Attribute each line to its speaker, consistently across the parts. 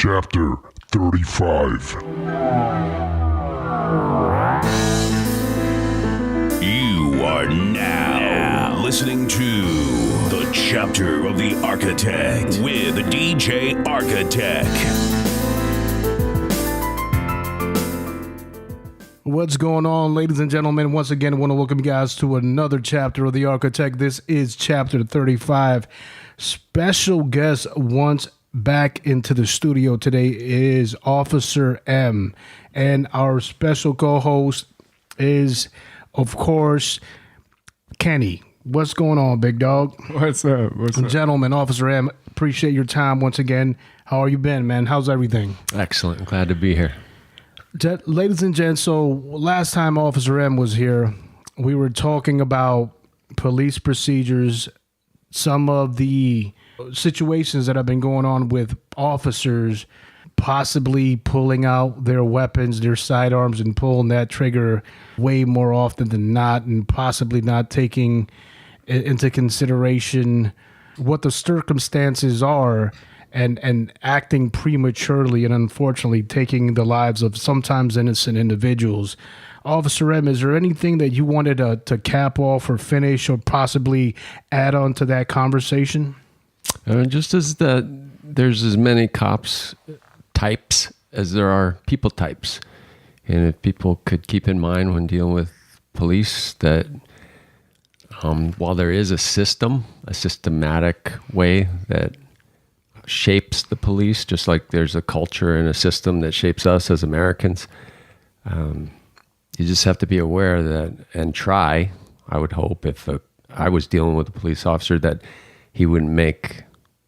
Speaker 1: Chapter 35.
Speaker 2: You are now listening to the Chapter of the Architect with DJ Architect.
Speaker 3: What's going on, ladies and gentlemen? Once again, I want to welcome you guys to another chapter of The Architect. This is chapter 35. Special guest once back into the studio today is Officer M. And our special co-host is, of course, Kenny. What's going on, big dog?
Speaker 4: What's up?
Speaker 3: Gentlemen, Officer M, appreciate your time once again. How are you been, man? How's everything?
Speaker 5: Excellent. Glad to be here.
Speaker 3: Ladies and gents, so last time Officer M was here, we were talking about police procedures, some of the situations that have been going on with officers possibly pulling out their weapons, their sidearms, and pulling that trigger way more often than not, and possibly not taking into consideration what the circumstances are and acting prematurely and unfortunately taking the lives of sometimes innocent individuals. Officer M, is there anything that you wanted to cap off or finish or possibly add on to that conversation?
Speaker 5: Just as that there's as many cops types as there are people types. And if people could keep in mind when dealing with police that while there is a systematic way that shapes the police, just like there's a culture and a system that shapes us as Americans, you just have to be aware that and try, I would hope, if I was dealing with a police officer, that he wouldn't make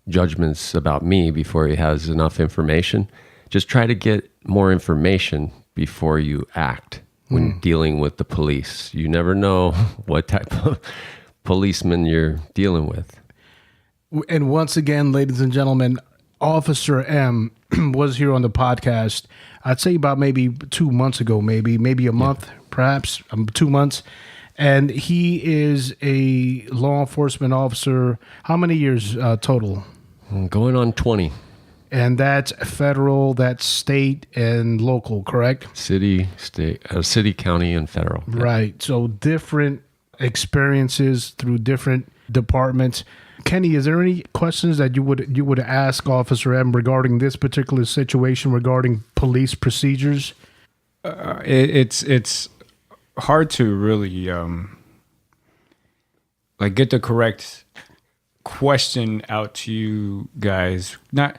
Speaker 5: judgments about me before he has enough information. Just try to get more information before you act when dealing with the police. You never know what type of policeman you're dealing with.
Speaker 3: And once again, ladies and gentlemen, Officer M was here on the podcast, I'd say about maybe 2 months ago, maybe a month, perhaps 2 months. And he is a law enforcement officer. How many years total?
Speaker 5: Going on 20.
Speaker 3: And that's federal, that's state and local, correct?
Speaker 5: City, state, city, county, and federal.
Speaker 3: Right. So different experiences through different departments. Kenny, is there any questions that you would ask Officer M regarding this particular situation regarding police procedures?
Speaker 4: It's hard to really get the correct question out to you guys. Not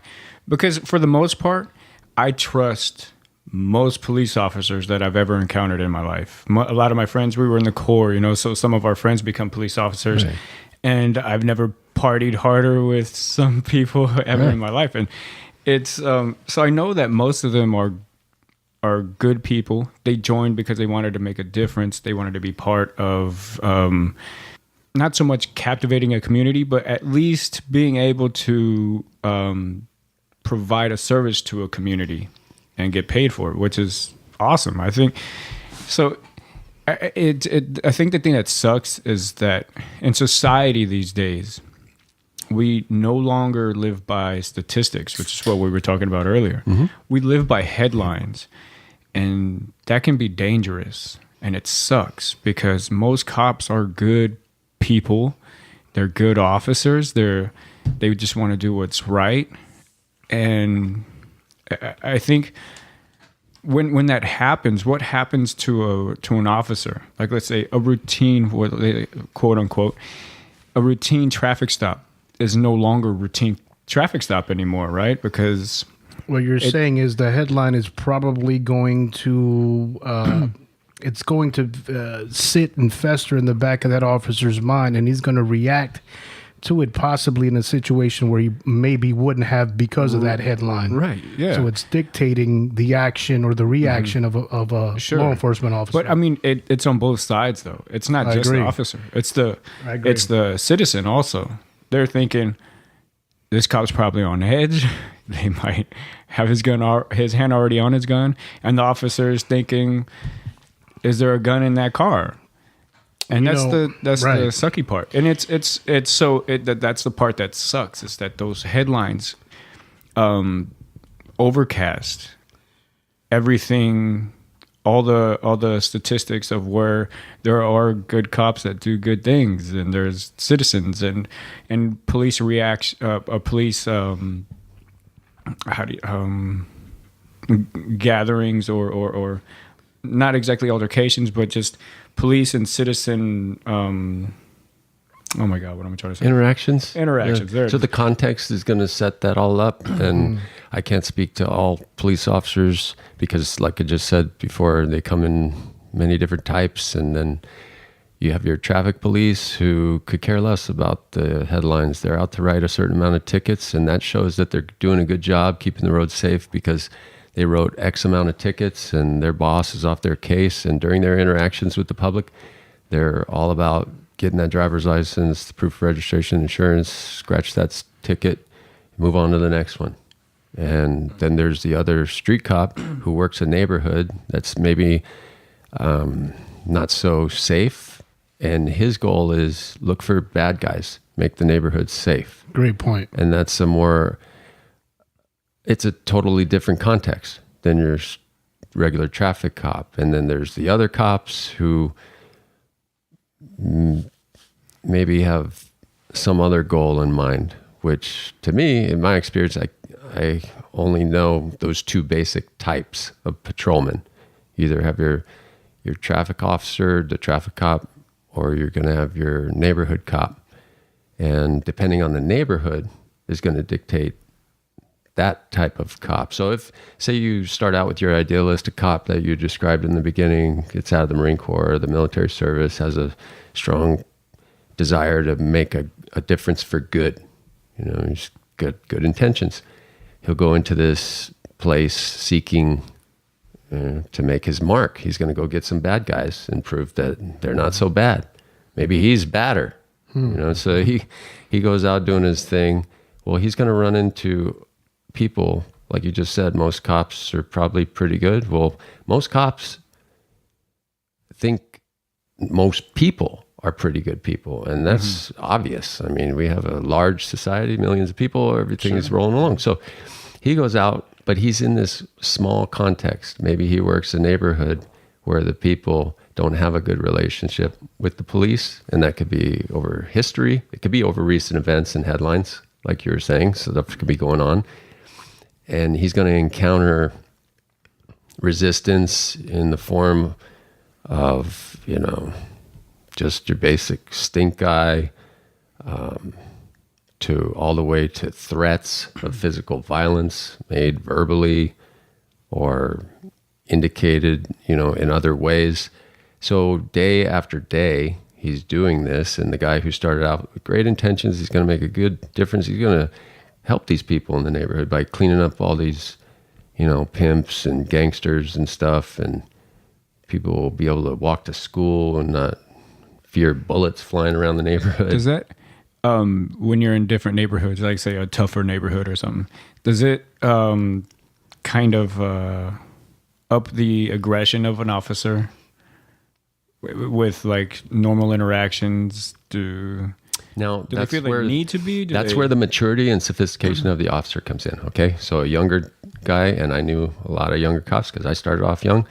Speaker 4: because for the most part, I trust most police officers that I've ever encountered in my life. A lot of my friends, we were in the Corps, so some of our friends become police officers. Right. And I've never partied harder with some people ever in my life. And it's so I know that most of them are good people. They joined because they wanted to make a difference. They wanted to be part of not so much captivating a community, but at least being able to provide a service to a community and get paid for it, which is awesome. I think so. I think the thing that sucks is that in society these days, we no longer live by statistics, which is what we were talking about earlier. Mm-hmm. We live by headlines, and that can be dangerous, and it sucks because most cops are good people. They're good officers. They just want to do what's right. And I think when that happens, what happens to an officer? Like, let's say a routine, quote unquote, a routine traffic stop is no longer routine traffic stop anymore, right? Because
Speaker 3: what you're saying is the headline is probably going to it's going to sit and fester in the back of that officer's mind, and he's going to react to it possibly in a situation where he maybe wouldn't have because of that headline.
Speaker 4: Right, yeah.
Speaker 3: So it's dictating the action or the reaction of a
Speaker 4: Sure.
Speaker 3: law enforcement officer.
Speaker 4: But I mean, it's on both sides though. It's not just the officer. It's the citizen also. They're thinking this cop's probably on edge. They might have his hand already on his gun, and the officer is thinking, is there a gun in that car? And that's the sucky part. And that's the part that sucks, is that those headlines overcast everything, all the statistics of where there are good cops that do good things, and there's citizens and police police how do you, gatherings or not exactly altercations, but just police and citizen. Oh my God, what am I trying to say?
Speaker 5: Interactions.
Speaker 4: Interactions. There it
Speaker 5: So
Speaker 4: is.
Speaker 5: the context is going to set that all up. And I can't speak to all police officers because, like I just said before, they come in many different types. And then you have your traffic police who could care less about the headlines. They're out to write a certain amount of tickets, and that shows that they're doing a good job keeping the roads safe because they wrote X amount of tickets and their boss is off their case. And during their interactions with the public, they're all about getting that driver's license, the proof of registration, insurance, scratch that ticket, move on to the next one. And then there's the other street cop who works a neighborhood that's maybe not so safe. And his goal is look for bad guys, make the neighborhood safe.
Speaker 3: Great point.
Speaker 5: And that's it's a totally different context than your regular traffic cop. And then there's the other cops who maybe have some other goal in mind, which to me, in my experience, I only know those two basic types of patrolmen. You either have your traffic officer, the traffic cop, or you're going to have your neighborhood cop. And depending on the neighborhood is going to dictate that type of cop. So if, say you start out with your idealistic cop that you described in the beginning, gets out of the Marine Corps or the military service, has a strong desire to make a difference for good, he's good intentions. He'll go into this place seeking to make his mark. He's going to go get some bad guys and prove that they're not so bad. Maybe he's badder, so he goes out doing his thing. Well, he's going to run into people, like you just said, most cops are probably pretty good. Well, most cops think most people are pretty good people, and that's obvious. I mean, we have a large society, millions of people, everything is rolling along. So he goes out, but he's in this small context. Maybe he works a neighborhood where the people don't have a good relationship with the police, and that could be over history. It could be over recent events and headlines, like you were saying, so that could be going on. And he's going to encounter resistance in the form of, just your basic stink eye, to all the way to threats of physical violence made verbally or indicated, in other ways. So day after day, he's doing this. And the guy who started out with great intentions, he's going to make a good difference. He's going to help these people in the neighborhood by cleaning up all these, pimps and gangsters and stuff. And people will be able to walk to school and not fear bullets flying around the neighborhood.
Speaker 4: Does that, when you're in different neighborhoods, like say a tougher neighborhood or something, does it kind of up the aggression of an officer with like normal interactions?
Speaker 5: Now,
Speaker 4: Do they feel they need to be?
Speaker 5: That's where the maturity and sophistication of the officer comes in, okay? So a younger guy, and I knew a lot of younger cops because I started off young,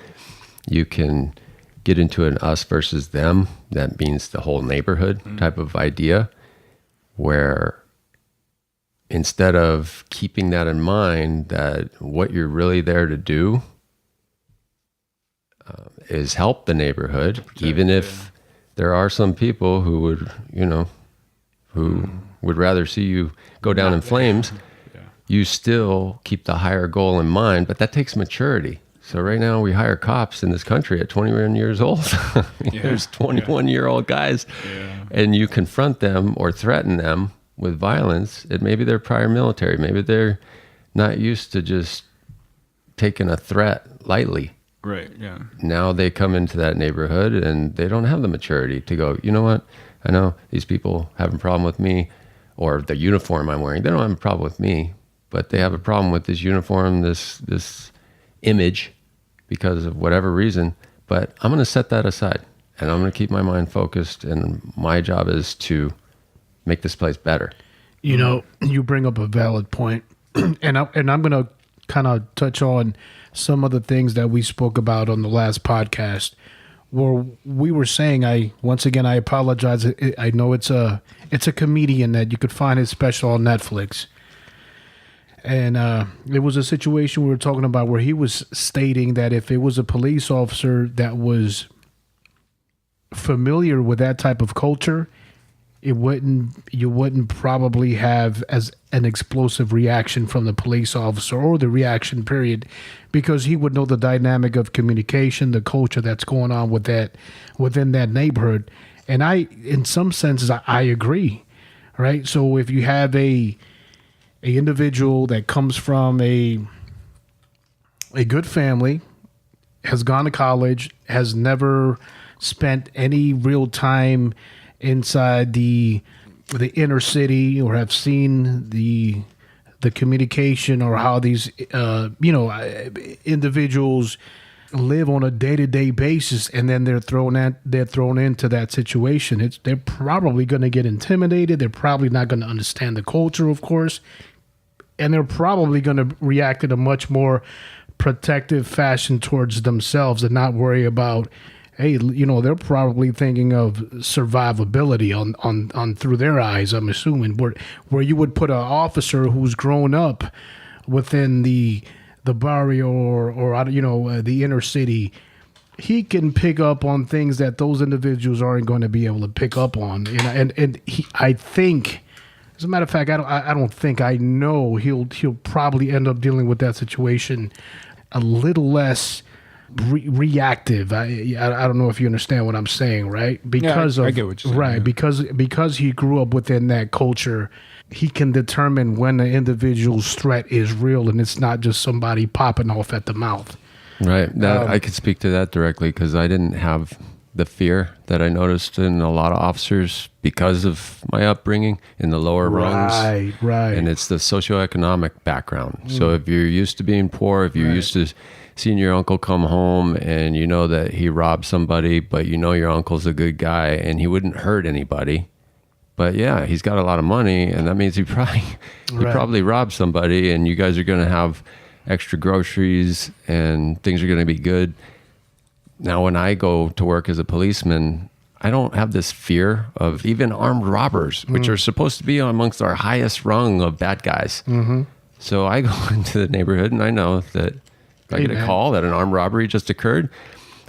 Speaker 5: you can get into an us versus them. That means the whole neighborhood type of idea, where instead of keeping that in mind, that what you're really there to do is help the neighborhood, even if there are some people who would, who would rather see you go down in flames. You still keep the higher goal in mind, but that takes maturity. So right now we hire cops in this country at 21 years old. There's 21-year-old guys, and you confront them or threaten them with violence. And maybe they're prior military. Maybe they're not used to just taking a threat lightly.
Speaker 4: Right, yeah.
Speaker 5: Now they come into that neighborhood and they don't have the maturity to go, you know what? I know these people have a problem with me, or the uniform I'm wearing. They don't have a problem with me, but they have a problem with this uniform, this image, because of whatever reason. But I'm going to set that aside, and I'm going to keep my mind focused, and my job is to make this place better.
Speaker 3: You bring up a valid point, and I'm going to kind of touch on some of the things that we spoke about on the last podcast, where we were saying, I apologize. I know it's a comedian that you could find his special on Netflix. And it was a situation we were talking about where he was stating that if it was a police officer that was familiar with that type of culture, you wouldn't probably have as an explosive reaction from the police officer or the reaction period, because he would know the dynamic of communication, the culture that's going on within that neighborhood. And in some senses, I agree, right? So if you have a individual that comes from a good family, has gone to college, has never spent any real time inside the inner city, or have seen the communication or how these individuals live on a day-to-day basis, and then they're thrown into that situation, they're probably going to get intimidated. They're probably not going to understand the culture, of course, and they're probably going to react in a much more protective fashion towards themselves and not worry about, hey, they're probably thinking of survivability on through their eyes, I'm assuming, where you would put an officer who's grown up within the barrio or the inner city. He can pick up on things that those individuals aren't going to be able to pick up on. I think, as a matter of fact, I know he'll probably end up dealing with that situation a little less reactive. I don't know if you understand what I'm saying, right? Because
Speaker 4: I get what you're saying.
Speaker 3: Right, yeah. because he grew up within that culture, he can determine when the individual's threat is real and it's not just somebody popping off at the mouth.
Speaker 5: Right. I could speak to that directly, because I didn't have the fear that I noticed in a lot of officers because of my upbringing in the lower rungs.
Speaker 3: Right.
Speaker 5: And it's the socioeconomic background. So if you're used to being poor, if you're used to seeing your uncle come home and you know that he robbed somebody, but you know your uncle's a good guy and he wouldn't hurt anybody. But yeah, he's got a lot of money, and that means he probably robbed somebody, and you guys are going to have extra groceries and things are going to be good. Now, when I go to work as a policeman, I don't have this fear of even armed robbers, which are supposed to be amongst our highest rung of bad guys. Mm-hmm. So I go into the neighborhood and I know that if I get a call that an armed robbery just occurred,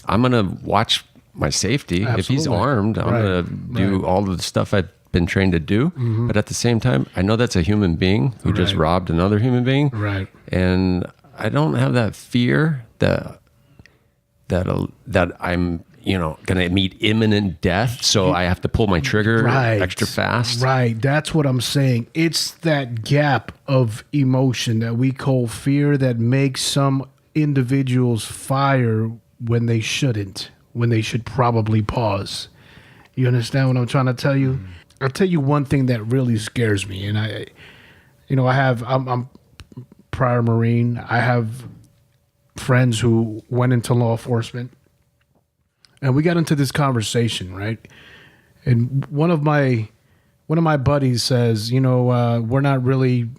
Speaker 5: I'm going to watch my safety.
Speaker 3: Absolutely.
Speaker 5: If he's armed, I'm going to do all of the stuff I've been trained to do. Mm-hmm. But at the same time, I know that's a human being who just robbed another human being.
Speaker 3: Right.
Speaker 5: And I don't have that fear that I'm, going to meet imminent death, so I have to pull my trigger extra fast. Right.
Speaker 3: That's what I'm saying. It's that gap of emotion that we call fear that makes some individuals fire when they shouldn't, when they should probably pause. You understand what I'm trying to tell you? I'll tell you one thing that really scares me, and I'm prior Marine. I have friends who went into law enforcement, and we got into this conversation, right? And one of my buddies says, we're not really,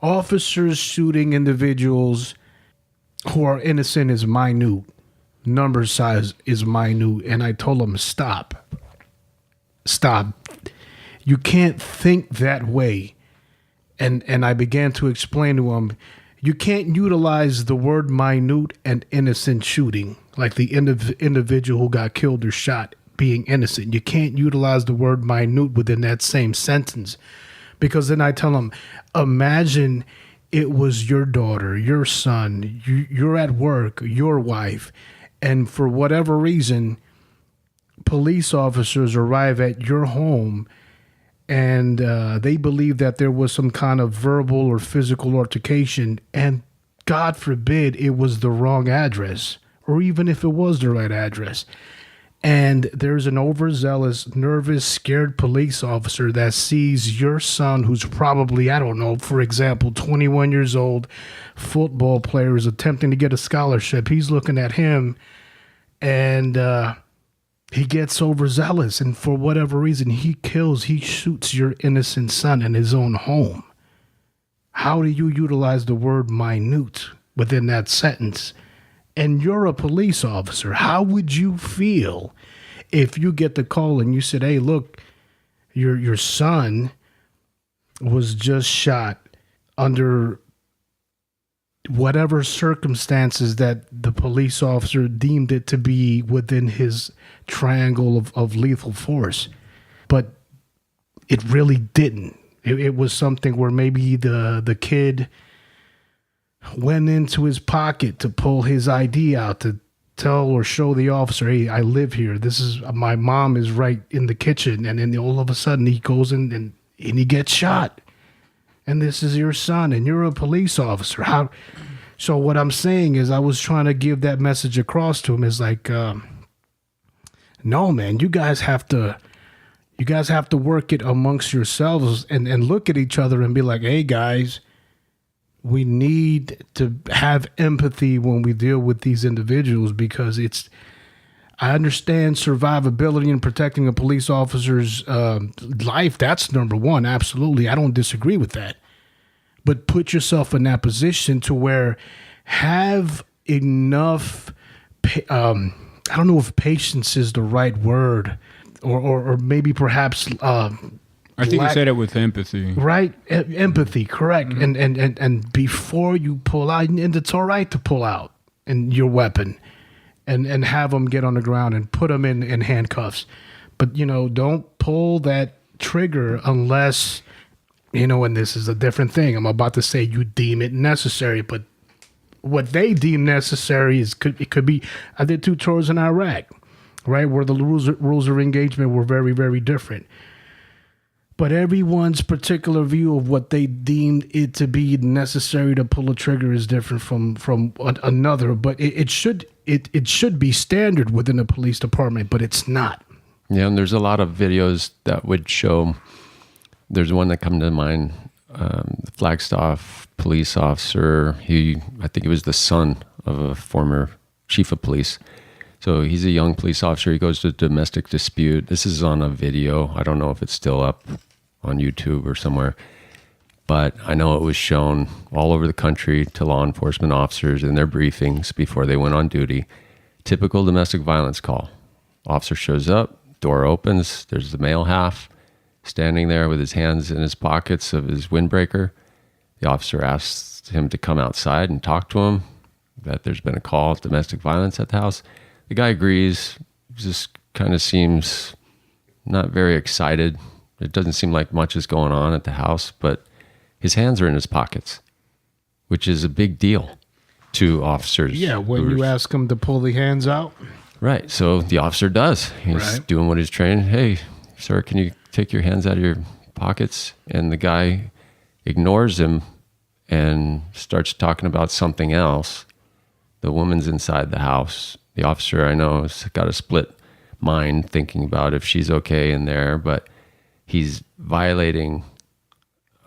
Speaker 3: officers shooting individuals who are innocent is minute. Number size is minute. And I told him, stop. You can't think that way. And I began to explain to him, you can't utilize the word minute and innocent shooting, like the individual who got killed or shot being innocent. You can't utilize the word minute within that same sentence, because then I tell them, imagine it was your daughter, your son, you're at work, your wife, and for whatever reason, police officers arrive at your home and they believe that there was some kind of verbal or physical altercation, and God forbid it was the wrong address, or even if it was the right address. And there's an overzealous, nervous, scared police officer that sees your son, who's probably, I don't know, for example, 21 years old, football player, is attempting to get a scholarship. He's looking at him and he gets overzealous, and for whatever reason, he shoots your innocent son in his own home. how do you utilize the word minute within that sentence? And you're a police officer. How would you feel if you get the call and you said, hey, look, your son was just shot under whatever circumstances that the police officer deemed it to be within his triangle of lethal force, but it really didn't. It was something where maybe the kid went into his pocket to pull his ID out to tell or show the officer, hey, I live here. This is my mom is right in the kitchen. And then all of a sudden he goes in and he gets shot. And this is your son and you're a police officer. How? So what I'm saying is I was trying to give that message across to him is like, no, man, you guys have to work it amongst yourselves and look at each other and be like, hey, guys, we need to have empathy when we deal with these individuals because I understand survivability and protecting a police officer's life. That's number one. Absolutely. I don't disagree with that. But put yourself in that position to where have enough, I don't know if patience is the right word, or maybe perhaps
Speaker 4: I think you said it with empathy.
Speaker 3: Right? Empathy, correct. Mm-hmm. And before you pull out, and it's all right to pull out and your weapon and have them get on the ground and put them in handcuffs. But, don't pull that trigger unless, and this is a different thing. I'm about to say you deem it necessary, but what they deem necessary it could be, I did 2 tours in Iraq, right? Where the rules of engagement were very, very different. But everyone's particular view of what they deemed it to be necessary to pull a trigger is different from another. But it should be standard within the police department, but it's not.
Speaker 5: Yeah, and there's a lot of videos that would show. There's one that come to mind. The Flagstaff police officer. I think he was the son of a former chief of police. So he's a young police officer. He goes to a domestic dispute. This is on a video. I don't know if it's still up on YouTube or somewhere, but I know it was shown all over the country to law enforcement officers in their briefings before they went on duty. Typical domestic violence call. Officer shows up, door opens, there's the male half standing there with his hands in his pockets of his windbreaker. The officer asks him to come outside and talk to him, that there's been a call of domestic violence at the house. The guy agrees, just kind of seems not very excited. It doesn't seem like much is going on at the house, but his hands are in his pockets, which is a big deal to officers.
Speaker 3: Yeah, when you ask him to pull the hands out.
Speaker 5: Right, so the officer does. He's doing what he's trained. Hey, sir, can you take your hands out of your pockets? And the guy ignores him and starts talking about something else. The woman's inside the house. The officer, I know, has got a split mind thinking about if she's okay in there, but he's violating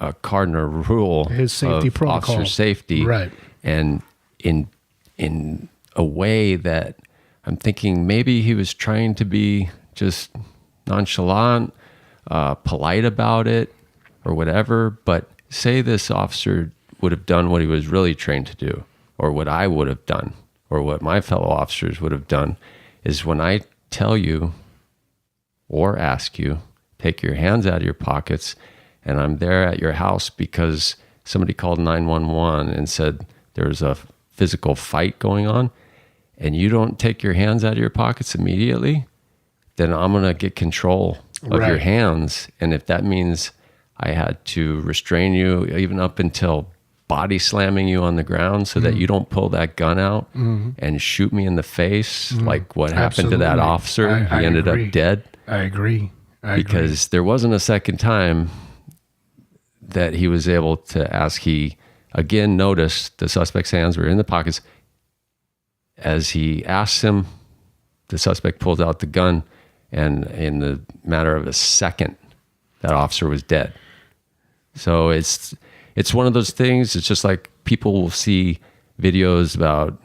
Speaker 5: a cardinal rule,
Speaker 3: his safety
Speaker 5: of
Speaker 3: protocol,
Speaker 5: officer safety,
Speaker 3: right? And
Speaker 5: in a way that I'm thinking maybe he was trying to be just nonchalant, polite about it, or whatever. But say this officer would have done what he was really trained to do, or what I would have done, or what my fellow officers would have done, is when I tell you or ask you, take your hands out of your pockets, and I'm there at your house because somebody called 911 and said there's a physical fight going on, and you don't take your hands out of your pockets immediately, then I'm going to get control of your hands. And if that means I had to restrain you even up until body slamming you on the ground so that you don't pull that gun out and shoot me in the face like what happened to that officer. He ended up dead.
Speaker 3: I agree.
Speaker 5: Because there wasn't a second time that he was able to ask. He again noticed the suspect's hands were in the pockets. As he asked him, the suspect pulled out the gun, and in the matter of a second, that officer was dead. So it's one of those things. It's just like people will see videos about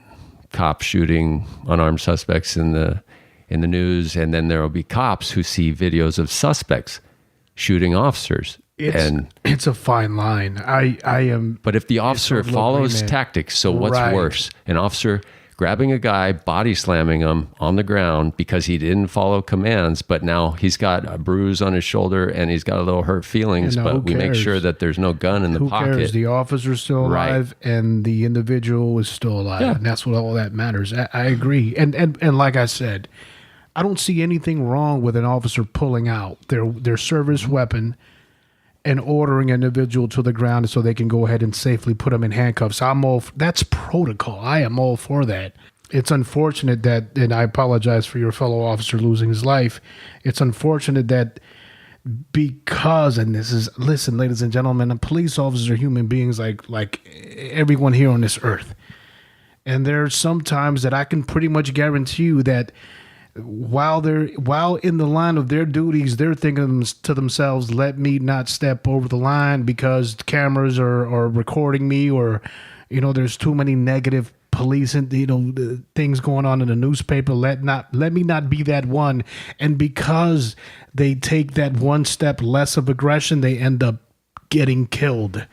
Speaker 5: cops shooting unarmed suspects in the news, and then there will be cops who see videos of suspects shooting officers.
Speaker 3: It's a fine line. I am.
Speaker 5: But if the officer
Speaker 3: total
Speaker 5: follows
Speaker 3: agreement.
Speaker 5: tactics, so what's
Speaker 3: Right.
Speaker 5: worse? An officer grabbing a guy, body slamming him on the ground because he didn't follow commands, but now he's got a bruise on his shoulder and he's got a little hurt feelings,
Speaker 3: You know, who
Speaker 5: but we make
Speaker 3: cares?
Speaker 5: sure that there's no gun in the
Speaker 3: Who
Speaker 5: pocket.
Speaker 3: cares? The officer's still
Speaker 5: Right.
Speaker 3: alive, and the individual is still alive,
Speaker 5: Yeah.
Speaker 3: and that's what all that matters. I agree, and like I said, I don't see anything wrong with an officer pulling out their service weapon and ordering an individual to the ground so they can go ahead and safely put them in handcuffs. That's protocol. I am all for that. It's unfortunate that, and I apologize for your fellow officer losing his life. It's unfortunate that because, and listen, ladies and gentlemen, police officers are human beings like everyone here on this earth. And there's some times that I can pretty much guarantee you that while in the line of their duties, they're thinking to themselves, let me not step over the line because cameras are recording me, or, there's too many negative police and, things going on in the newspaper. Let me not be that one. And because they take that one step less of aggression, they end up getting killed.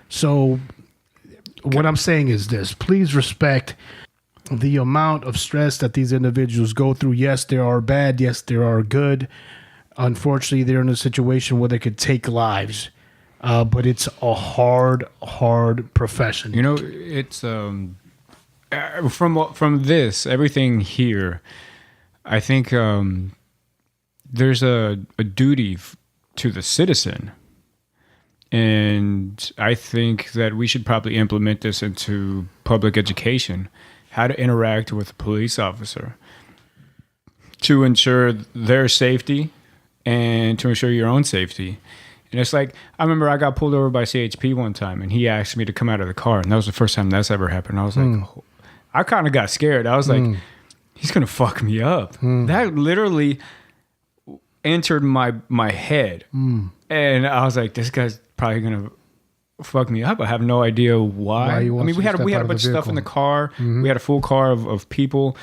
Speaker 3: So what I'm saying is this: please respect the amount of stress that these individuals go through. Yes, there are bad. Yes, there are good. Unfortunately, they're in a situation where they could take lives. But it's a hard profession.
Speaker 4: It's from this everything here. I think there's a duty to the citizen, and I think that we should probably implement this into public education. How to interact with a police officer to ensure their safety and to ensure your own safety. And it's like, I remember I got pulled over by CHP one time and he asked me to come out of the car. And that was the first time that's ever happened. I was like, I kind of got scared. I was like, he's going to fuck me up. That literally entered my head. And I was like, this guy's probably going to fuck me up. I have no idea why.
Speaker 3: Why he
Speaker 4: I
Speaker 3: wants
Speaker 4: mean, we
Speaker 3: you
Speaker 4: had
Speaker 3: to
Speaker 4: a
Speaker 3: step out of
Speaker 4: bunch
Speaker 3: the
Speaker 4: of stuff in the
Speaker 3: vehicle.
Speaker 4: car. We had a full car of people,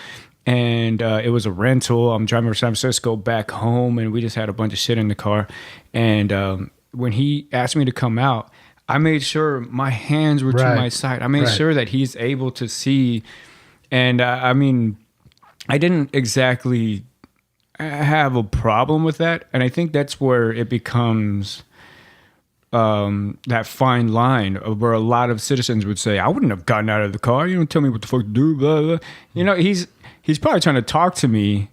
Speaker 4: and it was a rental. I'm driving from San Francisco back home, and we just had a bunch of shit in the car. And when he asked me to come out, I made sure my hands were to
Speaker 3: Right.
Speaker 4: my side. I made
Speaker 3: Right.
Speaker 4: sure that he's able to see. And I mean, I didn't exactly have a problem with that. And I think that's where it becomes that fine line of where a lot of citizens would say, I wouldn't have gotten out of the car. You don't tell me what the fuck to do, blah, blah. He's probably trying to talk to me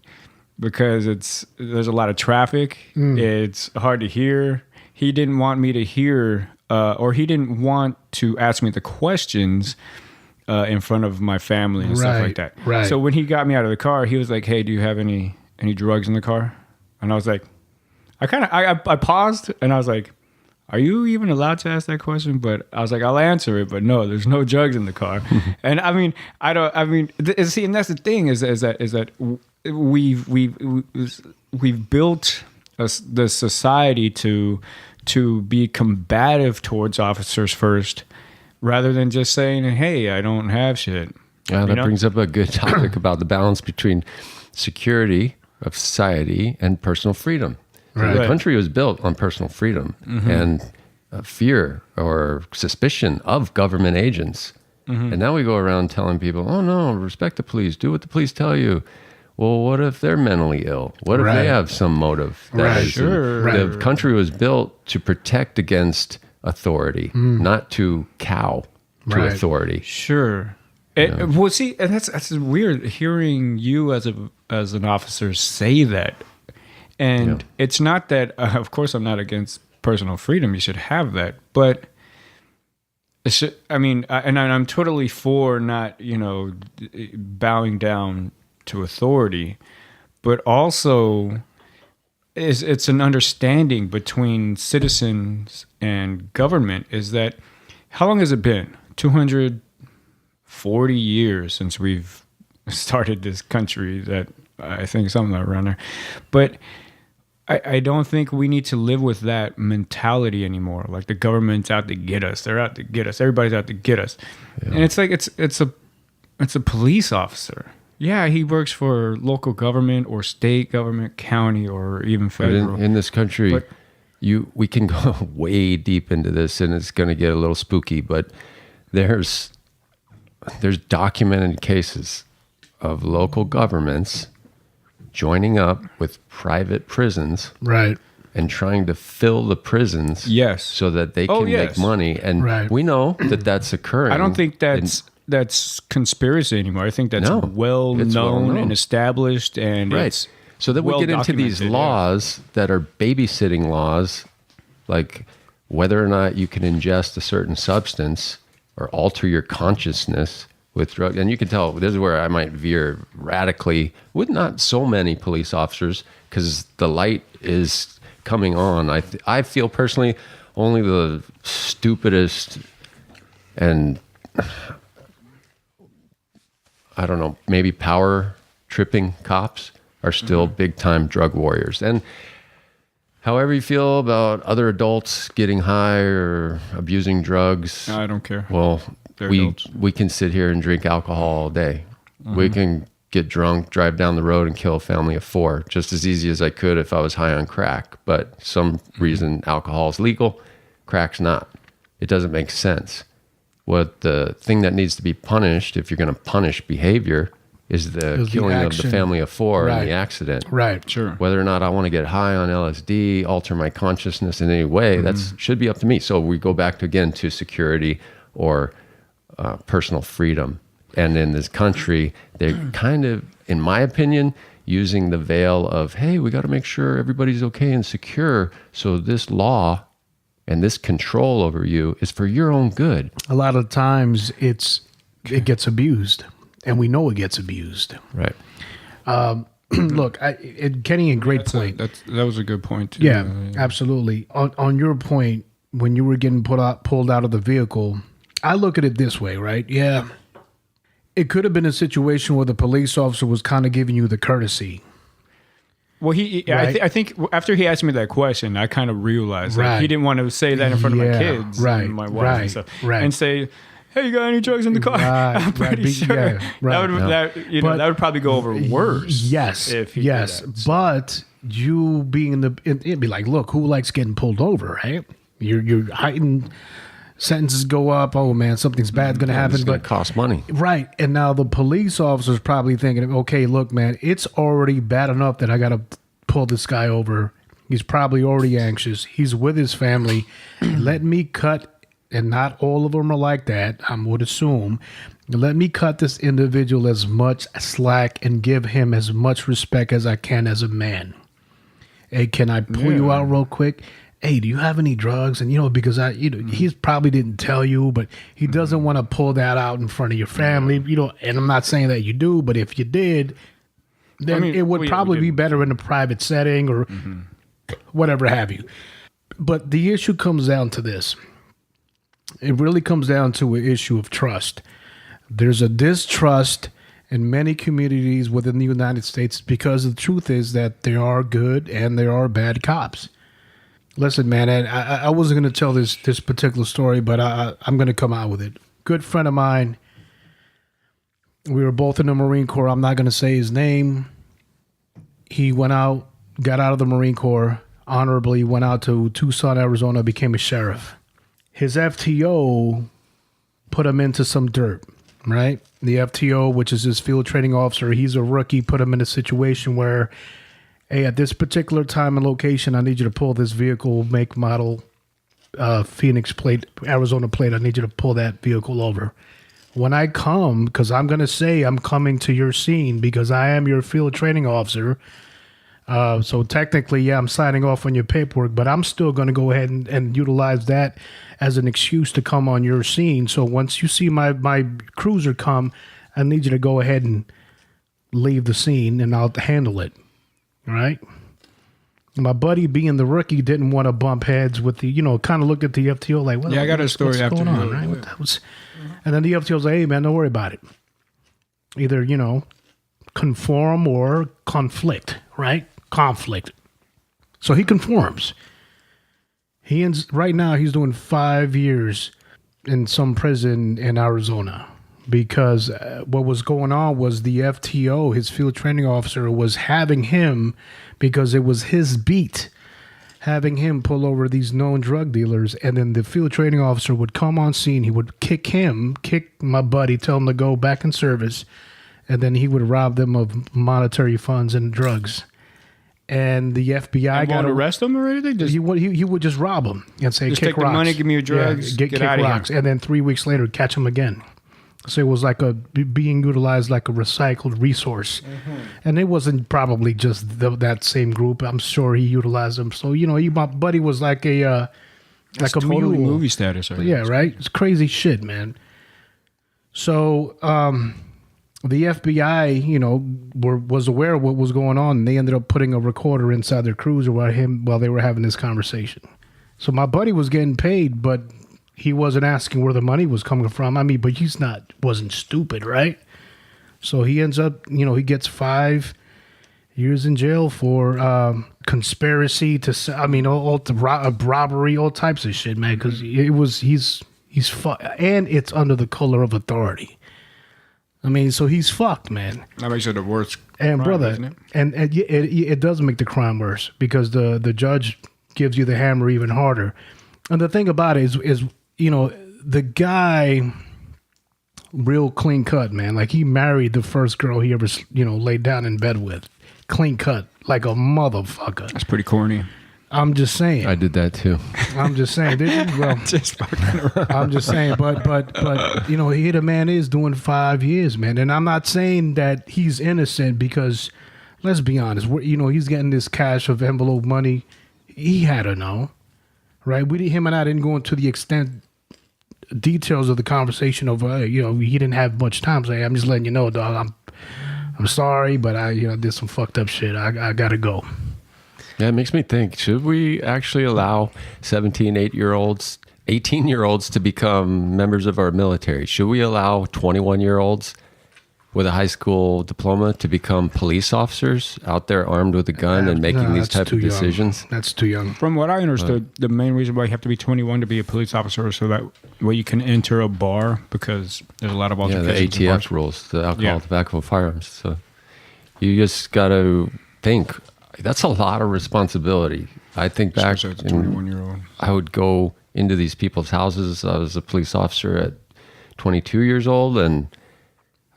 Speaker 4: because there's a lot of traffic. It's hard to hear. He didn't want me to hear, or he didn't want to ask me the questions in front of my family and stuff like that.
Speaker 3: Right.
Speaker 4: So when he got me out of the car, he was like, hey, do you have any drugs in the car? And I was like, I paused and I was like, are you even allowed to ask that question? But I was like, I'll answer it, but no, there's no drugs in the car. And I mean, and that's the thing is that we've built the society to be combative towards officers first, rather than just saying, hey, I don't have shit.
Speaker 5: That brings up a good topic about the balance between security of society and personal freedom.
Speaker 3: Right.
Speaker 5: The country was built on personal freedom and fear or suspicion of government agents. And now we go around telling people, oh no, respect the police, do what the police tell you. Well, what if they're mentally ill? What if
Speaker 3: Right.
Speaker 5: they have some motive?
Speaker 3: Right.
Speaker 5: isn't-
Speaker 4: Sure.
Speaker 5: The country was built to protect against authority, not to cow to
Speaker 3: Right.
Speaker 5: authority.
Speaker 4: Sure. Well, see, and that's weird hearing you as an officer say that. And it's not that, of course, I'm not against personal freedom. You should have that, but I'm totally for not, bowing down to authority, but also it's an understanding between citizens and government. Is that how long has it been? 240 years since we've started this country. That I think something around there, but. I don't think we need to live with that mentality anymore. Like the government's out to get us. They're out to get us. Everybody's out to get us. Yeah. And it's like it's a police officer. Yeah, he works for local government or state government, county, or even federal.
Speaker 5: But in this country, we can go way deep into this, and it's going to get a little spooky, but there's documented cases of local governments joining up with private prisons,
Speaker 3: Right.
Speaker 5: and trying to fill the prisons,
Speaker 4: Yes.
Speaker 5: so that they can make money. And
Speaker 3: Right.
Speaker 5: we know that that's occurring.
Speaker 4: I don't think that's conspiracy anymore. I think that's
Speaker 5: No,
Speaker 4: well
Speaker 5: it's well
Speaker 4: known
Speaker 5: known.
Speaker 4: and established, and
Speaker 5: Right.
Speaker 4: it's
Speaker 5: So then we
Speaker 4: well
Speaker 5: get into these
Speaker 4: documented,
Speaker 5: laws that are babysitting laws, like whether or not you can ingest a certain substance or alter your consciousness with drugs. And you can tell this is where I might veer radically with not so many police officers, because the light is coming on. I feel personally only the stupidest and I don't know, maybe power tripping cops are still big time drug warriors. And however you feel about other adults getting high or abusing drugs,
Speaker 4: I don't care.
Speaker 5: well,
Speaker 4: They're
Speaker 5: we
Speaker 4: adults.
Speaker 5: we can sit here and drink alcohol all day. We can get drunk, drive down the road, and kill a family of 4 just as easy as I could if I was high on crack. But some reason alcohol is legal, crack's not. It doesn't make sense. What the thing that needs to be punished, if you're going to punish behavior, is the killing of the
Speaker 3: action.
Speaker 5: family of 4
Speaker 3: Right.
Speaker 5: and the accident.
Speaker 3: Right.
Speaker 4: Sure.
Speaker 5: Whether or not I want to get high on LSD, alter my consciousness in any way, that's should be up to me. So we go back to security or personal freedom. And in this country, they're kind of, in my opinion, using the veil of, hey, we got to make sure everybody's okay and secure. So this law and this control over you is for your own good.
Speaker 3: A lot of times it gets abused, and we know it gets abused.
Speaker 5: Right.
Speaker 3: Look, Kenny, a great
Speaker 4: That's
Speaker 3: point.
Speaker 4: that was a good point too.
Speaker 3: Yeah, absolutely. On your point, when you were getting pulled out of the vehicle, I look at it this way, right? Yeah. It could have been a situation where the police officer was kind of giving you the courtesy.
Speaker 4: Well,
Speaker 3: Right.
Speaker 4: I think after he asked me that question, I kind of realized that he
Speaker 3: Right.
Speaker 4: didn't want to say that in front of my
Speaker 3: Yeah,
Speaker 4: kids,
Speaker 3: right,
Speaker 4: and my wife,
Speaker 3: right,
Speaker 4: and stuff,
Speaker 3: right.
Speaker 4: and say, "Hey, you got any drugs in the car?"
Speaker 3: Right,
Speaker 4: I'm pretty
Speaker 3: right,
Speaker 4: sure
Speaker 3: yeah, right.
Speaker 4: that would probably go over worse.
Speaker 3: Yes,
Speaker 4: if he did
Speaker 3: yes.
Speaker 4: that.
Speaker 3: But you being it'd be like, look, who likes getting pulled over, right? You're hiding. Sentences go up. Oh man, something's bad's gonna happen.
Speaker 5: It's going
Speaker 3: But
Speaker 5: to cost money.
Speaker 3: right, and now the police officer's probably thinking, okay, look, man, it's already bad enough that I got to pull this guy over. He's probably already anxious. He's with his family. Let me cut, and not all of them are like that, I would assume. Let me cut this individual as much slack and give him as much respect as I can as a man. Hey, can I pull you out real quick? Hey, do you have any drugs? And because he probably didn't tell you, but he doesn't want to pull that out in front of your family. And I'm not saying that you do, but if you did, then it would probably be better in a private setting or whatever have you. But the issue comes down to this. It really comes down to an issue of trust. There's a distrust in many communities within the United States because the truth is that there are good and there are bad cops. Listen, man, I wasn't going to tell this particular story, but I'm going to come out with it. Good friend of mine, we were both in the Marine Corps. I'm not going to say his name. He got out of the Marine Corps honorably, went out to Tucson, Arizona, became a sheriff. His FTO put him into some dirt, right? The FTO, which is his field training officer, he's a rookie, put him in a situation where, hey, at this particular time and location, I need you to pull this vehicle, make, model, Phoenix plate, Arizona plate. I need you to pull that vehicle over. When I come, because I'm going to say I'm coming to your scene because I am your field training officer. So technically, yeah, I'm signing off on your paperwork, but I'm still going to go ahead and utilize that as an excuse to come on your scene. So once you see my cruiser come, I need you to go ahead and leave the scene and I'll handle it. All right. My buddy, being the rookie, didn't want to bump heads with the, kind of looked at the FTO like, well,
Speaker 4: Yeah, I got a story
Speaker 3: what's
Speaker 4: after
Speaker 3: going on,
Speaker 4: you.
Speaker 3: right? That was, and then the FTO's like, hey, man, don't worry about it. Either, conform or conflict, right? Conflict. So he conforms. Right now, he's doing 5 years in some prison in Arizona. Because what was going on was the FTO, his field training officer, was having him, because it was his beat, having him pull over these known drug dealers, and then the field training officer would come on scene. He would kick my buddy, tell him to go back in service, and then he would rob them of monetary funds and drugs. And the FBI
Speaker 4: got to arrest them or anything.
Speaker 3: He would just rob them and say,
Speaker 4: just
Speaker 3: "Kick
Speaker 4: take
Speaker 3: rocks.
Speaker 4: the money, give me your drugs,
Speaker 3: kick
Speaker 4: out of
Speaker 3: rocks."
Speaker 4: here.
Speaker 3: And then 3 weeks later, catch him again. So it was like being utilized like a recycled resource, and it wasn't probably just that same group. I'm sure he utilized them. So my buddy was like a
Speaker 4: That's
Speaker 3: a
Speaker 4: totally
Speaker 3: mule.
Speaker 4: movie status. Right?
Speaker 3: Yeah, right. It's crazy shit, man. So the FBI, was aware of what was going on, and they ended up putting a recorder inside their cruiser while they were having this conversation. So my buddy was getting paid, but he wasn't asking where the money was coming from. I mean, but wasn't stupid, right? So he ends up, he gets 5 years in jail for conspiracy all robbery, all types of shit, man. Because he's and it's under the color of authority. I mean, so he's fucked, man.
Speaker 4: That makes it a worse.
Speaker 3: And
Speaker 4: crime,
Speaker 3: brother,
Speaker 4: isn't it?
Speaker 3: and it does make the crime worse because the judge gives you the hammer even harder. And the thing about it is the guy, real clean cut, man. Like he married the first girl he ever laid down in bed with, clean cut, like a motherfucker.
Speaker 4: That's pretty corny.
Speaker 3: I'm just saying.
Speaker 5: I did that too.
Speaker 3: I'm just saying. Well,
Speaker 4: Just fucking around.
Speaker 3: I'm just saying, but here the man is doing 5 years, man, and I'm not saying that he's innocent because, let's be honest, he's getting this cash of envelope money. He had to know, right? Him and I didn't go into the details of the conversation of he didn't have much time. So hey, I'm just letting you know, dog. I'm sorry, but I did some fucked up shit. I gotta go.
Speaker 5: Yeah, it makes me think, should we actually allow 17, 8-year-olds, 18-year-olds to become members of our military? Should we allow 21-year-olds with a high school diploma to become police officers out there armed with a gun and making these type of decisions?
Speaker 3: That's too young.
Speaker 4: From what I understood, the main reason why you have to be 21 to be a police officer is so that way you can enter a bar because there's a lot of
Speaker 5: Yeah,
Speaker 4: altercations.
Speaker 5: the
Speaker 4: in bars.
Speaker 5: ATF rules, the alcohol, tobacco, and firearms. So you just got to think, that's a lot of responsibility. I think back,
Speaker 4: Especially as a 21-year-old.
Speaker 5: I would go into these people's houses. I was a police officer at 22 years old, and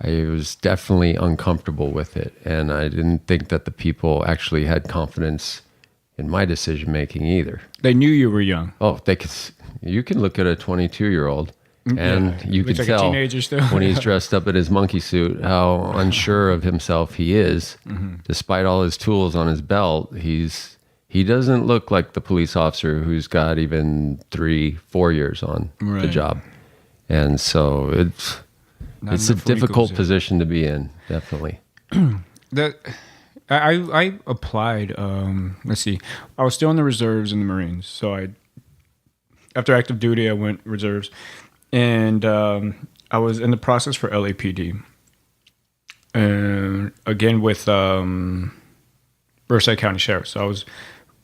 Speaker 5: I was definitely uncomfortable with it. And I didn't think that the people actually had confidence in my decision making either.
Speaker 4: They knew you were young.
Speaker 5: Oh, you can look at a 22-year-old and you can
Speaker 4: Looks like a
Speaker 5: tell
Speaker 4: teenager still.
Speaker 5: when he's dressed up in his monkey suit how unsure of himself he is. Despite all his tools on his belt, he doesn't look like the police officer who's got even 3-4 years on the
Speaker 4: Right.
Speaker 5: job. And so it's a
Speaker 4: enough
Speaker 5: difficult
Speaker 4: wrinkles, yeah.
Speaker 5: position to be in, definitely.
Speaker 4: I applied. Let's see. I was still in the reserves in the Marines, so after active duty I went reserves, and I was in the process for LAPD, and again with Riverside County Sheriff. So I was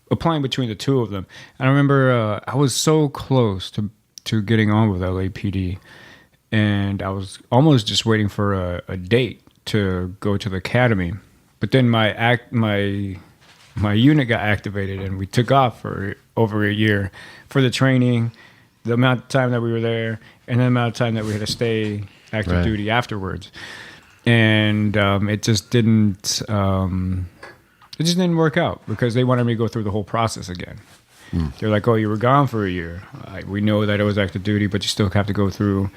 Speaker 4: applying between the two of them, and I remember I was so close to getting on with LAPD, and I was almost just waiting for a date to go to the academy. But then my unit got activated, and we took off for over a year for the training, the amount of time that we were there, and the amount of time that we had to stay active duty afterwards. And it just didn't work out because they wanted me to go through the whole process again. They're like, "Oh, you were gone for a year. We know that it was active duty, but you still have to go through."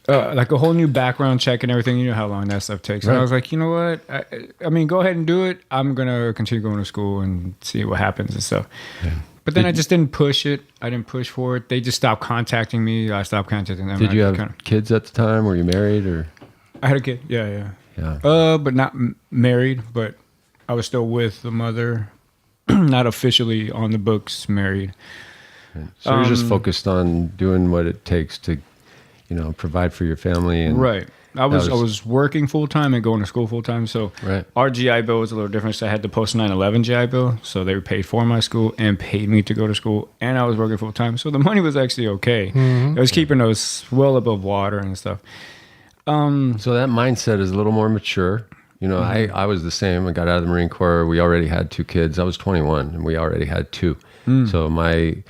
Speaker 4: Like a whole new background check and everything. You know how long that stuff takes.
Speaker 5: Right.
Speaker 4: And I was like, you know what? I mean, go ahead and do it. I'm going to continue going to school and see what happens and stuff. Yeah. But then I just didn't push it. I didn't push for it. They just stopped contacting me. I stopped contacting them.
Speaker 5: Did you have kids at the time? Were you married or?
Speaker 4: I had a kid. Yeah.
Speaker 5: Yeah.
Speaker 4: But not married, but I was still with the mother. Not officially on the books married.
Speaker 5: So you're just focused on doing what it takes to, provide for your family. And
Speaker 4: right. I was working full time and going to school full time. So our GI Bill was a little different. So I had the post 9/11 GI Bill. So they paid for my school and paid me to go to school. And I was working full time. So the money was actually okay. It was keeping us well above water and stuff.
Speaker 5: So that mindset is a little more mature. You know, I was the same. I got out of the Marine Corps. We already had 2 kids. I was 21 and we already had 2. So my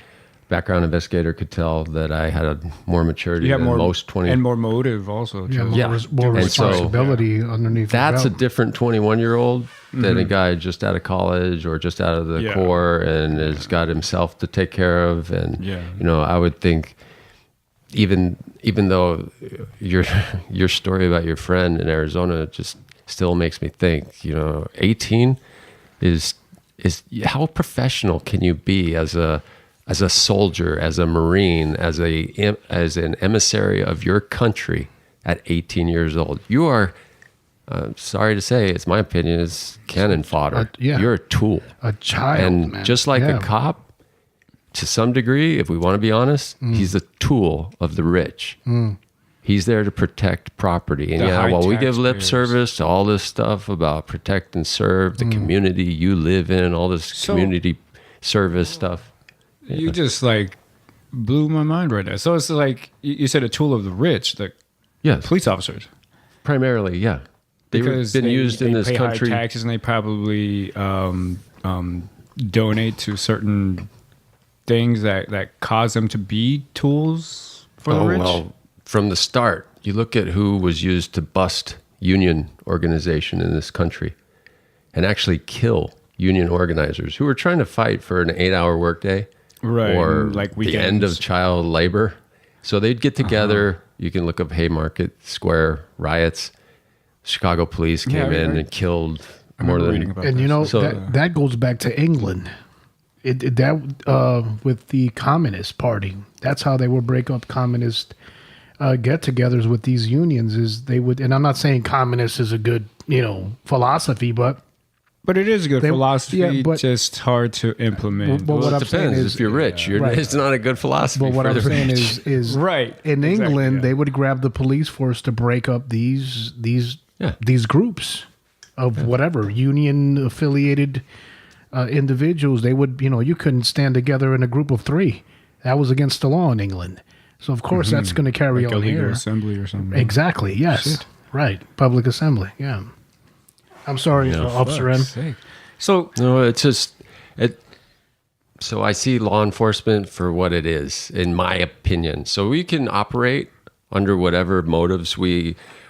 Speaker 5: background investigator could tell that I had more maturity than most 20.
Speaker 4: And more motive also.
Speaker 3: Yeah,
Speaker 4: too.
Speaker 3: more
Speaker 5: And so
Speaker 3: responsibility underneath.
Speaker 5: That's a
Speaker 3: your belt.
Speaker 5: different 21-year-old than a guy just out of college or just out of the Corps and has got himself to take care of. And, you know, I would think even though your story about your friend in Arizona just still makes me think, you know, 18 is how professional can you be as a soldier, as a Marine, as an emissary of your country at 18 years old? You are, sorry to say, it's my opinion, is cannon fodder. You're a tool.
Speaker 3: A child,
Speaker 5: and
Speaker 3: man.
Speaker 5: just like a cop, to some degree, if we want to be honest, he's a tool of the rich. He's there to protect property. And while we give lip service to all this stuff about protect and serve the community you live in, all this community service stuff.
Speaker 4: You just like blew my mind right now. So it's like you said, a tool of the rich, the police officers.
Speaker 5: Primarily, yeah. They've been used in this
Speaker 4: pay
Speaker 5: country.
Speaker 4: High taxes, and they probably donate to certain things that cause them to be tools for the rich.
Speaker 5: Well, from the start, you look at who was used to bust union organization in this country and actually kill union organizers who were trying to fight for an 8-hour workday.
Speaker 4: Right,
Speaker 5: or
Speaker 4: like
Speaker 5: the end of child labor. So they'd get together. You can look up Haymarket Square riots. Chicago police came in and killed more than...
Speaker 3: And you know, that goes back to England. With the Communist Party. That's how they would break up communist get-togethers with these unions. Is they would, and I'm not saying communist is a good, philosophy, but
Speaker 4: it is a good philosophy.
Speaker 3: Yeah, but
Speaker 4: just hard to implement.
Speaker 3: But what
Speaker 5: it
Speaker 3: I'm saying
Speaker 5: depends.
Speaker 3: is,
Speaker 5: if you're rich,
Speaker 3: right.
Speaker 5: It's not a good philosophy.
Speaker 3: But what
Speaker 5: for
Speaker 3: I'm
Speaker 5: the
Speaker 3: saying
Speaker 5: rich.
Speaker 3: is
Speaker 4: right.
Speaker 3: In
Speaker 4: Exactly,
Speaker 3: England, they would grab the police force to break up these groups of whatever union affiliated individuals. They would, you couldn't stand together in a group of 3. That was against the law in England. So of course that's going to carry
Speaker 4: like
Speaker 3: on
Speaker 4: illegal
Speaker 3: here.
Speaker 4: assembly or something.
Speaker 3: Exactly. Yes.
Speaker 4: Shit.
Speaker 3: Right. Public assembly. Yeah. I'm sorry, Officer M.
Speaker 4: So
Speaker 5: No, it's just so I see law enforcement for what it is, in my opinion. So we can operate under whatever motives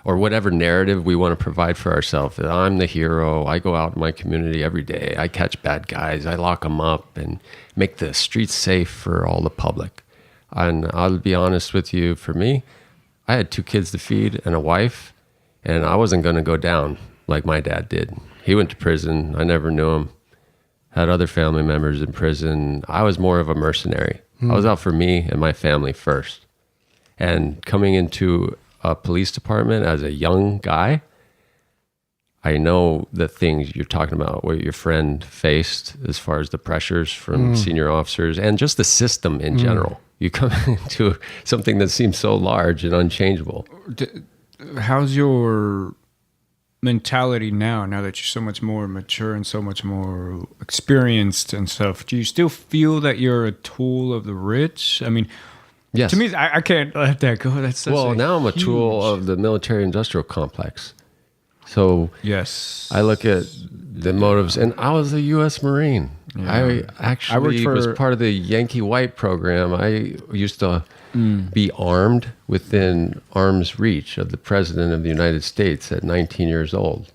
Speaker 5: or whatever narrative we want to provide for ourselves. I'm the hero. I go out in my community every day. I catch bad guys. I lock them up and make the streets safe for all the public. And I'll be honest with you, for me, I had 2 kids to feed and a wife, and I wasn't going to go down like my dad did. He went to prison. I never knew him. Had other family members in prison. I was more of a mercenary. I was out for me and my family first. And coming into a police department as a young guy, I know the things you're talking about, what your friend faced as far as the pressures from senior officers and just the system in general. You come into something that seems so large and unchangeable.
Speaker 4: how's your mentality now that you're so much more mature and so much more experienced and stuff? Do you still feel that you're a tool of the rich? I mean,
Speaker 5: Yes.
Speaker 4: to me, I can't let that go. That's such
Speaker 5: Now I'm a tool of the military-industrial complex. So
Speaker 4: yes,
Speaker 5: I look at the motives, and I was a U.S. Marine. I actually was part of the Yankee White program. I used to be armed within arm's reach of the President of the United States at 19 years old.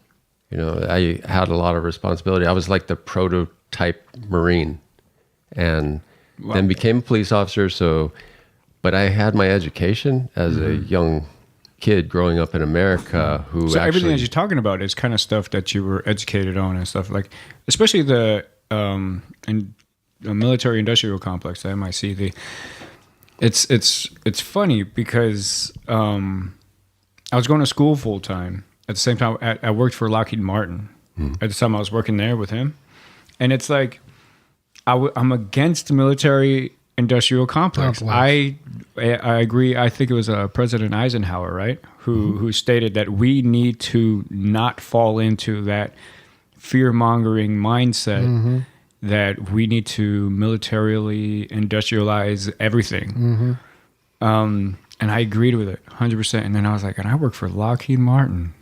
Speaker 5: You know, I had a lot of responsibility. I was like the prototype Marine, and then became a police officer. But I had my education as a young kid growing up in America who
Speaker 4: so
Speaker 5: actually...
Speaker 4: everything that you're talking about is kind of stuff that you were educated on and stuff like, especially the military industrial complex, the MIC. It's funny because I was going to school full time at the same time. I worked for Lockheed Martin at the time I was working there with him, and it's like I'm against the military industrial complex. I agree. I think it was President Eisenhower, right, who stated that we need to not fall into that fear-mongering mindset that we need to militarily industrialize everything. And I agreed with it 100%. And then I was like, and I work for Lockheed Martin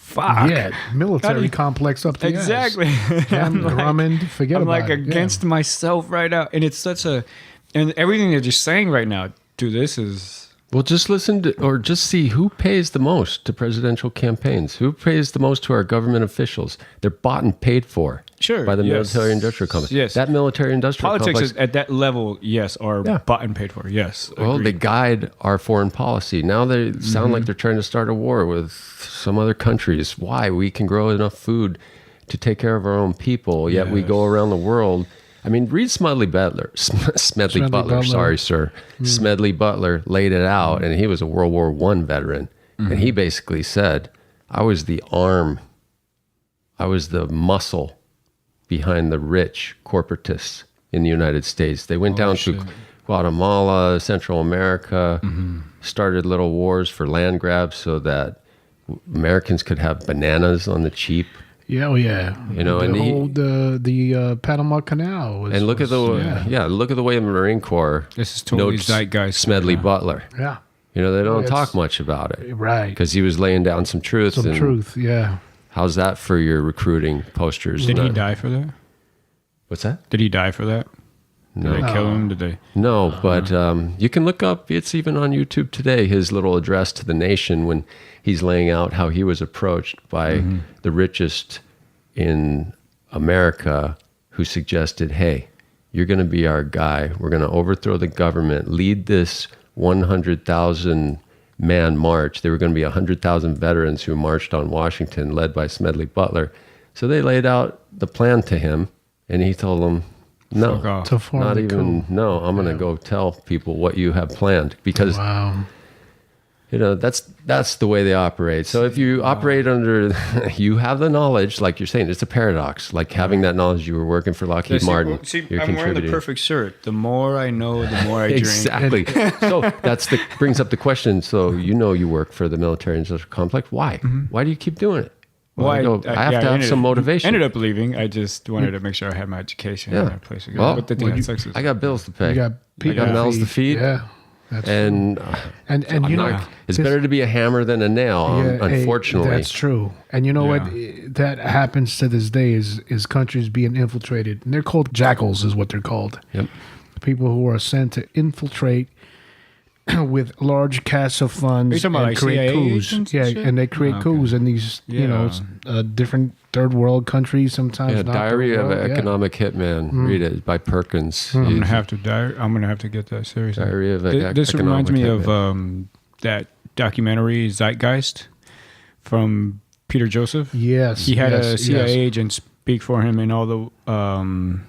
Speaker 4: fuck.
Speaker 3: Yeah, military complex up the
Speaker 4: Exactly.
Speaker 3: ass. And Drummond, forget
Speaker 4: I'm
Speaker 3: about
Speaker 4: like
Speaker 3: it.
Speaker 4: against myself right now. And it's such a, and everything they're just saying right now, dude, this is,
Speaker 5: Well, just listen to, or just see who pays the most to presidential campaigns. Who pays the most to our government officials? They're bought and paid for
Speaker 4: Sure,
Speaker 5: by the
Speaker 4: yes.
Speaker 5: military-industrial complex.
Speaker 4: Yes.
Speaker 5: That military-industrial
Speaker 4: politics
Speaker 5: complex.
Speaker 4: is, at that level, yes, are
Speaker 5: Yeah.
Speaker 4: bought and paid for. Yes.
Speaker 5: Well, they
Speaker 4: agreed.
Speaker 5: guide our foreign policy. Now they sound like they're trying to start a war with some other countries. Why? We can grow enough food to take care of our own people, yet we go around the world. I mean, read Smedley Butler. Smedley Butler. Sorry, sir. Smedley Butler laid it out, and he was a World War I veteran. And he basically said, I was the arm, I was the muscle behind the rich corporatists in the United States. They went down to Guatemala, Central America, started little wars for land grabs so that Americans could have bananas on the cheap.
Speaker 3: Yeah, oh yeah.
Speaker 5: You know,
Speaker 3: the
Speaker 5: and he-
Speaker 3: whole, the Panama Canal. Was,
Speaker 5: And look at the
Speaker 3: yeah.
Speaker 5: look at the way the Marine Corps
Speaker 4: This is totally
Speaker 5: notes
Speaker 4: zeitgeist.
Speaker 5: Smedley Butler.
Speaker 3: Yeah,
Speaker 5: You know, they don't
Speaker 3: It's-
Speaker 5: talk much about it
Speaker 3: right.
Speaker 5: because he was laying down some truth.
Speaker 3: Some
Speaker 5: and
Speaker 3: truth, yeah.
Speaker 5: How's that for your recruiting posters?
Speaker 4: Did he
Speaker 5: Not-
Speaker 4: die for that?
Speaker 5: What's that?
Speaker 4: Did he die for that? Did
Speaker 5: No.
Speaker 4: they kill him? Did they?
Speaker 5: No, but you can look up, it's even on YouTube today, his little address to the nation when he's laying out how he was approached by the richest in America who suggested, hey, you're going to be our guy. We're going to overthrow the government, lead this 100,000 man march. There were going to be 100,000 veterans who marched on Washington, led by Smedley Butler. So they laid out the plan to him, and he told them, no,
Speaker 4: Fuck off.
Speaker 3: To form
Speaker 5: not
Speaker 3: the
Speaker 5: even,
Speaker 3: coup.
Speaker 5: no, I'm going to go tell people what you have planned because,
Speaker 3: Wow.
Speaker 5: you know, that's the way they operate. So if you operate under, you have the knowledge, like you're saying, it's a paradox. Like having that knowledge, you were working for Lockheed Martin.
Speaker 4: See,
Speaker 5: you're
Speaker 4: I'm wearing the
Speaker 5: contributing.
Speaker 4: perfect shirt. The more I know, the more I drink.
Speaker 5: Exactly. So brings up the question. So you know you work for the military industrial complex. Why? Why do you keep doing it? Well, I have to have
Speaker 4: ended-
Speaker 5: some motivation.
Speaker 4: Ended up leaving. I just wanted to make sure I had my education and a place to go.
Speaker 5: Well,
Speaker 4: but the thing that sucks is
Speaker 5: I got bills to pay.
Speaker 3: You got
Speaker 5: I
Speaker 3: people
Speaker 5: got mouths to feed.
Speaker 3: Yeah. That's
Speaker 5: And
Speaker 3: and you know
Speaker 5: it's
Speaker 3: this-
Speaker 5: better to be a hammer than a nail.
Speaker 3: hey,
Speaker 5: Unfortunately,
Speaker 3: that's true. And you know what? That happens to this day is countries being infiltrated. And they're called jackals, is what they're called.
Speaker 5: Yep.
Speaker 3: People who are sent to infiltrate with large casts of funds
Speaker 4: Are you talking about
Speaker 3: and
Speaker 4: like
Speaker 3: create
Speaker 4: CIA
Speaker 3: coups.
Speaker 4: agents
Speaker 3: Yeah,
Speaker 4: and shit?
Speaker 3: and they create
Speaker 4: Oh,
Speaker 3: coups in these, you know, different third world countries. Sometimes,
Speaker 5: Yeah,
Speaker 3: not
Speaker 5: Diary
Speaker 3: third
Speaker 5: of an
Speaker 3: world, yeah.
Speaker 5: Economic Hitman. Read it by Perkins.
Speaker 4: I'm
Speaker 5: He's-
Speaker 4: gonna have to die. I'm gonna have to get that seriously.
Speaker 5: Diary of
Speaker 4: This
Speaker 5: Economic
Speaker 4: reminds me of
Speaker 5: Hitman.
Speaker 4: that documentary Zeitgeist from Peter Joseph.
Speaker 3: Yes,
Speaker 4: He had a
Speaker 3: yes,
Speaker 4: CIA
Speaker 3: yes.
Speaker 4: agent speak for him in all the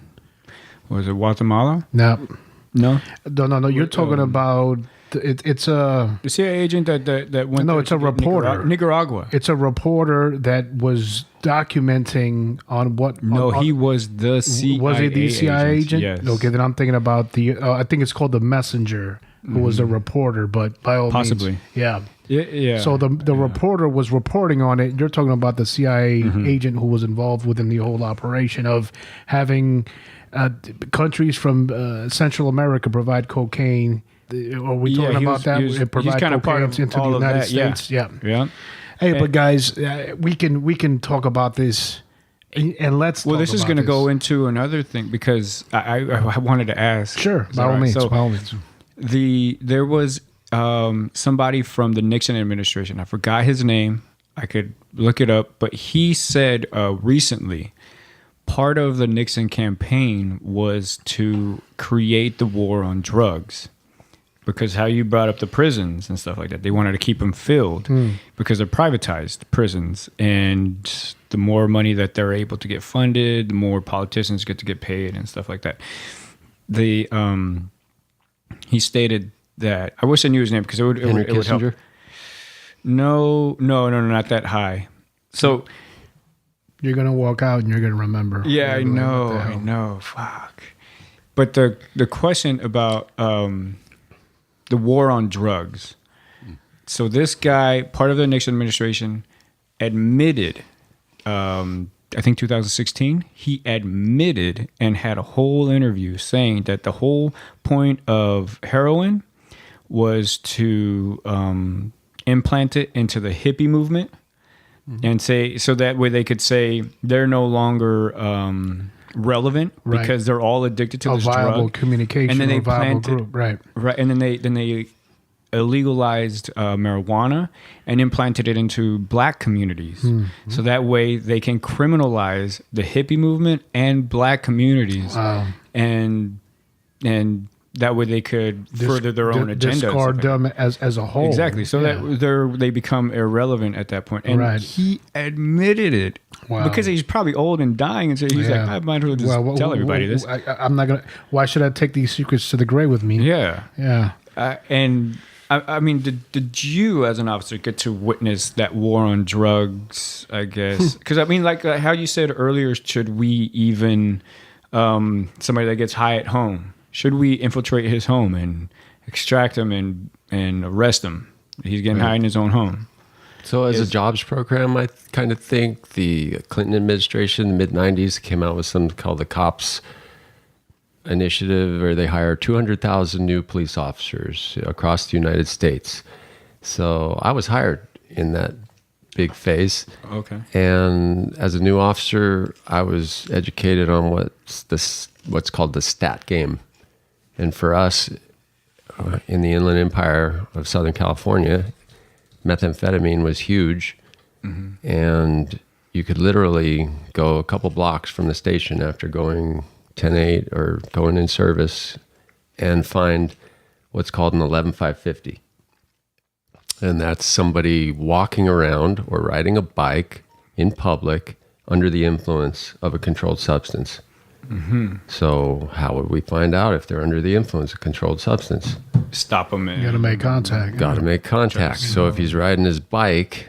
Speaker 4: was it Guatemala?
Speaker 3: No,
Speaker 4: No,
Speaker 3: no. You're talking about it's a
Speaker 4: the CIA agent that went.
Speaker 3: No,
Speaker 4: there
Speaker 3: it's a
Speaker 4: to
Speaker 3: reporter.
Speaker 4: Nicaragua.
Speaker 3: it's a reporter that was documenting on what.
Speaker 4: No,
Speaker 3: on,
Speaker 4: he was the CIA.
Speaker 3: was he the CIA agent?
Speaker 4: Yes.
Speaker 3: Okay, then I'm thinking about the. I think it's called the messenger, who was a reporter, but by all
Speaker 4: Possibly.
Speaker 3: means, yeah.
Speaker 4: Yeah.
Speaker 3: So the reporter was reporting on it. You're talking about the CIA agent who was involved within the whole operation of having countries from Central America provide cocaine. Are we talking
Speaker 4: he
Speaker 3: about
Speaker 4: was-
Speaker 3: that?
Speaker 4: he was-
Speaker 3: And provide
Speaker 4: he's kind of part
Speaker 3: cocaine
Speaker 4: of
Speaker 3: into the
Speaker 4: all of
Speaker 3: United
Speaker 4: that, yeah.
Speaker 3: States. Yeah.
Speaker 4: Yeah.
Speaker 3: Hey, but guys, we can talk about this, and let's.
Speaker 4: Well,
Speaker 3: talk
Speaker 4: this is
Speaker 3: about
Speaker 4: going to go into another thing because I wanted to ask.
Speaker 3: Sure,
Speaker 4: Is
Speaker 3: by
Speaker 4: that
Speaker 3: all
Speaker 4: right?
Speaker 3: means.
Speaker 4: So
Speaker 3: By all means.
Speaker 4: there was somebody from the Nixon administration. I forgot his name. I could look it up, but he said recently part of the Nixon campaign was to create the war on drugs. Because how you brought up the prisons and stuff like that, they wanted to keep them filled because they're privatized prisons, and the more money that they're able to get funded, the more politicians get to get paid and stuff like that. He stated that I wish I knew his name because it would
Speaker 5: Henry
Speaker 4: it would help.
Speaker 5: Kissinger.
Speaker 4: No, not that high. So
Speaker 3: You're gonna walk out and you're gonna remember.
Speaker 4: yeah, I
Speaker 3: You're like,
Speaker 4: know,
Speaker 3: what the
Speaker 4: I
Speaker 3: hell?
Speaker 4: know. Fuck. But the question about the war on drugs. So this guy, part of the Nixon administration, admitted, I think 2016, he admitted and had a whole interview saying that the whole point of heroin was to implant it into the hippie movement and say so that way they could say they're no longer relevant
Speaker 3: Right.
Speaker 4: because they're all addicted to
Speaker 3: A
Speaker 4: this
Speaker 3: viable
Speaker 4: drug.
Speaker 3: communication
Speaker 4: And then
Speaker 3: or
Speaker 4: they
Speaker 3: viable
Speaker 4: planted-
Speaker 3: group. Right.
Speaker 4: Right, and then they illegalized marijuana and implanted it into black communities. So that way they can criminalize the hippie movement and black communities.
Speaker 3: Wow.
Speaker 4: And that way they could further their own agenda.
Speaker 3: Discard them as a whole.
Speaker 4: Exactly. So
Speaker 3: Yeah.
Speaker 4: that they become irrelevant at that point. And
Speaker 3: Right.
Speaker 4: he admitted it.
Speaker 3: Wow.
Speaker 4: Because he's probably old and dying, and so he's like, I might as well just tell everybody this.
Speaker 3: I'm not gonna. Why should I take these secrets to the grave with me?
Speaker 4: Yeah.
Speaker 3: Yeah.
Speaker 4: And I mean, did you as an officer get to witness that war on drugs, I guess? Because I mean, like how you said earlier, should we even, somebody that gets high at home, should we infiltrate his home and extract him and arrest him? He's getting high in his own home.
Speaker 5: So as a jobs program, I kind of think the Clinton administration, mid-90s, came out with something called the COPS initiative, where they hire 200,000 new police officers across the United States. So I was hired in that big phase.
Speaker 4: Okay.
Speaker 5: And as a new officer, I was educated on what's called the stat game. And for us in the Inland Empire of Southern California, methamphetamine was huge. And you could literally go a couple blocks from the station after going 10-8 or going in service and find what's called an 11-550. And that's somebody walking around or riding a bike in public under the influence of a controlled substance. So how would we find out if they're under the influence of a controlled substance?
Speaker 4: Stop him.
Speaker 3: You got to make contact.
Speaker 5: Got to make contact. So if he's riding his bike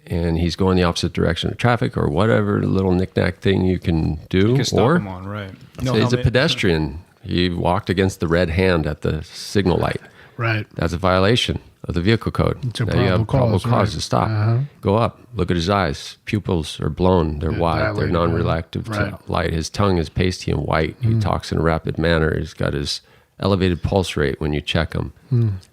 Speaker 5: and he's going the opposite direction of traffic or whatever little knick-knack thing you can do,
Speaker 4: You can stop
Speaker 5: or
Speaker 4: him on, right.
Speaker 5: say he's a pedestrian. He walked against the red hand at the signal light.
Speaker 3: Right.
Speaker 5: That's a violation of the vehicle code.
Speaker 3: It's a
Speaker 5: Now you have
Speaker 3: probable
Speaker 5: probable
Speaker 3: cause,
Speaker 5: cause
Speaker 3: right.
Speaker 5: to stop.
Speaker 3: Uh-huh.
Speaker 5: Go up. Look at his eyes. Pupils are blown. They're wide. They're
Speaker 3: dilated,
Speaker 5: non-reactive
Speaker 3: right.
Speaker 5: to light. His tongue is pasty and white. He talks in a rapid manner. He's got his elevated pulse rate when you check him.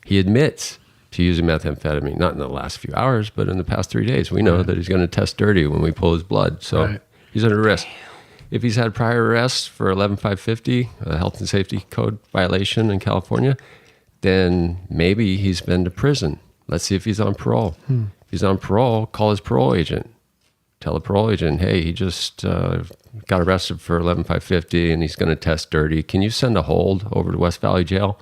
Speaker 5: He admits to using methamphetamine, not in the last few hours, but in the past 3 days. We know that he's going to test dirty when we pull his blood. So he's under arrest. If he's had prior arrests for 11550, a health and safety code violation in California, then maybe he's been to prison. Let's see if he's on parole. If he's on parole, call his parole agent. Tell the parole agent, hey, he just got arrested for 11550 and he's going to test dirty. Can you send a hold over to West Valley Jail?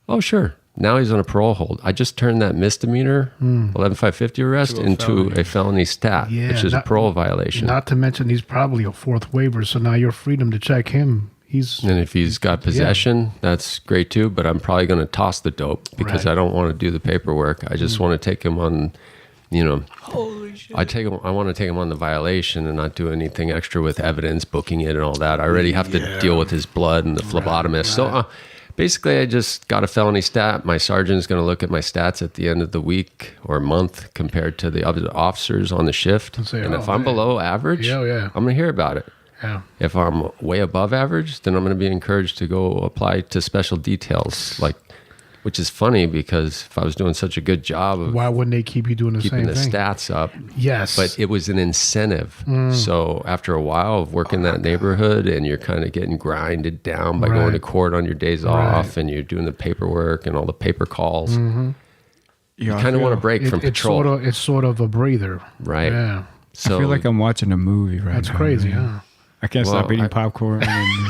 Speaker 5: Oh, sure. Now he's on a parole hold. I just turned that misdemeanor 11550 arrest into a felony stat,
Speaker 3: Yeah,
Speaker 5: which is a parole violation.
Speaker 3: Not to mention he's probably a fourth waiver, so now your freedom to check him.
Speaker 5: And if he's got possession, that's great too. But I'm probably going to toss the dope because
Speaker 3: Right.
Speaker 5: I don't want to do the paperwork. I just want to take him on, Holy shit. I want to take him on the violation and not do anything extra with evidence, booking it and all that. I already have to deal with his blood and the phlebotomist. So basically, I just got a felony stat. My sergeant's going to look at my stats at the end of the week or month compared to the other officers on the shift.
Speaker 3: And say,
Speaker 5: and
Speaker 3: oh,
Speaker 5: if I'm
Speaker 3: man.
Speaker 5: below average,
Speaker 3: Yeah.
Speaker 5: I'm going to hear about it.
Speaker 3: Yeah.
Speaker 5: If I'm way above average, then I'm going to be encouraged to go apply to special details, which is funny because if I was doing such a good job of
Speaker 3: Why wouldn't they keep you doing the
Speaker 5: keeping
Speaker 3: same
Speaker 5: the
Speaker 3: thing?
Speaker 5: stats up,
Speaker 3: Yes.
Speaker 5: but it was an incentive. So after a while of working that neighborhood and you're kind of getting grinded down by going to court on your days off and you're doing the paperwork and all the paper calls, you kind of want to break from patrol.
Speaker 3: It's sort of a breather.
Speaker 5: Right.
Speaker 3: Yeah.
Speaker 5: So
Speaker 4: I feel like I'm watching a movie right
Speaker 3: That's
Speaker 4: now.
Speaker 3: crazy,
Speaker 4: man.
Speaker 3: huh?
Speaker 4: I can't stop eating popcorn and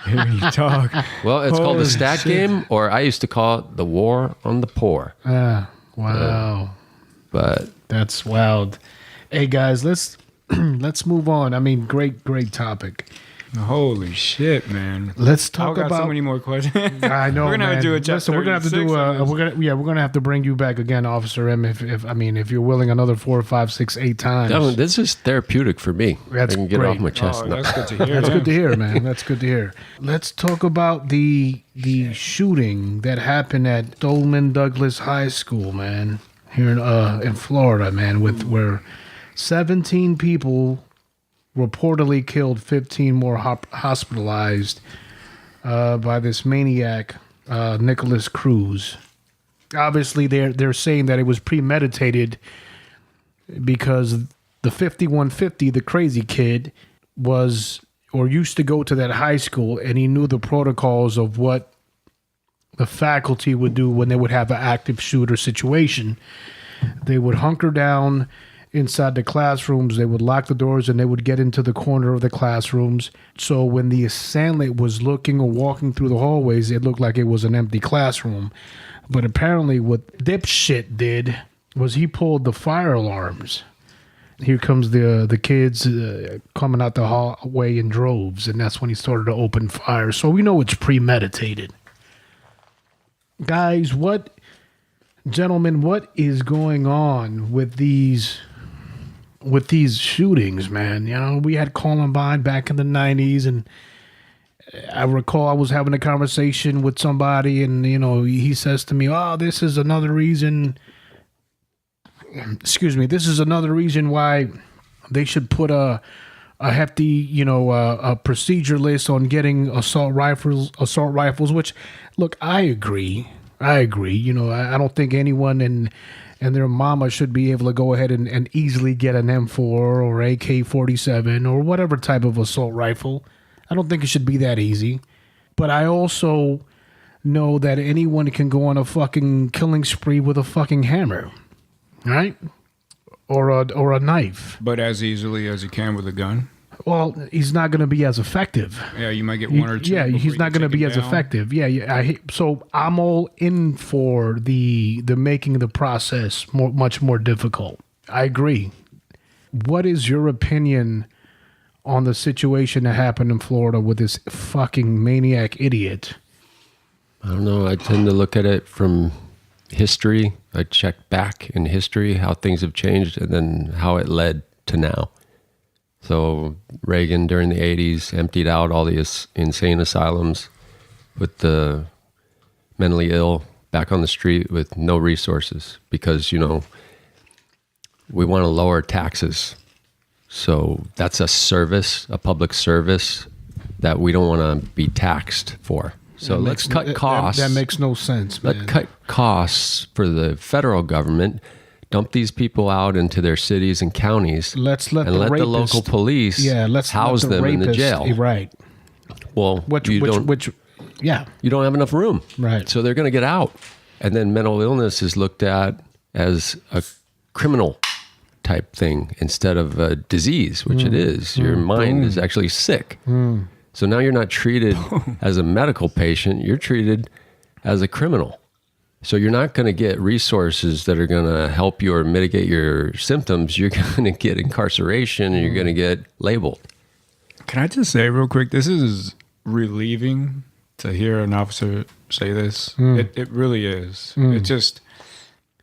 Speaker 4: hearing you talk.
Speaker 5: well, it's called the
Speaker 4: Holy
Speaker 5: stat
Speaker 4: shit.
Speaker 5: game, or I used to call it the war on the poor.
Speaker 3: Wow.
Speaker 5: But
Speaker 3: That's wild. Hey guys, let's move on. I mean, great topic.
Speaker 4: Holy shit, man!
Speaker 3: Let's
Speaker 4: I've
Speaker 3: talk
Speaker 4: got
Speaker 3: about.
Speaker 4: so many more questions.
Speaker 3: I know,
Speaker 4: we're gonna have to do a
Speaker 3: man.
Speaker 4: chapter.
Speaker 3: Listen, we're gonna have to do.
Speaker 4: 36 on this.
Speaker 3: We're gonna have to bring you back again, Officer M. If you're willing, another 4, 5, 6, 8 times.
Speaker 5: Devin, this is therapeutic for me.
Speaker 3: That's
Speaker 5: I can get it
Speaker 3: great.
Speaker 5: off my chest.
Speaker 4: Oh, that's good to hear.
Speaker 3: That's
Speaker 4: yeah.
Speaker 3: good to hear, man. That's good to hear. Let's talk about the shooting that happened at Dolman Douglas High School, man, here in Florida, man, where 17 people reportedly killed, 15 more hospitalized by this maniac, Nicholas Cruz. Obviously, they're saying that it was premeditated. because the 5150, the crazy kid, was or used to go to that high school, and he knew the protocols of what the faculty would do when they would have an active shooter situation. They would hunker down inside the classrooms, they would lock the doors, and they would get into the corner of the classrooms. So when the assailant was looking or walking through the hallways, it looked like it was an empty classroom. But apparently what dipshit did was he pulled the fire alarms. Here comes the kids coming out the hallway in droves, and that's when he started to open fire. So we know it's premeditated. Guys, gentlemen, what is going on with these shootings, man? You know, we had Columbine back in the 90s, and I recall I was having a conversation with somebody, and, you know, he says to me, oh, this is another reason why they should put a hefty, you know, a procedure list on getting assault rifles, which, look, I agree. You know, I don't think anyone and their mama should be able to go ahead and easily get an M4 or AK-47 or whatever type of assault rifle. I don't think it should be that easy. But I also know that anyone can go on a fucking killing spree with a fucking hammer, right? Or a knife.
Speaker 4: But as easily as you can with a gun.
Speaker 3: Well, he's not going to be as effective.
Speaker 4: Yeah, you might get one or two.
Speaker 3: Yeah, he's not going to be as effective. Yeah. So I'm all in for the making the process much more difficult. I agree. What is your opinion on the situation that happened in Florida with this fucking maniac idiot?
Speaker 5: I don't know. I tend to look at it from history. I check back in history how things have changed and then how it led to now. So Reagan during the 80s emptied out all the insane asylums, put the mentally ill back on the street with no resources because, you know, we want to lower taxes. So that's a service, a public service that we don't want to be taxed for. So let's cut costs.
Speaker 3: That makes no sense, man.
Speaker 5: Let's cut costs for the federal government. Dump these people out into their cities and counties.
Speaker 3: Let the
Speaker 5: local police house them in the jail.
Speaker 3: Right.
Speaker 5: Well, you don't have enough room.
Speaker 3: Right.
Speaker 5: So they're going to get out. And then mental illness is looked at as a criminal type thing instead of a disease, which it is. Your mind is actually sick. So now you're not treated as a medical patient. You're treated as a criminal. So you're not going to get resources that are going to help you or mitigate your symptoms. You're going to get incarceration and you're going to get labeled.
Speaker 4: Can I just say real quick, this is relieving to hear an officer say this. It really is. It just,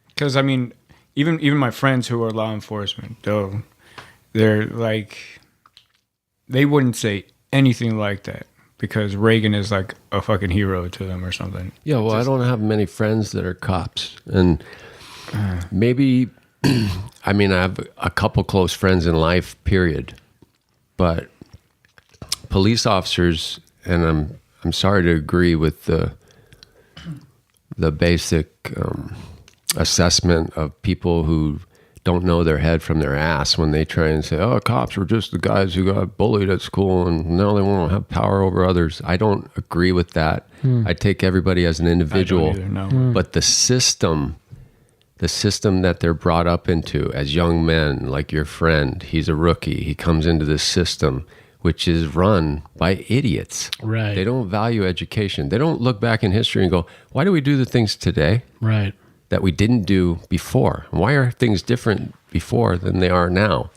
Speaker 4: because I mean, even my friends who are law enforcement, though, they're like, they wouldn't say anything like that. Because Reagan is like a fucking hero to them or something.
Speaker 5: Yeah, well, I don't have many friends that are cops. And maybe, I mean, I have a couple close friends in life, period. But police officers, and I'm sorry to agree with the basic assessment of people who don't know their head from their ass when they try and say, oh, cops were just the guys who got bullied at school and now they want to have power over others. I don't agree with that. I take everybody as an individual.
Speaker 4: I don't either, no.
Speaker 5: But the system that they're brought up into as young men, like your friend, he's a rookie. He comes into this system, which is run by idiots.
Speaker 3: Right.
Speaker 5: They don't value education. They don't look back in history and go, why do we do the things today?
Speaker 3: Right.
Speaker 5: That we didn't do before? Why are things different before than they are now?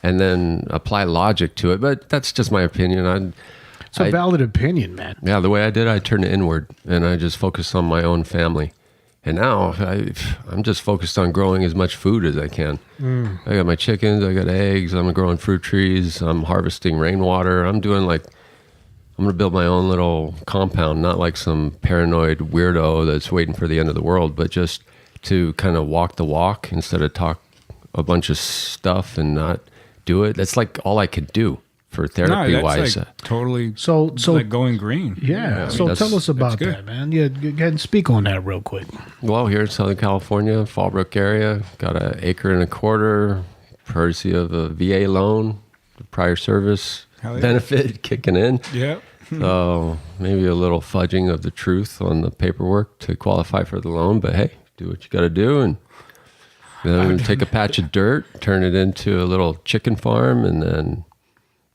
Speaker 5: And then apply logic to it. But that's just my opinion.
Speaker 3: It's a valid opinion, man.
Speaker 5: Yeah, the way I did, I turned it inward and I just focused on my own family. And now I'm just focused on growing as much food as I can. I got my chickens, I got eggs, I'm growing fruit trees, I'm harvesting rainwater. I'm going to build my own little compound, not like some paranoid weirdo that's waiting for the end of the world, but just to kind of walk the walk instead of talk a bunch of stuff and not do it. That's like all I could do. for therapy
Speaker 4: that's
Speaker 5: wise.
Speaker 4: like totally
Speaker 3: So
Speaker 4: like going green.
Speaker 3: yeah. So
Speaker 5: that's-
Speaker 3: tell us about
Speaker 4: good.
Speaker 3: that, man. Yeah, go ahead and speak on that real quick.
Speaker 5: Well, here in Southern California, Fallbrook area, got an acre and a quarter, courtesy of a VA loan, the prior service
Speaker 4: Hell yeah.
Speaker 5: benefit kicking in.
Speaker 4: Yeah.
Speaker 5: So maybe a little fudging of the truth on the paperwork to qualify for the loan, but hey, do what you got to do, and then take a patch of dirt, turn it into a little chicken farm, and then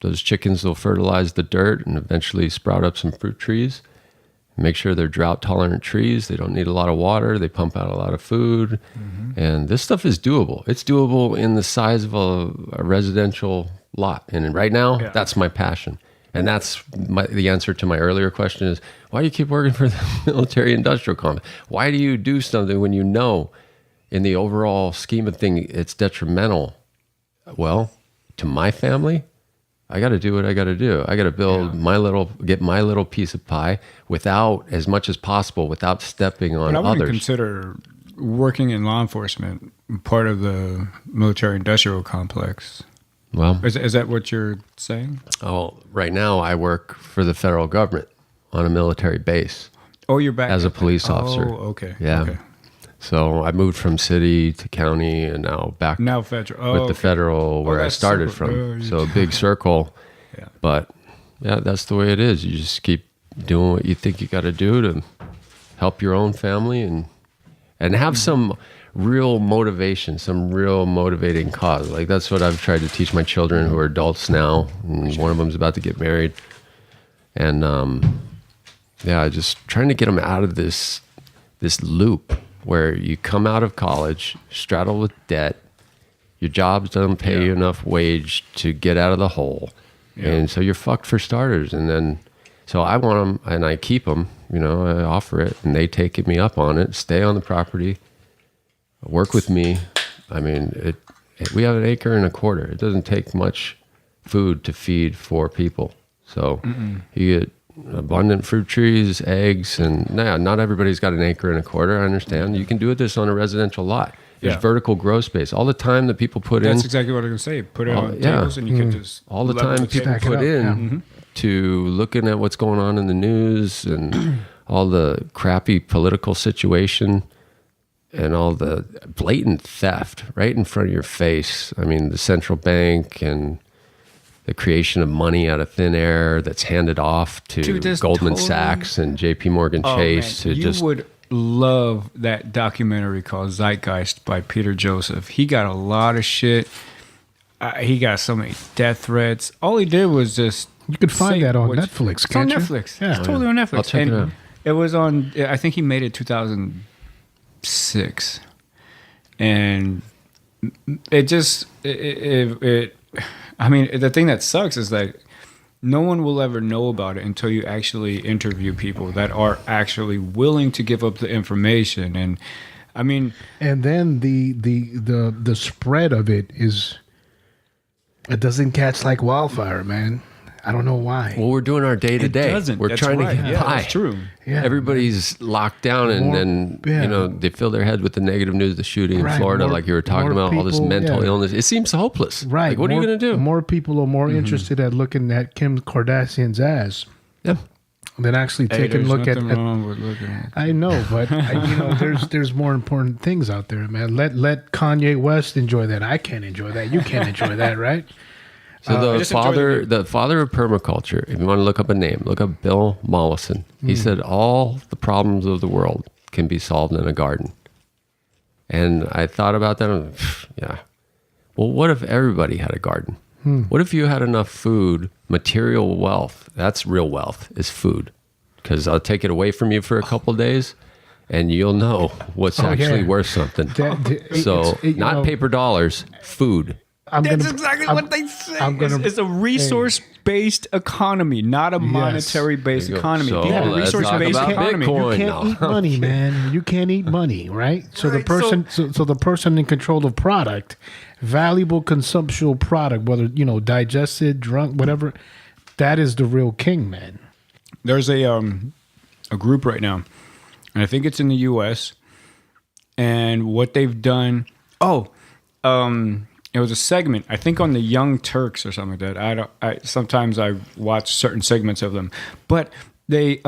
Speaker 5: those chickens will fertilize the dirt and eventually sprout up some fruit trees. Make sure they're drought tolerant trees. They don't need a lot of water. They pump out a lot of food. And this stuff is doable. It's doable in the size of a residential lot. And right now, that's my passion. And that's the answer to my earlier question is, why do you keep working for the military industrial complex? Why do you do something when you know in the overall scheme of things it's detrimental? Well, to my family, I got to do what I got to do. I got to build get my little piece of pie without, as much as possible, without stepping on
Speaker 4: But I wouldn't
Speaker 5: others.
Speaker 4: consider working in law enforcement part of the military industrial complex.
Speaker 5: Well,
Speaker 4: Is that what you're saying?
Speaker 5: right now I work for the federal government on a military base
Speaker 4: Oh, you're back
Speaker 5: as a
Speaker 4: at that.
Speaker 5: police officer.
Speaker 4: Oh, okay.
Speaker 5: Yeah.
Speaker 4: Okay.
Speaker 5: So I moved from city to county and now back
Speaker 4: Now federal. Oh,
Speaker 5: with the
Speaker 4: okay.
Speaker 5: federal where I
Speaker 4: that's
Speaker 5: started
Speaker 4: super-
Speaker 5: from. So a big circle.
Speaker 4: Yeah.
Speaker 5: But yeah, that's the way it is. You just keep doing what you think you got to do to help your own family and have some real motivation, some real motivating cause. Like that's what I've tried to teach my children who are adults now. And one of them's about to get married. And just trying to get them out of this loop where you come out of college, straddled with debt, your job doesn't pay you enough wage to get out of the hole.
Speaker 4: Yeah.
Speaker 5: And so you're fucked for starters. And then, so I want them and I keep them, I offer it and they take me up on it, stay on the property, work with me. I mean, we have an acre and a quarter. It doesn't take much food to feed 4 people. So you get abundant fruit trees, eggs, and not everybody's got an acre and a quarter. I understand. You can do this on a residential lot. There's vertical grow space. All the time that people put
Speaker 4: That's
Speaker 5: in,
Speaker 4: exactly what I was going to say. Put it on tables and you can just...
Speaker 5: all the
Speaker 4: level
Speaker 5: time people
Speaker 3: stack it
Speaker 5: put
Speaker 3: up,
Speaker 5: in to looking at what's going on in the news and all the crappy political situation and all the blatant theft right in front of your face. I mean, the central bank and the creation of money out of thin air that's handed off to
Speaker 4: Dude, that's
Speaker 5: Goldman
Speaker 4: totally-
Speaker 5: Sacks and JP Morgan Chase.
Speaker 4: Man,
Speaker 5: To
Speaker 4: you
Speaker 5: just
Speaker 4: would love that documentary called Zeitgeist by Peter Joseph. He got a lot of shit. He got so many death threats. All he did was just...
Speaker 3: You could find that on Netflix,
Speaker 4: It's on
Speaker 3: can't you?
Speaker 4: Netflix.
Speaker 3: Yeah.
Speaker 4: It's totally on Netflix.
Speaker 5: I'll check it out.
Speaker 4: It was on... I think he made it 2006. And it just... I mean, the thing that sucks is that no one will ever know about it until you actually interview people that are actually willing to give up the information. And I mean,
Speaker 3: And then the spread of it doesn't catch like wildfire, man. I don't know why.
Speaker 5: well, we're doing our day to day.
Speaker 4: doesn't.
Speaker 5: We're
Speaker 4: That's
Speaker 5: trying
Speaker 4: right.
Speaker 5: to get
Speaker 4: Yeah,
Speaker 5: by.
Speaker 4: that's true.
Speaker 3: Yeah,
Speaker 5: Everybody's locked down, and
Speaker 3: More-
Speaker 5: then
Speaker 3: yeah.
Speaker 5: they fill their head with the negative news, the shooting in
Speaker 3: Right,
Speaker 5: Florida,
Speaker 3: more-
Speaker 5: like you were talking
Speaker 3: more
Speaker 5: about, all this
Speaker 3: people,
Speaker 5: mental
Speaker 3: yeah.
Speaker 5: illness. It seems hopeless.
Speaker 3: right.
Speaker 5: Like, what are you going to do?
Speaker 3: More people are more interested at looking at Kim Kardashian's ass
Speaker 5: Yeah.
Speaker 3: than actually
Speaker 4: Hey,
Speaker 3: taking a
Speaker 4: there's
Speaker 3: look at.
Speaker 4: nothing wrong with looking at...
Speaker 3: I know, but there's more important things out there, man. Let Kanye West enjoy that. I can't enjoy that. You can't enjoy that, right?
Speaker 5: So
Speaker 4: I
Speaker 5: the
Speaker 4: just enjoy
Speaker 5: the father of permaculture, if you want to look up a name, look up Bill Mollison. He said all the problems of the world can be solved in a garden. And I thought about that. And, yeah. Well, what if everybody had a garden? What if you had enough food, material wealth? That's real wealth, is food. Because I'll take it away from you for a couple of days, and you'll know what's actually
Speaker 3: yeah.
Speaker 5: worth something. So
Speaker 3: you
Speaker 5: not
Speaker 3: know-
Speaker 5: paper dollars, food.
Speaker 4: That's exactly what they say. It's a resource-based economy, not a monetary-based
Speaker 5: There you go.
Speaker 4: economy.
Speaker 5: So
Speaker 4: If you have a
Speaker 5: let's talk
Speaker 4: resource-based
Speaker 5: about
Speaker 4: economy,
Speaker 5: Bitcoin.
Speaker 3: You can't
Speaker 5: no.
Speaker 3: eat money, man. You can't eat money, right? So the
Speaker 4: Right,
Speaker 3: person, so the person in control of product, valuable consumptual product, whether digested, drunk, whatever, that is the real king, man.
Speaker 4: there's a group right now, and I think it's in the U.S. And what they've done, it was a segment, I think on the Young Turks or something like that. Sometimes I watch certain segments of them, but they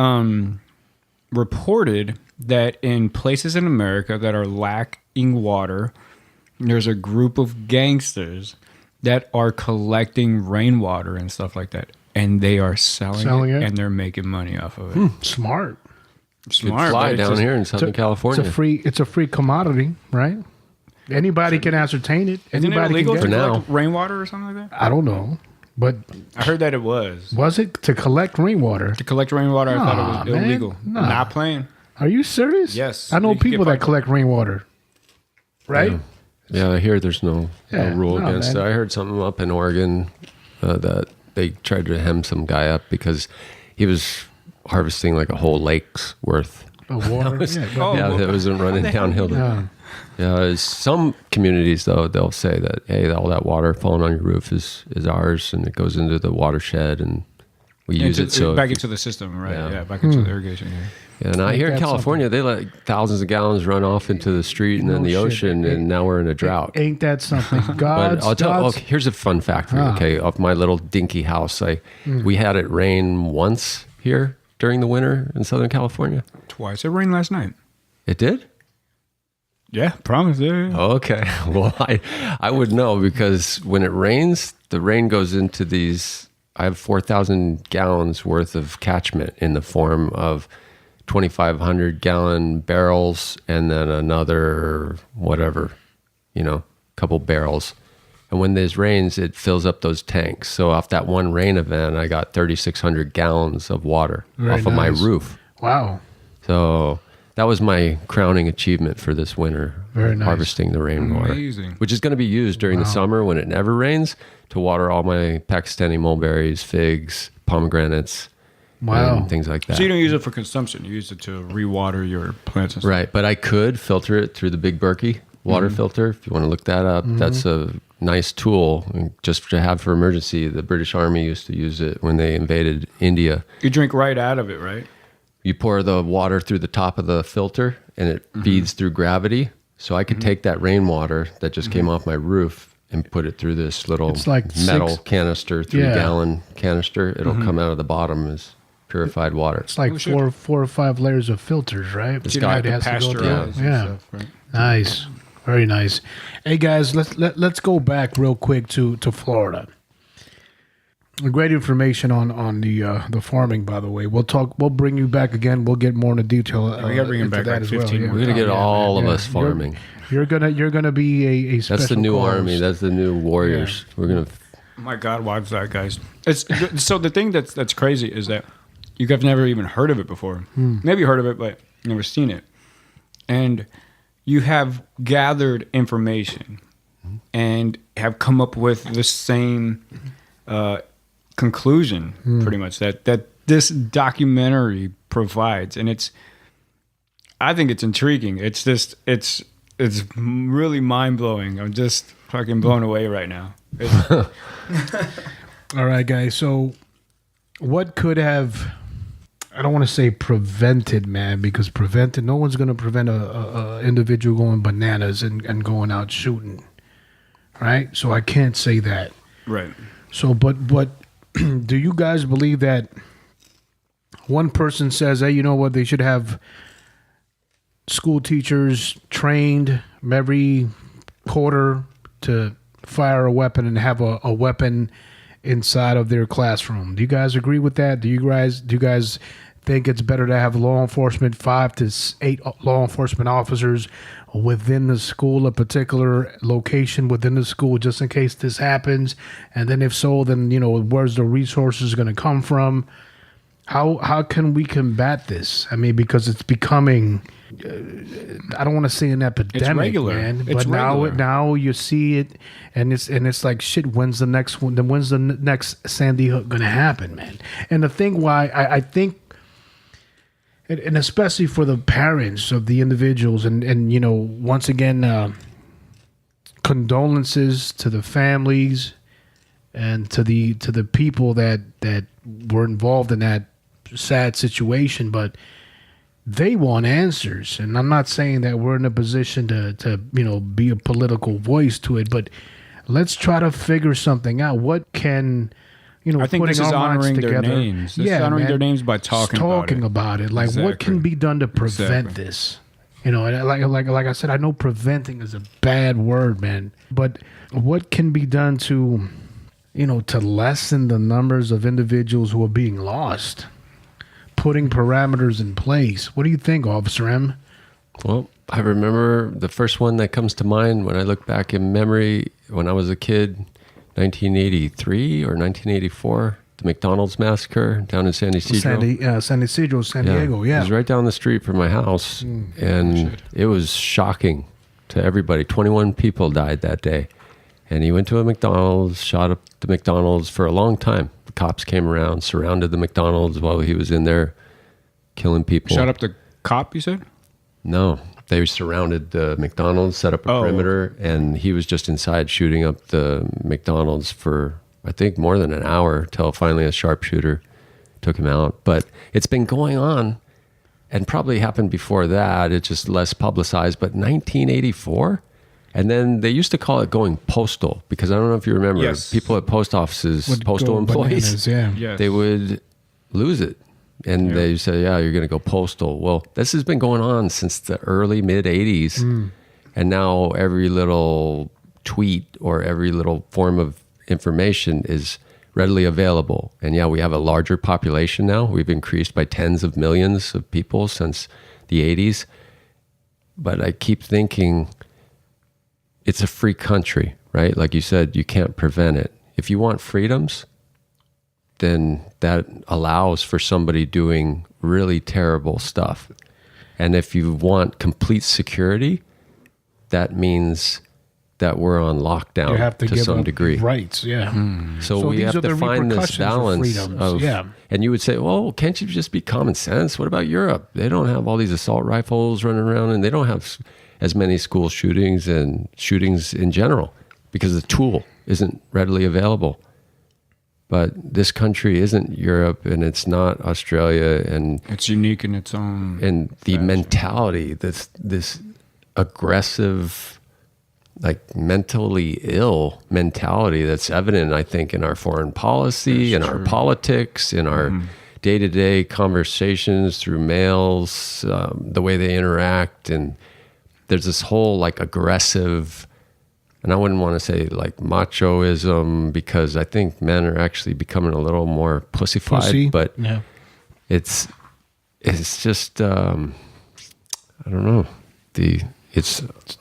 Speaker 4: reported that in places in America that are lacking water, there's a group of gangsters that are collecting rainwater and stuff like that, and they are selling it, and they're making money off of it.
Speaker 3: Smart.
Speaker 4: Smart.
Speaker 5: Fly
Speaker 4: but it's
Speaker 5: down
Speaker 4: just-
Speaker 5: here in Southern California.
Speaker 3: It's a free commodity, right? Anybody can ascertain it.
Speaker 4: Isn't it
Speaker 3: Anybody
Speaker 4: illegal
Speaker 3: can
Speaker 4: to
Speaker 3: get it.
Speaker 4: collect rainwater or something like that?
Speaker 3: I don't know, but
Speaker 4: I heard that it was.
Speaker 3: was it to collect rainwater?
Speaker 4: To collect rainwater, I thought
Speaker 3: Nah,
Speaker 4: it was
Speaker 3: man.
Speaker 4: illegal.
Speaker 3: Nah.
Speaker 4: Not playing.
Speaker 3: Are you serious?
Speaker 4: Yes.
Speaker 3: I know
Speaker 4: You can
Speaker 3: people
Speaker 4: get
Speaker 3: that collect rainwater. Right?
Speaker 5: Yeah, I hear there's no rule
Speaker 3: no,
Speaker 5: against
Speaker 3: man.
Speaker 5: it. I heard something up in Oregon that they tried to hem some guy up because he was harvesting like a whole lake's worth.
Speaker 3: Of water.
Speaker 5: Yeah, that wasn't running downhill. Yeah, some communities though they'll say that hey, all that water falling on your roof is ours, and it goes into the watershed, and we use it so
Speaker 4: back into the system, right?
Speaker 5: Yeah.
Speaker 4: Yeah, back into the irrigation. Yeah.
Speaker 5: Yeah, and here in
Speaker 3: that's
Speaker 5: California, they let thousands of gallons run off into the street and then the
Speaker 3: shit.
Speaker 5: ocean, and now we're in a drought.
Speaker 3: Ain't that something?
Speaker 5: But
Speaker 3: God's,
Speaker 5: I'll tell.
Speaker 3: God's
Speaker 5: Okay, here's a fun fact for you. Okay, of my little dinky house, we had it rain once here during the winter in Southern California.
Speaker 4: Twice. It rained last night.
Speaker 5: It did.
Speaker 4: Yeah, promise. Yeah.
Speaker 5: Okay. Well, I would know because when it rains, the rain goes into these. I have 4,000 gallons worth of catchment in the form of 2,500 gallon barrels and then another whatever, couple barrels. And when there's rains, it fills up those tanks. So off that one rain event, I got 3,600 gallons of water off of my roof.
Speaker 3: Wow.
Speaker 5: So that was my crowning achievement for this winter.
Speaker 3: Very nice.
Speaker 5: Harvesting the rainwater.
Speaker 4: Amazing.
Speaker 5: Which is going to be used during the summer when it never rains to water all my Pakistani mulberries, figs, pomegranates,
Speaker 3: Wow.
Speaker 5: and things like that.
Speaker 4: So you don't use it for consumption. You use it to rewater your plants and stuff.
Speaker 5: Right, but I could filter it through the Big Berkey water filter. If you want to look that up, that's a nice tool just to have for emergency. The British Army used to use it when they invaded India.
Speaker 4: You drink right out of it, right?
Speaker 5: You pour the water through the top of the filter and it feeds through gravity. So I could take that rainwater that just came off my roof and put it through this little
Speaker 3: It's like
Speaker 5: metal canister, 3-gallon
Speaker 3: Yeah.
Speaker 5: canister. It'll come out of the bottom as purified water.
Speaker 3: It's like four or five layers of filters, right?
Speaker 5: It's
Speaker 4: You don't
Speaker 5: got-
Speaker 4: have to
Speaker 3: It has to go through.
Speaker 4: pasteurize and
Speaker 3: Yeah.
Speaker 4: stuff, right?
Speaker 3: Nice. Very nice. Hey guys, let's go back real quick to Florida. Great information on the farming, by the way. We'll bring you back again. We'll get more into detail.
Speaker 4: we gotta bring him
Speaker 3: into
Speaker 4: back
Speaker 3: that
Speaker 4: like
Speaker 3: as well.
Speaker 4: 15
Speaker 3: Yeah.
Speaker 4: more
Speaker 5: We're going to get
Speaker 3: Yeah,
Speaker 5: all
Speaker 3: man,
Speaker 5: of
Speaker 3: yeah.
Speaker 5: us farming.
Speaker 3: You're gonna be a special
Speaker 5: That's the new
Speaker 3: cause.
Speaker 5: army. That's the new warriors. We're going to...
Speaker 4: Oh my God, watch that, guys. It's so the thing that's crazy is that you have never even heard of it before. Maybe you heard of it, but never seen it. And you have gathered information and have come up with the same conclusion, pretty much that this documentary provides, and I think it's intriguing. It's just it's really mind blowing. I'm just fucking blown away right now.
Speaker 3: All right, guys. So, what could have? I don't want to say prevented, man, because prevented. No one's going to prevent a individual going bananas and going out shooting, right? So I can't say that.
Speaker 4: Right.
Speaker 3: So, but do you guys believe that one person says, hey, you know what? They should have school teachers trained every quarter to fire a weapon and have a weapon inside of their classroom. Do you guys agree with that? Do you guys think it's better to have law enforcement, 5 to 8 law enforcement officers within the school, a particular location within the school, just in case this happens? And then if so, then, where's the resources going to come from? How can we combat this? I mean, because it's becoming, I don't want to say an epidemic,
Speaker 4: regular.
Speaker 3: man.
Speaker 4: It's
Speaker 3: But
Speaker 4: regular.
Speaker 3: now you see it, and it's like shit. When's the next one? Then when's the next Sandy Hook gonna happen, man? And the thing why I think, and especially for the parents of the individuals, and once again, condolences to the families and to the people that were involved in that sad situation, but they want answers. And I'm not saying that we're in a position to be a political voice to it, but let's try to figure something out. What can,
Speaker 4: I think this is honoring their names. This is honoring their names by talking
Speaker 3: about it. Like, what can be done to prevent this? You know, and like I said, I know preventing is a bad word, man. But what can be done to, you know, to lessen the numbers of individuals who are being lost? Putting parameters in place. What do you think, Officer M?
Speaker 5: Well, I remember the first one that comes to mind when I look back in memory when I was a kid, 1983 or 1984, the McDonald's massacre down in San Ysidro.
Speaker 3: San Ysidro, San Diego,
Speaker 5: It was right down the street from my house, and it was shocking to everybody. 21 people died that day. And he went to a McDonald's, shot up the McDonald's for a long time. The cops came around, surrounded the McDonald's while he was in there killing people.
Speaker 4: Shot up the cop, you said?
Speaker 5: No, they surrounded the McDonald's, set up a perimeter, and he was just inside shooting up the McDonald's for, I think, more than an hour till finally a sharpshooter took him out. But it's been going on and probably happened before that. It's just less publicized. But 1984? And then they used to call it going postal, because I don't know if you remember, people at post offices, postal employees, they would lose it. And they say, yeah, you're going to go postal. Well, this has been going on since the early, mid-'80s. And now every little tweet or every little form of information is readily available. And yeah, we have a larger population now. We've increased by tens of millions of people since the 80s. But I keep thinking, it's a free country, right? Like you said, you can't prevent it. If you want freedoms, then that allows for somebody doing really terrible stuff. And if you want complete security, that means that we're on lockdown
Speaker 3: you have to give
Speaker 5: some
Speaker 3: up
Speaker 5: degree.
Speaker 3: Rights, yeah.
Speaker 5: So we have to find this balance of, and you would say, well, can't you just be common sense? What about Europe? They don't have all these assault rifles running around, and they don't have as many school shootings and shootings in general because the tool isn't readily available. But this country isn't Europe, and it's not Australia, and
Speaker 4: it's unique in its own.
Speaker 5: And the mentality, this aggressive, like mentally ill mentality that's evident, I think, in our foreign policy, in our politics, in our day-to-day conversations through mails, the way they interact, and there's this whole like aggressive, and I wouldn't want to say like machoism, because I think men are actually becoming a little more pussified, but it's just, I don't know.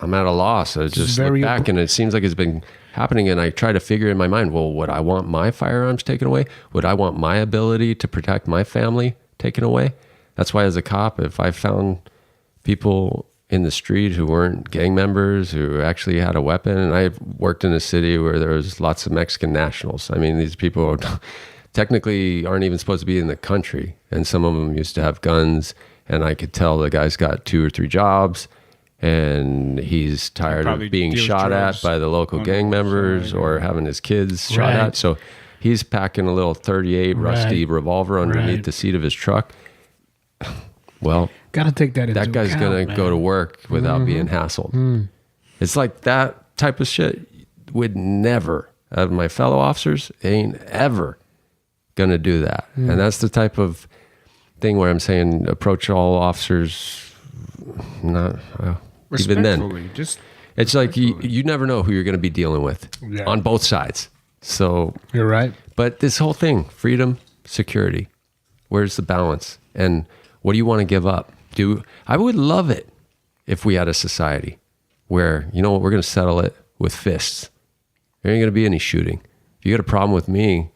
Speaker 5: I'm at a loss. I just look back and it seems like it's been happening, and I try to figure in my mind, well, would I want my firearms taken away? Would I want my ability to protect my family taken away? That's why as a cop, if I found people in the street who weren't gang members, who actually had a weapon, and I worked in a city where there was lots of Mexican nationals. I mean, these people technically aren't even supposed to be in the country, and some of them used to have guns, and I could tell the guy's got 2 or 3 jobs, and he's tired of being shot at by the local gang members or having his kids shot at. So he's packing a little 38 rusty revolver underneath the seat of his truck. Well,
Speaker 3: got to take that into
Speaker 5: account. That guy's going to go to work without being hassled. It's like that type of shit would never, of my fellow officers, ain't ever going to do that. And that's the type of thing where I'm saying approach all officers, not even then. It's like you never know who you're going to be dealing with on both sides. So
Speaker 3: you're right.
Speaker 5: But this whole thing, freedom, security, where's the balance? And what do you want to give up? I would love it if we had a society where, you know what, we're going to settle it with fists. There ain't going to be any shooting. If you got a problem with me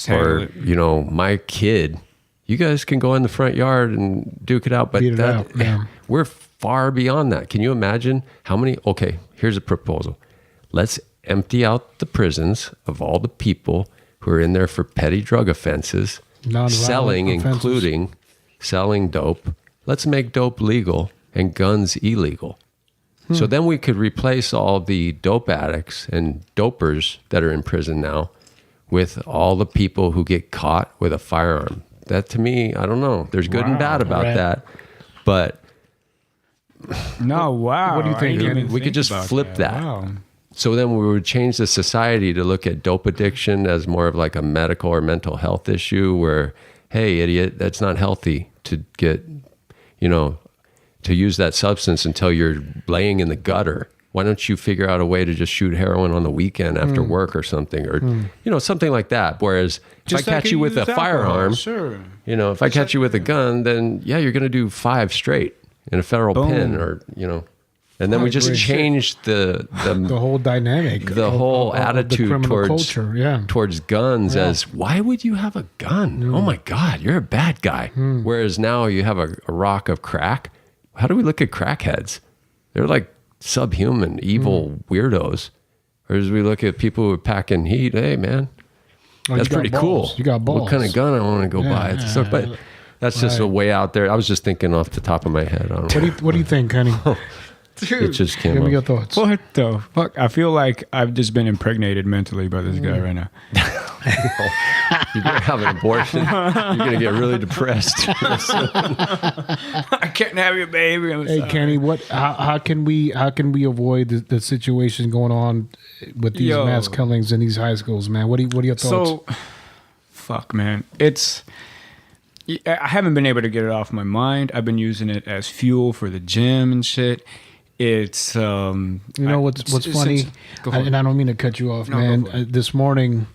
Speaker 5: or, you know, my kid, you guys can go in the front yard and duke it out. But we're far beyond that. Can you imagine how many? Okay, here's a proposal. Let's empty out the prisons of all the people who are in there for petty drug offenses, selling, including selling dope. Let's make dope legal and guns illegal. So then we could replace all the dope addicts and dopers that are in prison now with all the people who get caught with a firearm. That to me, I don't know. There's good and bad about that. But
Speaker 4: what do you think?
Speaker 5: We could just flip that.
Speaker 4: Wow.
Speaker 5: So then we would change the society to look at dope addiction as more of like a medical or mental health issue where, hey, idiot, that's not healthy to get, to use that substance until you're laying in the gutter. Why don't you figure out a way to just shoot heroin on the weekend after work or something, or, something like that. Whereas if I catch you with a firearm,
Speaker 4: sure.
Speaker 5: If I catch you with a gun, then yeah, you're going to do 5 straight in a federal pen or, and then we just changed the
Speaker 3: whole dynamic,
Speaker 5: the whole attitude towards
Speaker 3: culture,
Speaker 5: towards guns as why would you have a gun? Oh my God, you're a bad guy. Whereas now you have a rock of crack. How do we look at crackheads? They're like subhuman, evil weirdos. Whereas we look at people who are packing heat. Hey man, that's pretty cool.
Speaker 3: You got balls.
Speaker 5: What kind of gun I want to go buy? But that's just a way out there. I was just thinking off the top of my head. I don't know.
Speaker 3: What do you think, Kenny?
Speaker 4: Dude,
Speaker 5: it just came
Speaker 3: Give me
Speaker 5: up.
Speaker 3: your thoughts.
Speaker 4: what the fuck? I feel like I've just been impregnated mentally by this guy right now.
Speaker 5: You better have an abortion. You're gonna get really depressed.
Speaker 4: I can't have your baby. I'm
Speaker 3: Hey
Speaker 4: sorry.
Speaker 3: Kenny, how can we avoid the situation going on with these mass killings in these high schools, man? What are your thoughts?
Speaker 4: So, fuck, man. I haven't been able to get it off my mind. I've been using it as fuel for the gym and shit. It's
Speaker 3: what's funny,
Speaker 4: go for it.
Speaker 3: and I don't mean to cut you off,
Speaker 4: No,
Speaker 3: man.
Speaker 4: go for it.
Speaker 3: This morning,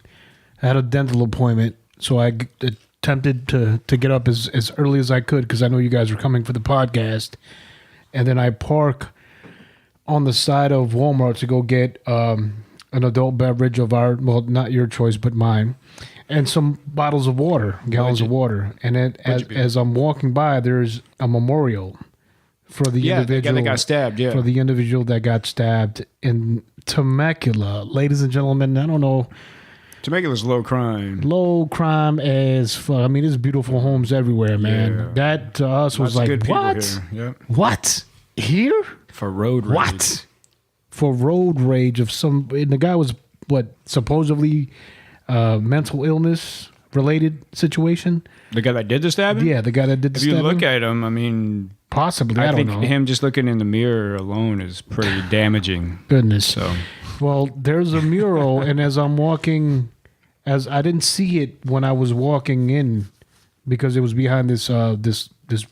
Speaker 3: I had a dental appointment, so I attempted to get up as early as I could because I know you guys were coming for the podcast, and then I park on the side of Walmart to go get an adult beverage of not your choice but mine, and some bottles of water, gallons of water, and then as I'm walking by, there's a memorial for the individual
Speaker 4: that got stabbed. Yeah,
Speaker 3: for the individual that got stabbed in Temecula. Ladies and gentlemen, I don't know,
Speaker 4: Temecula's low crime.
Speaker 3: low crime as fuck. I mean, there's beautiful homes everywhere, man.
Speaker 4: Yeah.
Speaker 3: That to us was
Speaker 4: Lots of
Speaker 3: like,
Speaker 4: good people
Speaker 3: what?
Speaker 4: here. Yep.
Speaker 3: What? Here?
Speaker 4: For road rage.
Speaker 3: What? For road rage of some, and the guy was supposedly mental illness related situation.
Speaker 4: The guy that did the stabbing?
Speaker 3: Yeah, the guy that did the
Speaker 4: If you
Speaker 3: stabbing.
Speaker 4: look at him, I mean,
Speaker 3: Possibly, I
Speaker 4: I
Speaker 3: don't
Speaker 4: think
Speaker 3: know.
Speaker 4: him just looking in the mirror alone is pretty damaging.
Speaker 3: Goodness.
Speaker 4: So,
Speaker 3: Well, there's a mural, and as I'm walking, as I didn't see it when I was walking in, because it was behind this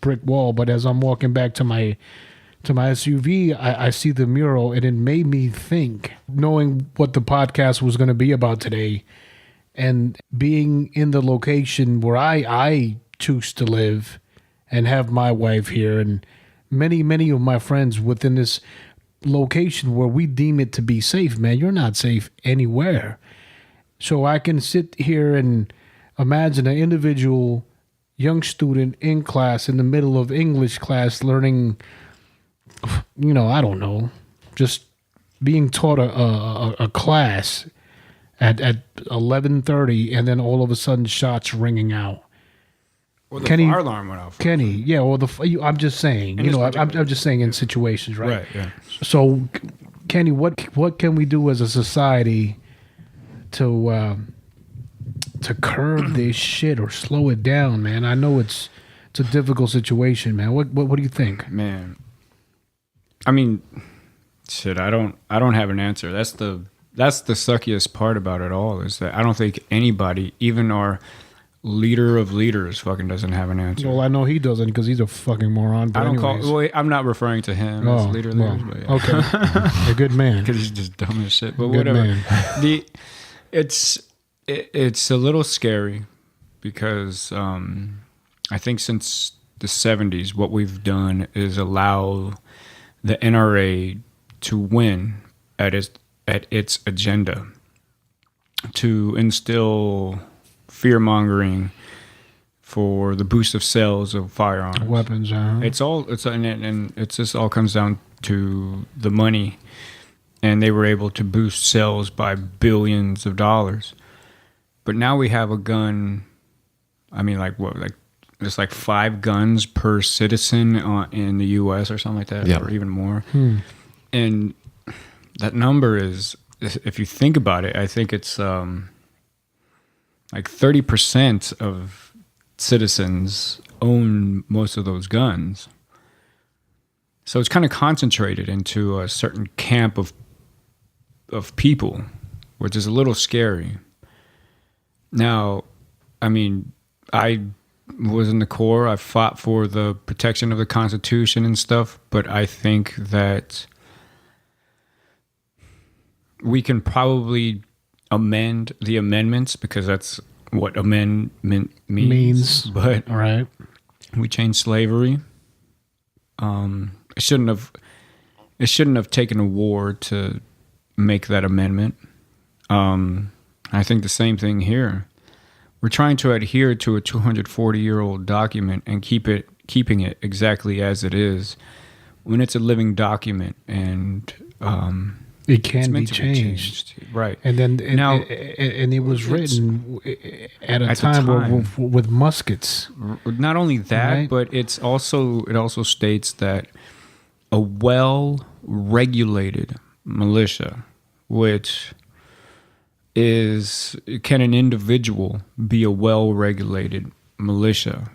Speaker 3: brick wall. But as I'm walking back to my SUV, I see the mural, and it made me think, knowing what the podcast was going to be about today, and being in the location where I choose to live, and have my wife here, and many of my friends within this location where we deem it to be safe. Man, you're not safe anywhere. So I can sit here and imagine an individual young student in class in the middle of English class learning, I don't know, just being taught a class at 11:30, and then all of a sudden shots ringing out.
Speaker 4: well, the
Speaker 3: Kenny-
Speaker 4: fire alarm went off.
Speaker 3: Kenny, yeah, well, I'm just saying, I'm just saying in situations, right?
Speaker 4: Right, yeah.
Speaker 3: So, Kenny, what can we do as a society to curb this shit or slow it down, man? I know it's a difficult situation, man. What do you think?
Speaker 4: Man, I mean, shit. I don't have an answer. That's the suckiest part about it all is that I don't think anybody, even our leader of leaders, fucking doesn't have an answer.
Speaker 3: Well, I know he doesn't because he's a fucking moron. But
Speaker 4: I don't
Speaker 3: anyways.
Speaker 4: well, I'm not referring to him as leader of leaders, but yeah.
Speaker 3: Okay, a good man.
Speaker 4: Because he's just dumb as shit. But
Speaker 3: Good
Speaker 4: whatever.
Speaker 3: man.
Speaker 4: It's a little scary because I think since the 70s, what we've done is allow the NRA to win at its agenda to instill fear-mongering for the boost of sales of firearms.
Speaker 3: Weapons, huh?
Speaker 4: It's just all comes down to the money, and they were able to boost sales by billions of dollars. But now we have a gun. I mean, there's like 5 guns per citizen in the U.S. or something like that,
Speaker 5: Yeah.
Speaker 4: or even more. And that number is, if you think about it, I think it's like 30% of citizens own most of those guns. So it's kind of concentrated into a certain camp of of people, which is a little scary. Now, I mean, I was in the Corps. I fought for the protection of the Constitution and stuff, but I think that we can probably amend the amendments because that's what amendment means. But
Speaker 3: right.
Speaker 4: we changed slavery. It shouldn't have taken a war to make that amendment. I think the same thing here. We're trying to adhere to a 240-year-old document and keeping it exactly as it is, when it's a living document and
Speaker 3: it can be changed.
Speaker 4: Right?
Speaker 3: And then
Speaker 4: Now,
Speaker 3: and it was written at a time with muskets.
Speaker 4: Not only that,
Speaker 3: right?
Speaker 4: but it also states that a well-regulated militia, which can an individual be a well-regulated militia?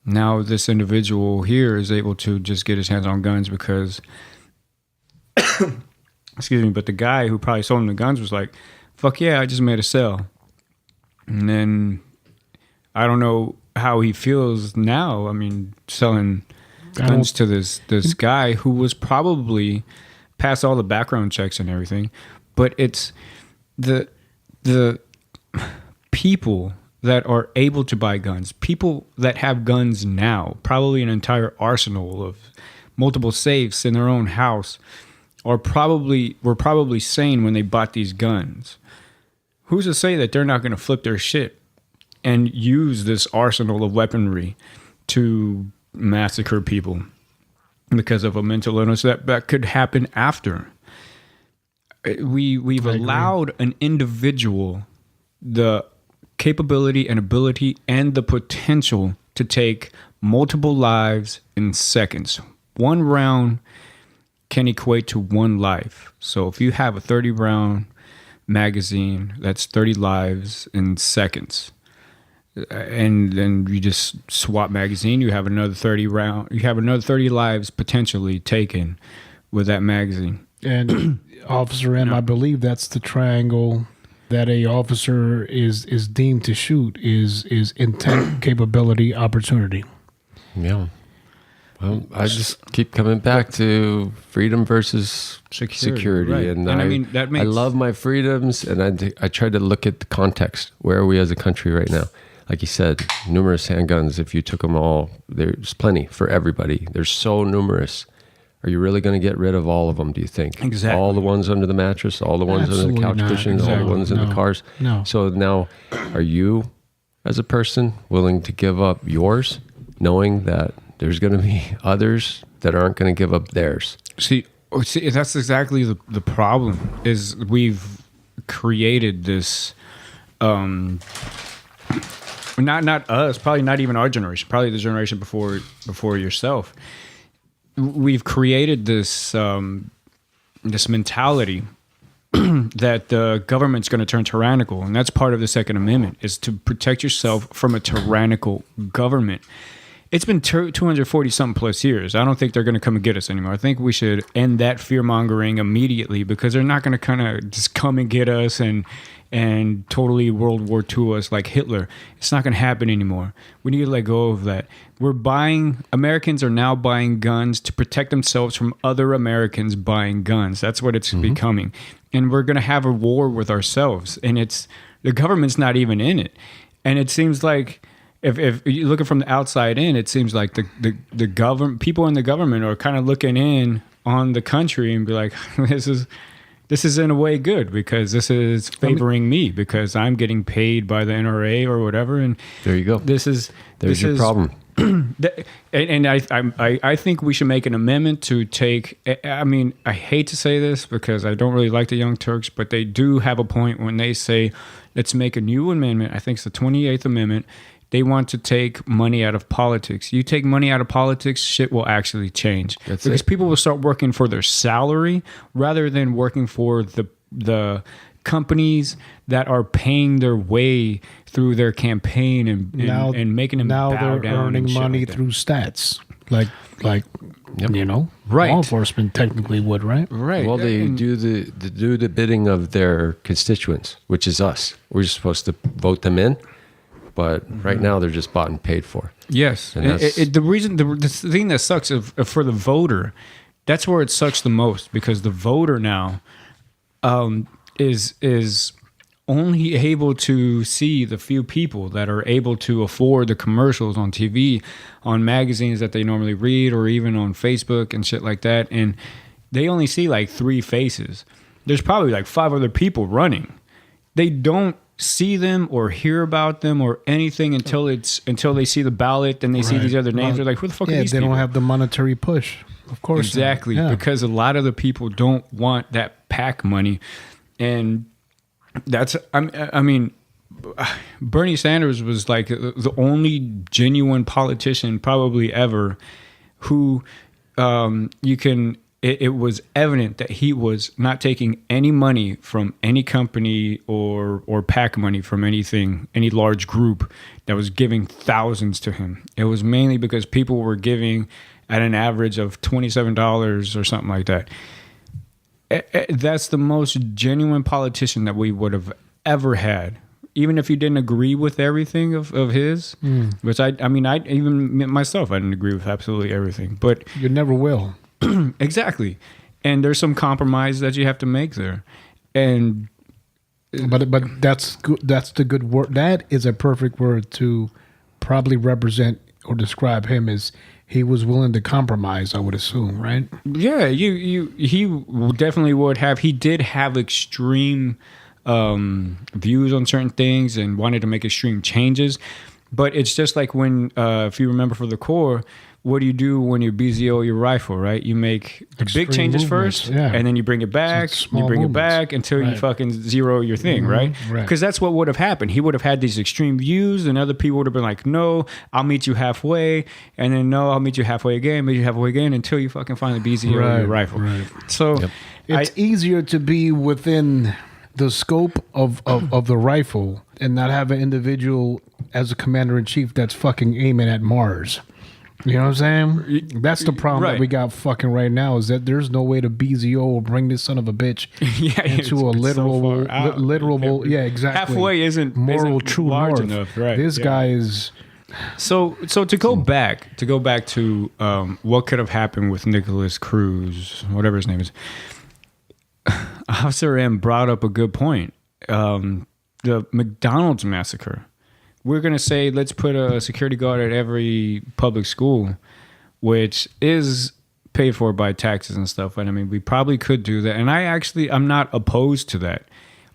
Speaker 4: Now this individual here is able to just get his hands on guns because, excuse me, but the guy who probably sold him the guns was like, fuck yeah, I just made a sale. And then I don't know how he feels now. I mean, selling guns to this guy who was probably past all the background checks and everything, but it's the people that are able to buy guns, people that have guns now, probably an entire arsenal of multiple safes in their own house, were probably sane when they bought these guns. Who's to say that they're not going to flip their shit and use this arsenal of weaponry to massacre people because of a mental illness that could happen after? We've allowed an individual the capability and ability and the potential to take multiple lives in seconds. One round can equate to one life. So if you have a 30-round magazine, that's 30 lives in seconds. And then you just swap magazine, you have another 30 lives potentially taken with that magazine.
Speaker 3: And Officer M, I believe that's the triangle that a officer is deemed to shoot is intent, capability, opportunity.
Speaker 5: Yeah. Well, I just keep coming back to freedom versus security.
Speaker 4: Right.
Speaker 5: And
Speaker 4: I mean, that makes...
Speaker 5: I love my freedoms, and I try to look at the context. Where are we as a country right now? Like you said, numerous handguns. If you took them all, there's plenty for everybody. They're so numerous. Are you really going to get rid of all of them, do you think?
Speaker 4: Exactly.
Speaker 5: All the ones under the mattress, all the ones under the couch cushions, all the ones in the cars?
Speaker 3: No.
Speaker 5: So now, are you, as a person, willing to give up yours, knowing that there's going to be others that aren't going to give up theirs?
Speaker 4: See, that's exactly the problem, is we've created this, not us, probably not even our generation, probably the generation before yourself. We've created this this mentality that the government's going to turn tyrannical, and that's part of the Second Amendment, is to protect yourself from a tyrannical government. It's been 240 something plus years. I don't think they're going to come and get us anymore. I think we should end that fear mongering immediately, because they're not going to kind of just come and get us and totally World War II us like Hitler. It's not going to happen anymore. We need to let go of that. Americans are now buying guns to protect themselves from other Americans buying guns. That's what it's becoming. And we're going to have a war with ourselves. And the government's not even in it. And it seems like, if you're looking from the outside in, it seems like the government, people in the government are kind of looking in on the country and be like, this is in a way good, because this is favoring me because I'm getting paid by the NRA or whatever. And
Speaker 5: there you go. There's your problem.
Speaker 4: And I think we should make an amendment to take, I mean, I hate to say this because I don't really like the Young Turks, but they do have a point when they say, let's make a new amendment. I think it's the 28th Amendment. They want to take money out of politics. You take money out of politics, shit will actually change. Because people will start working for their salary rather than working for the companies that are paying their way through their campaign and making them bow down.
Speaker 3: Now they're earning money
Speaker 4: like
Speaker 3: through stats. like
Speaker 4: Right.
Speaker 3: law enforcement technically would, right?
Speaker 4: Right.
Speaker 5: Well, they do the bidding of their constituents, which is us. We're just supposed to vote them in, but right now they're just bought and paid for.
Speaker 4: Yes.
Speaker 5: And that's-
Speaker 4: The thing that sucks for the voter, that's where it sucks the most, because the voter now is only able to see the few people that are able to afford the commercials on TV, on magazines that they normally read, or even on Facebook and shit like that. And they only see like 3 faces. There's probably like 5 other people running. They don't see them or hear about them or anything until they see the ballot and they see these other names. They're like, who the fuck are these
Speaker 3: they
Speaker 4: people?
Speaker 3: don't have the monetary push. Of course.
Speaker 4: Exactly.
Speaker 3: Yeah.
Speaker 4: Because a lot of the people don't want that PAC money. And that's, I mean, Bernie Sanders was like the only genuine politician probably ever who it was evident that he was not taking any money from any company or PAC money from anything, any large group that was giving thousands to him. It was mainly because people were giving at an average of $27 or something like that. That's the most genuine politician that we would have ever had. Even if you didn't agree with everything of his, which I even myself, I didn't agree with absolutely everything, but
Speaker 3: You never will.
Speaker 4: exactly. And there's some compromise that you have to make there. And
Speaker 3: But that's good. That's the good word. That is a perfect word to probably represent or describe him, as he was willing to compromise, I would assume, right?
Speaker 4: yeah, he definitely would have. He did have extreme views on certain things and wanted to make extreme changes. But it's just like when, if you remember for the Corps, what do you do when you BZO your rifle, right? You make the big
Speaker 3: Extreme
Speaker 4: changes
Speaker 3: movements,
Speaker 4: first,
Speaker 3: yeah.
Speaker 4: and then you bring it back,
Speaker 3: So small
Speaker 4: you bring
Speaker 3: movements.
Speaker 4: it back until you
Speaker 3: Right.
Speaker 4: fucking zero your thing, right?
Speaker 3: right.
Speaker 4: Because that's what would have happened. He would have had these extreme views, and other people would have been like, no, I'll meet you halfway, and then no, I'll meet you halfway again, until you fucking finally BZO your rifle.
Speaker 3: right.
Speaker 4: So
Speaker 3: It's easier to be within the scope of the rifle and not have an individual as a commander in chief that's fucking aiming at Mars. You know what I'm saying? That's the problem
Speaker 4: Right.
Speaker 3: that we got fucking right now, is that there's no way to BZO or bring this son of a bitch
Speaker 4: Yeah,
Speaker 3: into a
Speaker 4: it's
Speaker 3: literal,
Speaker 4: so far out.
Speaker 3: literal, yeah, exactly.
Speaker 4: Halfway isn't
Speaker 3: moral
Speaker 4: isn't
Speaker 3: true
Speaker 4: large
Speaker 3: north.
Speaker 4: enough, right?
Speaker 3: This
Speaker 4: Yeah.
Speaker 3: guy is
Speaker 4: So to go back to what could have happened with Nicholas Cruz, whatever his name is. Officer M brought up a good point. The McDonald's massacre. We're going to say, let's put a security guard at every public school, which is paid for by taxes and stuff. And I mean, we probably could do that. And I'm not opposed to that.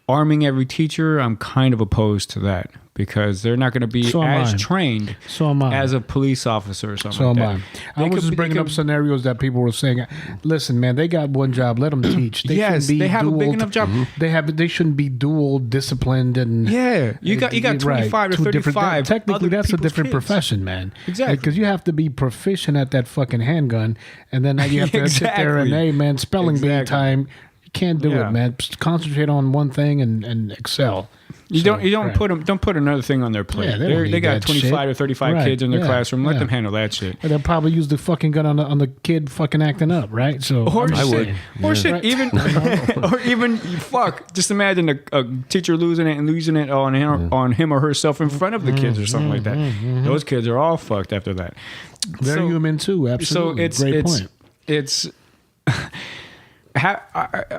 Speaker 4: Arming every teacher, I'm kind of opposed to that, because they're not going to be
Speaker 3: So am
Speaker 4: as
Speaker 3: I.
Speaker 4: trained
Speaker 3: So am I.
Speaker 4: as a police officer or something
Speaker 3: So
Speaker 4: like
Speaker 3: am
Speaker 4: that.
Speaker 3: I. I
Speaker 4: They
Speaker 3: was
Speaker 4: could
Speaker 3: just
Speaker 4: be-
Speaker 3: bringing
Speaker 4: they
Speaker 3: up
Speaker 4: could-
Speaker 3: scenarios that people were saying, listen, man, they got one job. Let them teach. They
Speaker 4: Yes,
Speaker 3: shouldn't be
Speaker 4: they have a big
Speaker 3: dual-
Speaker 4: enough job.
Speaker 3: They shouldn't be dual disciplined and
Speaker 4: Yeah, you got 25 to
Speaker 3: Two different-
Speaker 4: 35.
Speaker 3: Technically,
Speaker 4: other
Speaker 3: that's a
Speaker 4: people's
Speaker 3: different
Speaker 4: kids.
Speaker 3: profession, man.
Speaker 4: Exactly.
Speaker 3: Because you have to be proficient at that fucking handgun, and then now you have to sit there and,
Speaker 4: Exactly.
Speaker 3: hey, man, spelling bee
Speaker 4: Exactly.
Speaker 3: time. You can't do
Speaker 4: Yeah.
Speaker 3: it, man. Just concentrate on one thing and excel.
Speaker 4: You
Speaker 3: So,
Speaker 4: don't
Speaker 3: right.
Speaker 4: don't put another thing on their plate.
Speaker 3: Yeah, they don't
Speaker 4: they
Speaker 3: need
Speaker 4: got
Speaker 3: that
Speaker 4: 25
Speaker 3: shit.
Speaker 4: or 35
Speaker 3: Right,
Speaker 4: kids in their
Speaker 3: yeah,
Speaker 4: classroom. Let
Speaker 3: yeah.
Speaker 4: them handle that shit.
Speaker 3: And they'll probably use the fucking gun on the kid fucking acting up, right? So
Speaker 4: Or
Speaker 3: I'm just
Speaker 4: shit,
Speaker 3: saying.
Speaker 4: or shit,
Speaker 3: Right.
Speaker 4: even or even fuck. Just imagine a teacher losing it on him or herself in front of the kids or something like that. Those kids are all fucked after that.
Speaker 3: They're
Speaker 4: So-
Speaker 3: human too. Absolutely.
Speaker 4: So
Speaker 3: Great point.
Speaker 4: it's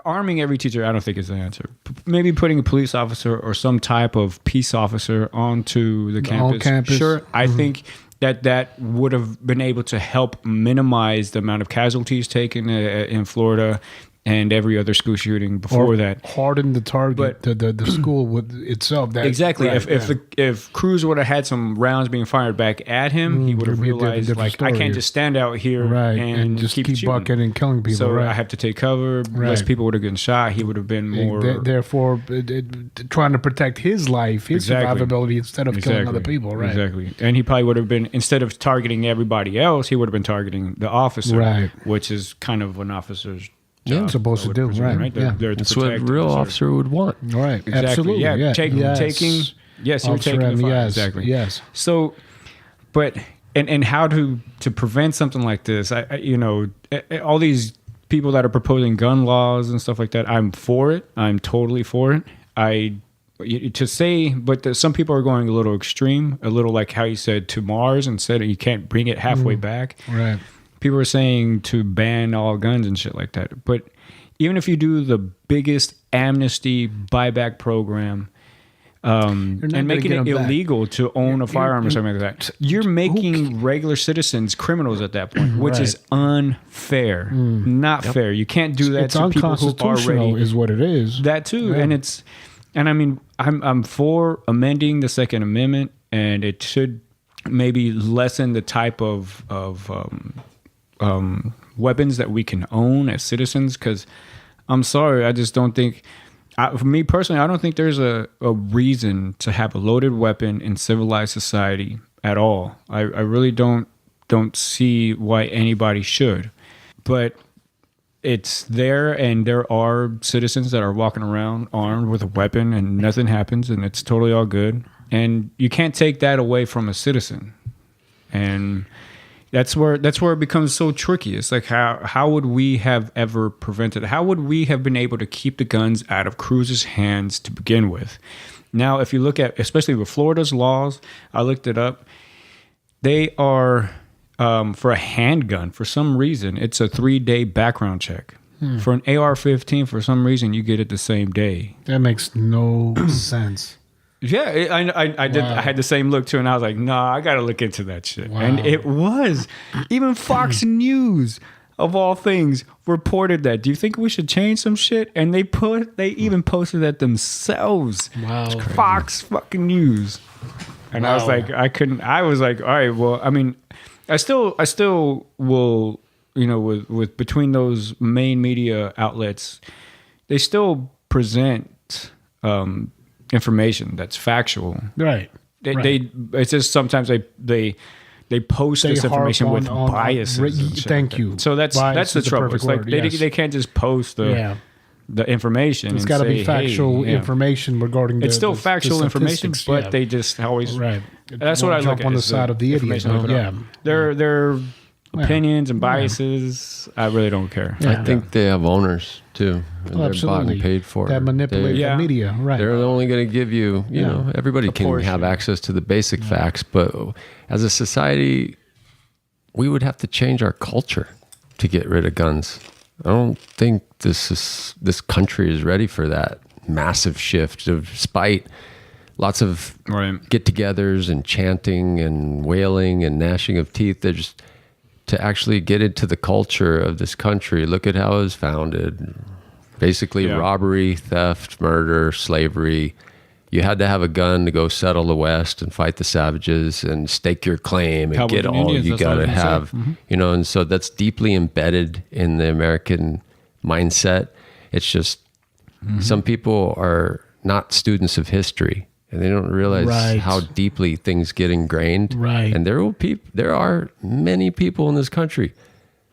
Speaker 4: arming every teacher, I don't think is the answer. Maybe putting a police officer or some type of peace officer onto the campus.
Speaker 3: campus.
Speaker 4: Sure, I think that would have been able to help minimize the amount of casualties taken in Florida and every other school shooting before
Speaker 3: Or
Speaker 4: that.
Speaker 3: harden the target,
Speaker 4: But-
Speaker 3: the school with itself. That,
Speaker 4: Exactly.
Speaker 3: right,
Speaker 4: If Cruz would have had some rounds being fired back at him, he would have
Speaker 3: it'd be a
Speaker 4: realized,
Speaker 3: different
Speaker 4: like, I
Speaker 3: story.
Speaker 4: can't just stand out here
Speaker 3: right,
Speaker 4: and
Speaker 3: just keep
Speaker 4: shooting.
Speaker 3: bucking and killing people.
Speaker 4: So
Speaker 3: right.
Speaker 4: I have to take cover. Less
Speaker 3: Right.
Speaker 4: people would have gotten shot. He would have been more.
Speaker 3: Therefore, trying to protect his life, his
Speaker 4: Exactly.
Speaker 3: survivability, instead of killing other people. Right.
Speaker 4: Exactly. And he probably would have been, instead of targeting everybody else, he would have been targeting the officer,
Speaker 3: Right.
Speaker 4: which is kind of an officer's
Speaker 3: Yeah,
Speaker 4: job,
Speaker 3: supposed
Speaker 4: I
Speaker 3: to
Speaker 4: would
Speaker 3: do,
Speaker 4: presume,
Speaker 3: right,
Speaker 4: They're
Speaker 3: yeah.
Speaker 4: there to
Speaker 5: That's what a
Speaker 4: protect
Speaker 5: real
Speaker 4: and serve.
Speaker 5: officer would want.
Speaker 3: Right.
Speaker 4: Exactly.
Speaker 3: Absolutely.
Speaker 4: Yeah.
Speaker 3: Yeah.
Speaker 4: Taking. Yes, you're
Speaker 3: Officer
Speaker 4: taking the
Speaker 3: Remy,
Speaker 4: fire.
Speaker 3: yes,
Speaker 4: Exactly.
Speaker 3: Yes.
Speaker 4: So, but and how to prevent something like this. All these people that are proposing gun laws and stuff like that, I'm for it. I'm totally for it. But some people are going a little extreme, a little like how you said to Mars and said you can't bring it halfway back.
Speaker 3: Right.
Speaker 4: People are saying to ban all guns and shit like that. But even if you do the biggest amnesty buyback program, and making it illegal to own a firearm or something like that, you're making regular citizens criminals at that point, which is unfair, not fair. You can't do that
Speaker 3: It's
Speaker 4: to people who
Speaker 3: unconstitutional,
Speaker 4: already
Speaker 3: is what it is.
Speaker 4: that too, and I mean, I'm for amending the Second Amendment, and it should maybe lessen the type of weapons that we can own as citizens. Because I'm sorry, I just don't think. For me personally, I don't think there's a reason to have a loaded weapon in civilized society at all. I really don't see why anybody should. But it's there, and there are citizens that are walking around armed with a weapon and nothing happens, and it's totally all good. And you can't take that away from a citizen. And that's where it becomes so tricky. It's like how would we have ever prevented? How would we have been able to keep the guns out of Cruz's hands to begin with? Now, if you look at, especially with Florida's laws, I looked it up. They are for a handgun. For some reason, it's a 3-day background check. For an AR-15, for some reason, you get it the same day.
Speaker 3: That makes no sense.
Speaker 4: Yeah, I did.
Speaker 3: Wow.
Speaker 4: I had the same look too, and I was like, "Nah, I got to look into that shit."
Speaker 3: Wow.
Speaker 4: And it was even Fox News, of all things, reported that. Do you think we should change some shit? And they even posted that themselves.
Speaker 3: Wow,
Speaker 4: Fox fucking News. And I was
Speaker 3: Wow.
Speaker 4: like, I was like, all right, well, I mean, I still will, with between those main media outlets, they still present information that's factual.
Speaker 3: Right.
Speaker 4: It's just sometimes they post this information with biases. and shit
Speaker 3: Thank
Speaker 4: like
Speaker 3: you.
Speaker 4: that. So that's
Speaker 3: Bias
Speaker 4: the
Speaker 3: is the
Speaker 4: trouble.
Speaker 3: perfect
Speaker 4: It's like
Speaker 3: word,
Speaker 4: they
Speaker 3: yes.
Speaker 4: can't just post the information.
Speaker 3: It's
Speaker 4: and
Speaker 3: got to
Speaker 4: say,
Speaker 3: be factual
Speaker 4: hey, yeah.
Speaker 3: information regarding.
Speaker 4: It's still factual information,
Speaker 3: statistics,
Speaker 4: but
Speaker 3: yeah.
Speaker 4: they just always
Speaker 3: Right.
Speaker 4: That's what I
Speaker 3: Jump
Speaker 4: look at.
Speaker 3: on the
Speaker 4: is
Speaker 3: side of the idiot.
Speaker 4: information they put
Speaker 3: Yeah.
Speaker 4: out. Their opinions and biases. I really don't care.
Speaker 3: Yeah.
Speaker 5: I think they have owners too. And they're bought
Speaker 3: Absolutely.
Speaker 5: and paid for.
Speaker 3: That manipulate
Speaker 4: Yeah.
Speaker 3: the media. Right.
Speaker 5: They're only going to give you, you know, everybody can
Speaker 4: portion.
Speaker 5: have access to the basic facts, but as a society, we would have to change our culture to get rid of guns. I don't think this country is ready for that massive shift, despite lots of get-togethers and chanting and wailing and gnashing of teeth. They're just to actually get into the culture of this country. Look at how it was founded. Basically, robbery, theft, murder, slavery. You had to have a gun to go settle the West and fight the savages and stake your claim and
Speaker 4: Cowboys
Speaker 5: get
Speaker 4: and
Speaker 5: all
Speaker 4: Indians,
Speaker 5: you
Speaker 4: that's what
Speaker 5: got
Speaker 4: I
Speaker 5: to
Speaker 4: was gonna say.
Speaker 5: have. You know, and so that's deeply embedded in the American mindset. It's just some people are not students of history and they don't realize
Speaker 3: Right.
Speaker 5: how deeply things get ingrained.
Speaker 3: Right.
Speaker 5: And there are many people in this country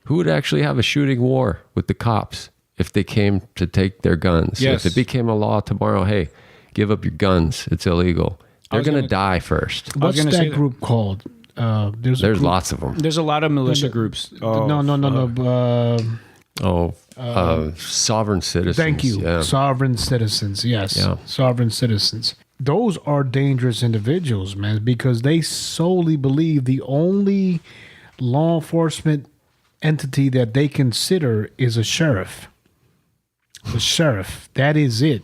Speaker 5: who would actually have a shooting war with the cops if they came to take their guns.
Speaker 4: Yes.
Speaker 5: If it became a law tomorrow, hey, give up your guns. It's illegal. They're going to die first.
Speaker 3: What's
Speaker 4: gonna say
Speaker 3: that
Speaker 4: that.
Speaker 3: group called? There's a
Speaker 5: There's
Speaker 3: group,
Speaker 5: lots of them.
Speaker 4: There's a lot of militia groups.
Speaker 5: Sovereign citizens.
Speaker 3: Thank you.
Speaker 5: Yeah.
Speaker 3: Sovereign citizens. Yes.
Speaker 5: Yeah.
Speaker 3: Sovereign citizens. Those are dangerous individuals, man, because they solely believe the only law enforcement entity that they consider is a sheriff. The sheriff. That is it.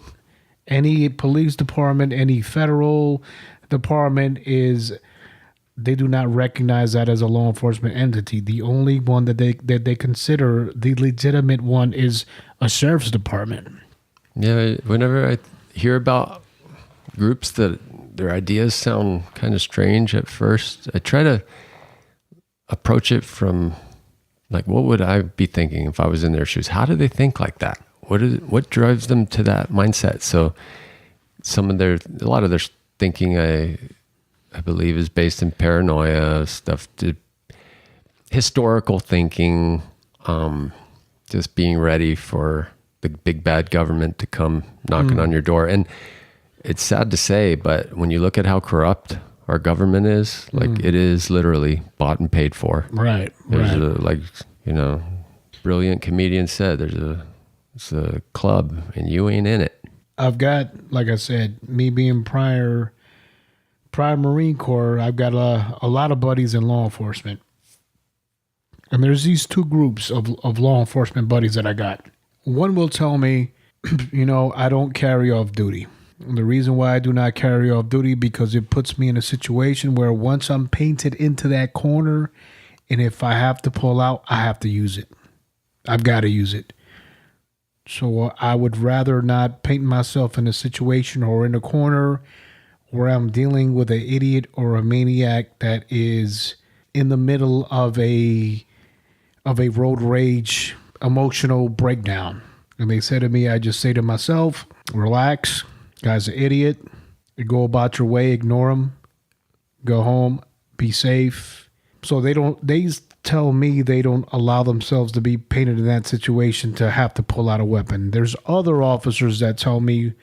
Speaker 3: Any police department, any federal department they do not recognize that as a law enforcement entity. The only one that they consider the legitimate one is a sheriff's department.
Speaker 5: Yeah, whenever I hear about groups that their ideas sound kind of strange at first, I try to approach it from like, what would I be thinking if I was in their shoes? How do they think like that? What drives them to that mindset? So a lot of their thinking, I believe, is based in paranoia stuff, historical thinking, just being ready for the big bad government to come knocking on your door. And it's sad to say, but when you look at how corrupt our government is. Like it is literally bought and paid for.
Speaker 3: Right.
Speaker 5: There's
Speaker 3: Right.
Speaker 5: brilliant comedian said, it's a club and you ain't in it.
Speaker 3: I've got, like I said, me being prior Marine Corps, I've got a lot of buddies in law enforcement. And there's these two groups of law enforcement buddies that I got. One will tell me, I don't carry off duty. And the reason why I do not carry off duty because it puts me in a situation where once I'm painted into that corner, and if I have to pull out, I have to use it. I've got to use it. So I would rather not paint myself in a situation or in a corner where I'm dealing with an idiot or a maniac that is in the middle of a road rage emotional breakdown. And they say to me, I just say to myself, relax, guy's an idiot. You go about your way, ignore him, go home, be safe. So they tell me they don't allow themselves to be painted in that situation to have to pull out a weapon. There's other officers that tell me,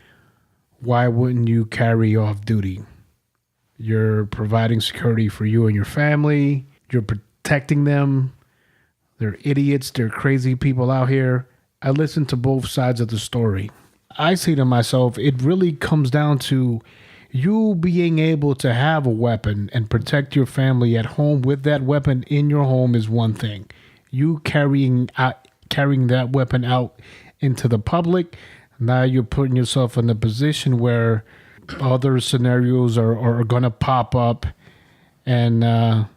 Speaker 3: why wouldn't you carry off duty? You're providing security for you and your family. You're protecting them. They're idiots. They're crazy people out here. I listen to both sides of the story. I say to myself, it really comes down to you being able to have a weapon and protect your family at home with that weapon in your home is one thing. You carrying that weapon out into the public, now you're putting yourself in a position where other scenarios are going to pop up, and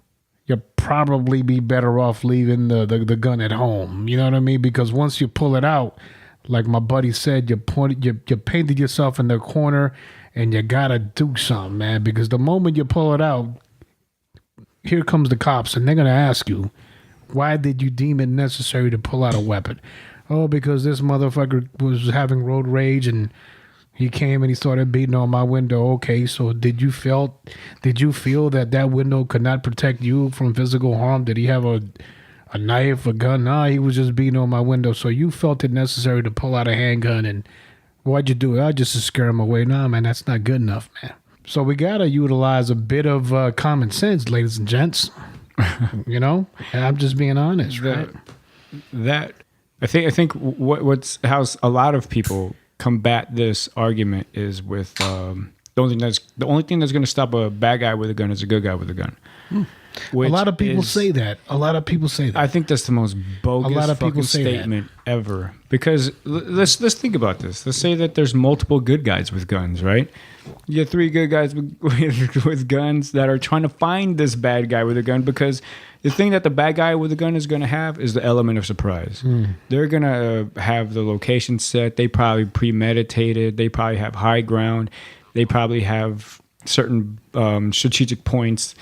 Speaker 3: you'll probably be better off leaving the gun at home. You know what I mean? Because once you pull it out, like my buddy said, you painted yourself in the corner, and you gotta do something, man. Because the moment you pull it out, here comes the cops, and they're gonna ask you, why did you deem it necessary to pull out a weapon? Oh, because this motherfucker was having road rage, and he came and he started beating on my window. Okay, so did you feel that window could not protect you from physical harm? Did he have a knife, a gun? No, he was just beating on my window. So you felt it necessary to pull out a handgun, and why'd you do it? I just to scare him away. Nah, man, that's not good enough, man. So we gotta utilize a bit of common sense, ladies and gents. And I'm just being honest, right?
Speaker 4: I think how a lot of people combat this argument is with the only thing that's going to stop a bad guy with a gun is a good guy with a gun.
Speaker 3: A lot of people say that.
Speaker 4: I think that's the most bogus fucking statement ever. Because let's think about this. Let's say that there's multiple good guys with guns, right? You get 3 good guys with guns that are trying to find this bad guy with a gun, because the thing that the bad guy with a gun is going to have is the element of surprise. They're going to have the location set. They probably premeditated. They probably have high ground. They probably have certain strategic points.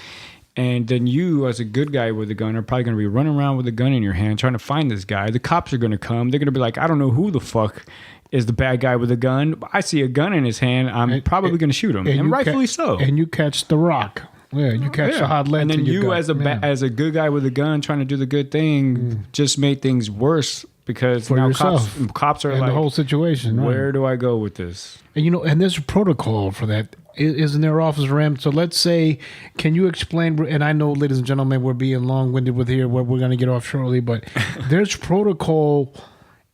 Speaker 4: And then you, as a good guy with a gun, are probably going to be running around with a gun in your hand trying to find this guy. The cops are going to come. They're going to be like, I don't know who the fuck is the bad guy with a gun. I see a gun in his hand. I'm probably going to shoot him. And rightfully so.
Speaker 3: And you catch the rock. Yeah, you catch the hot lead.
Speaker 4: And then you,
Speaker 3: as
Speaker 4: a good guy with a gun trying to do the good thing, just made things worse, because
Speaker 3: for
Speaker 4: now
Speaker 3: yourself.
Speaker 4: cops are
Speaker 3: and
Speaker 4: like,
Speaker 3: the whole situation.
Speaker 4: Where do I go with this?
Speaker 3: And and there's a protocol for that, isn't there, Officer Ram? So let's say, can you explain? And I know, ladies and gentlemen, we're being long-winded with here. We're going to get off shortly, but there's protocol.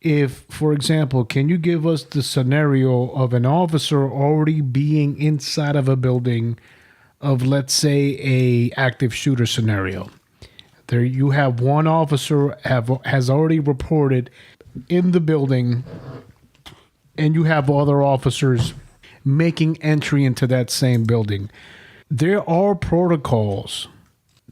Speaker 3: If, for example, can you give us the scenario of an officer already being inside of a building of, let's say, a active shooter scenario? There you have one officer has already reported in the building, and you have other officers making entry into that same building. There are protocols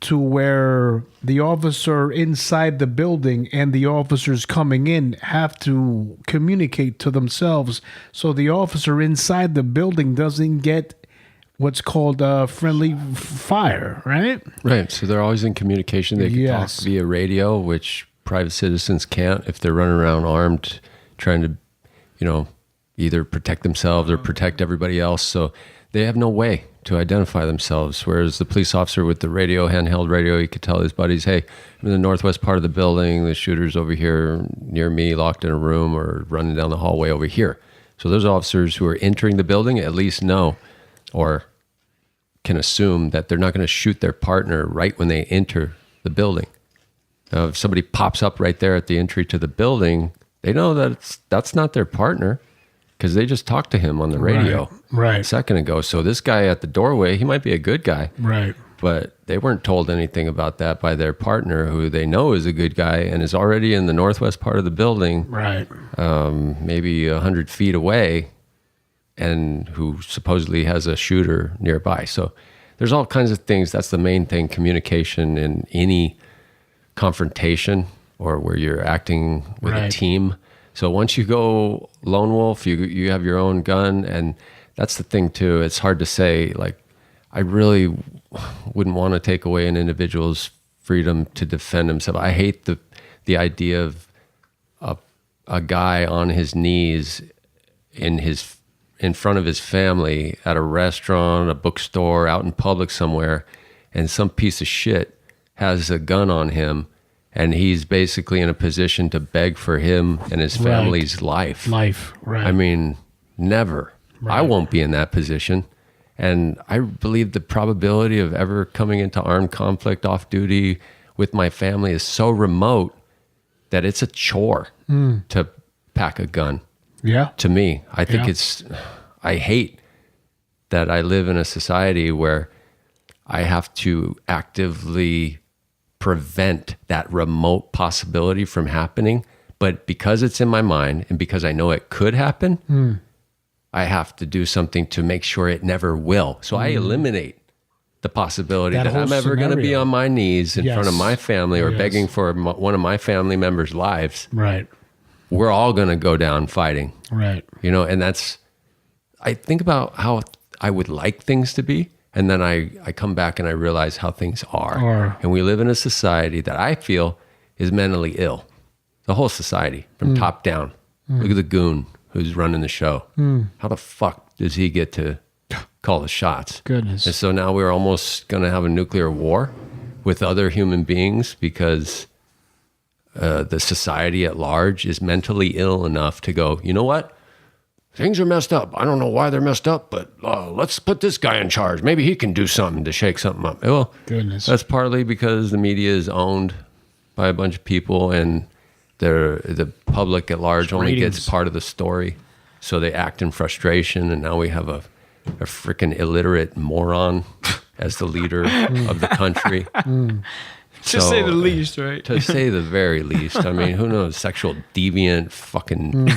Speaker 3: to where the officer inside the building and the officers coming in have to communicate to themselves, so the officer inside the building doesn't get what's called friendly fire, right?
Speaker 5: Right. So they're always in communication. They can talk via radio, which private citizens can't if they're running around armed, trying to, either protect themselves or protect everybody else. So they have no way to identify themselves. Whereas the police officer with the radio, handheld radio, he could tell his buddies, hey, I'm in the northwest part of the building. The shooter's over here near me, locked in a room, or running down the hallway over here. So those officers who are entering the building at least know, or can assume that they're not going to shoot their partner right when they enter the building. Now, if somebody pops up right there at the entry to the building, they know that that's not their partner because they just talked to him on the radio
Speaker 3: Right.
Speaker 5: a second ago. So this guy at the doorway, he might be a good guy.
Speaker 3: Right.
Speaker 5: But they weren't told anything about that by their partner, who they know is a good guy and is already in the northwest part of the building,
Speaker 3: Right.
Speaker 5: maybe 100 feet away, and who supposedly has a shooter nearby. So there's all kinds of things. That's the main thing, communication in any confrontation or where you're acting with a
Speaker 3: Right.
Speaker 5: team. So once you go lone wolf, you have your own gun, and that's the thing too. It's hard to say, like, I really wouldn't want to take away an individual's freedom to defend himself. I hate the idea of a guy on his knees in front of his family at a restaurant, a bookstore, out in public somewhere, and some piece of shit has a gun on him, and he's basically in a position to beg for him and his family's life.
Speaker 3: Right.
Speaker 5: I mean, never.
Speaker 3: Right.
Speaker 5: I won't be in that position. And I believe the probability of ever coming into armed conflict off duty with my family is so remote that it's a chore to pack a gun.
Speaker 3: Yeah.
Speaker 5: To me, I think
Speaker 3: Yeah.
Speaker 5: I hate that I live in a society where I have to actively prevent that remote possibility from happening. But because it's in my mind and because I know it could happen, I have to do something to make sure it never will. So I eliminate the possibility
Speaker 3: That
Speaker 5: that I'm
Speaker 3: whole
Speaker 5: ever going to be
Speaker 3: scenario.
Speaker 5: on my knees in front of
Speaker 3: Yes.
Speaker 5: my family or
Speaker 3: Yes.
Speaker 5: begging for one of my family members' lives.
Speaker 3: Right.
Speaker 5: We're all going to go down fighting.
Speaker 3: Right.
Speaker 5: You know, and I think about how I would like things to be. And then I come back and I realize how things are. And we live in a society that I feel is mentally ill. The whole society from top down. Look at the goon who's running the show. How the fuck does he get to call the shots?
Speaker 3: Goodness.
Speaker 5: And so now we're almost going to have a nuclear war with other human beings because the society at large is mentally ill enough to go, you know what? Things are messed up. I don't know why they're messed up, but let's put this guy in charge. Maybe he can do something to shake something up. Well,
Speaker 3: Goodness.
Speaker 5: that's partly because the media is owned by a bunch of people and the public at large only
Speaker 3: ratings.
Speaker 5: gets part of the story. So they act in frustration, and now we have a freaking illiterate moron as the leader of the country.
Speaker 4: To say the least, right?
Speaker 5: To say the very least. I mean, who knows? Sexual deviant fucking...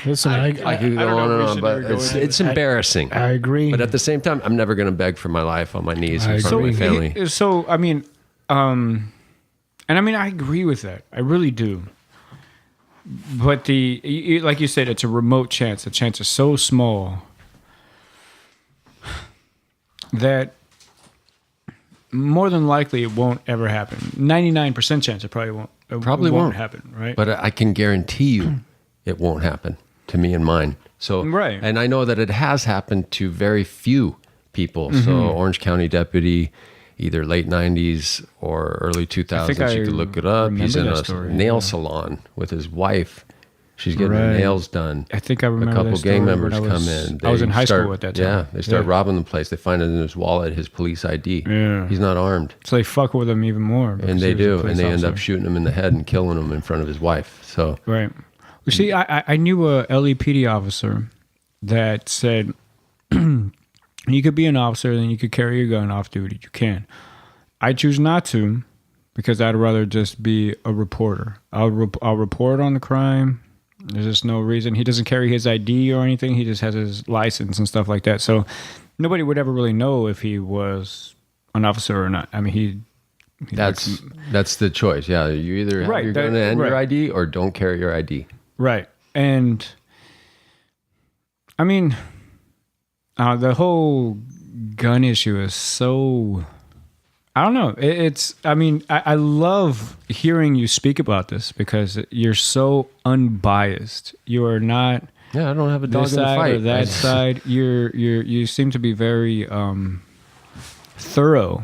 Speaker 3: Listen,
Speaker 5: I could go on and on, but it's embarrassing.
Speaker 3: I agree.
Speaker 5: But at the same time, I'm never going to beg for my life on my knees in front of my family.
Speaker 4: So I mean, and I mean, I agree with that. I really do. But like you said, it's a remote chance. The chance is so small that more than likely it won't ever happen. 99% chance it probably won't. It won't happen, right?
Speaker 5: But I can guarantee you it won't happen to me and mine. So,
Speaker 4: Right.
Speaker 5: And I know that it has happened to very few people. So Orange County deputy, either late 90s or early 2000s, you could look it up. He's in
Speaker 4: remember
Speaker 5: a
Speaker 4: that story,
Speaker 5: nail salon with his wife. She's getting her
Speaker 4: Right.
Speaker 5: nails done.
Speaker 4: I think I remember
Speaker 5: a couple
Speaker 4: that story
Speaker 5: gang
Speaker 4: when
Speaker 5: members
Speaker 4: I was-
Speaker 5: come in.
Speaker 4: I was in high
Speaker 5: start-
Speaker 4: school at that time.
Speaker 5: Yeah, they start
Speaker 4: Yeah.
Speaker 5: robbing the place. They find in his wallet his police ID.
Speaker 4: Yeah.
Speaker 5: He's not armed.
Speaker 4: So they fuck with him even more. because
Speaker 5: And
Speaker 4: he
Speaker 5: they
Speaker 4: was a
Speaker 5: do,
Speaker 4: police
Speaker 5: and they end up
Speaker 4: officer.
Speaker 5: shooting him in the head and killing him in front of his wife. So
Speaker 4: Right. You see, I knew a LEPD officer that said, you could be an officer, then you could carry your gun off duty. You can. I choose not to because I'd rather just be a reporter. I'll report on the crime. There's just no reason. He doesn't carry his ID or anything. He just has his license and stuff like that. So nobody would ever really know if he was an officer or not. I mean, he
Speaker 5: that's the choice. Yeah, you either have
Speaker 4: Right,
Speaker 5: your
Speaker 4: that-
Speaker 5: gun and your
Speaker 4: right.
Speaker 5: ID or don't carry your ID.
Speaker 4: Right. And I mean, the whole gun issue is so, I don't know. I mean, I love hearing you speak about this because you're so unbiased. You are not
Speaker 5: Yeah, I don't have a dog
Speaker 4: this
Speaker 5: in the
Speaker 4: side
Speaker 5: fight.
Speaker 4: or that side. You seem to be very thorough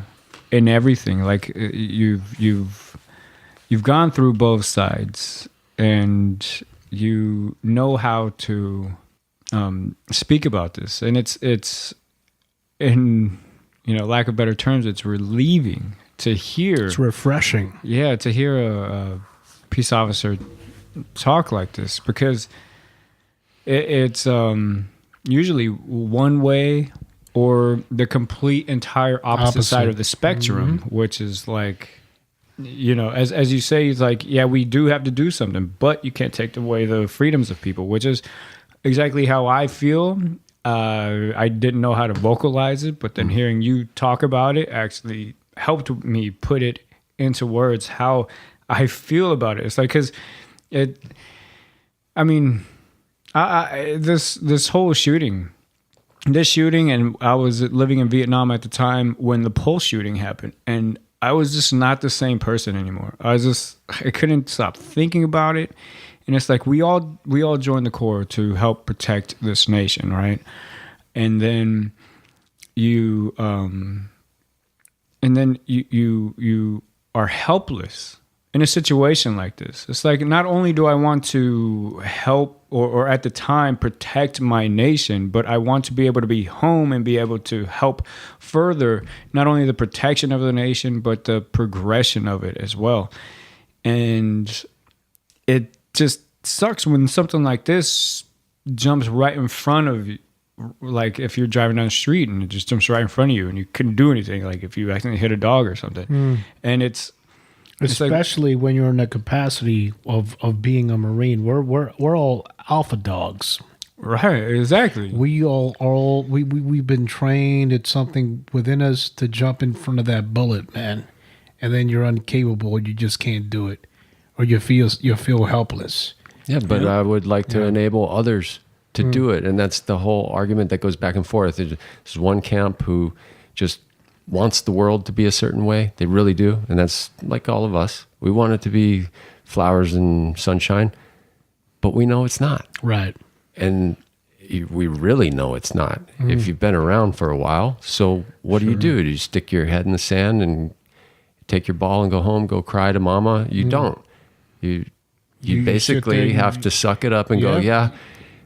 Speaker 4: in everything. Like you've gone through both sides and you know how to speak about this, and it's in lack of better terms, it's relieving to hear.
Speaker 3: It's refreshing.
Speaker 4: Yeah, to hear a peace officer talk like this, because it's usually one way or the complete entire opposite side of the spectrum, which is like, as you say, it's like, yeah, we do have to do something, but you can't take away the freedoms of people, which is exactly how I feel. I didn't know how to vocalize it, but then hearing you talk about it actually helped me put it into words how I feel about it. It's like, because this whole shooting, and I was living in Vietnam at the time when the Pulse shooting happened, and I was just not the same person anymore. I couldn't stop thinking about it. And it's like we all joined the Corps to help protect this nation, right? And then you are helpless in a situation like this. It's like, not only do I want to help or at the time protect my nation, but I want to be able to be home and be able to help further not only the protection of the nation, but the progression of it as well. And it just sucks when something like this jumps right in front of you. Like if you're driving down the street and it just jumps right in front of you and you couldn't do anything, like if you accidentally hit a dog or something. And it's
Speaker 3: especially when you're in the capacity of being a Marine. We're all alpha dogs.
Speaker 4: Right, exactly.
Speaker 3: We've been trained. It's something within us to jump in front of that bullet, man. And then you're incapable. You just can't do it, or you feel helpless.
Speaker 5: Yeah, but I would like to enable others to do it, and that's the whole argument that goes back and forth. There's one camp who just wants the world to be a certain way. They really do, and that's like all of us. We want it to be flowers and sunshine, but we know it's not.
Speaker 3: Right.
Speaker 5: And we really know it's not if you've been around for a while. So what do? Do you stick your head in the sand and take your ball and go home, go cry to mama? You don't. You basically have to suck it up and go, yeah,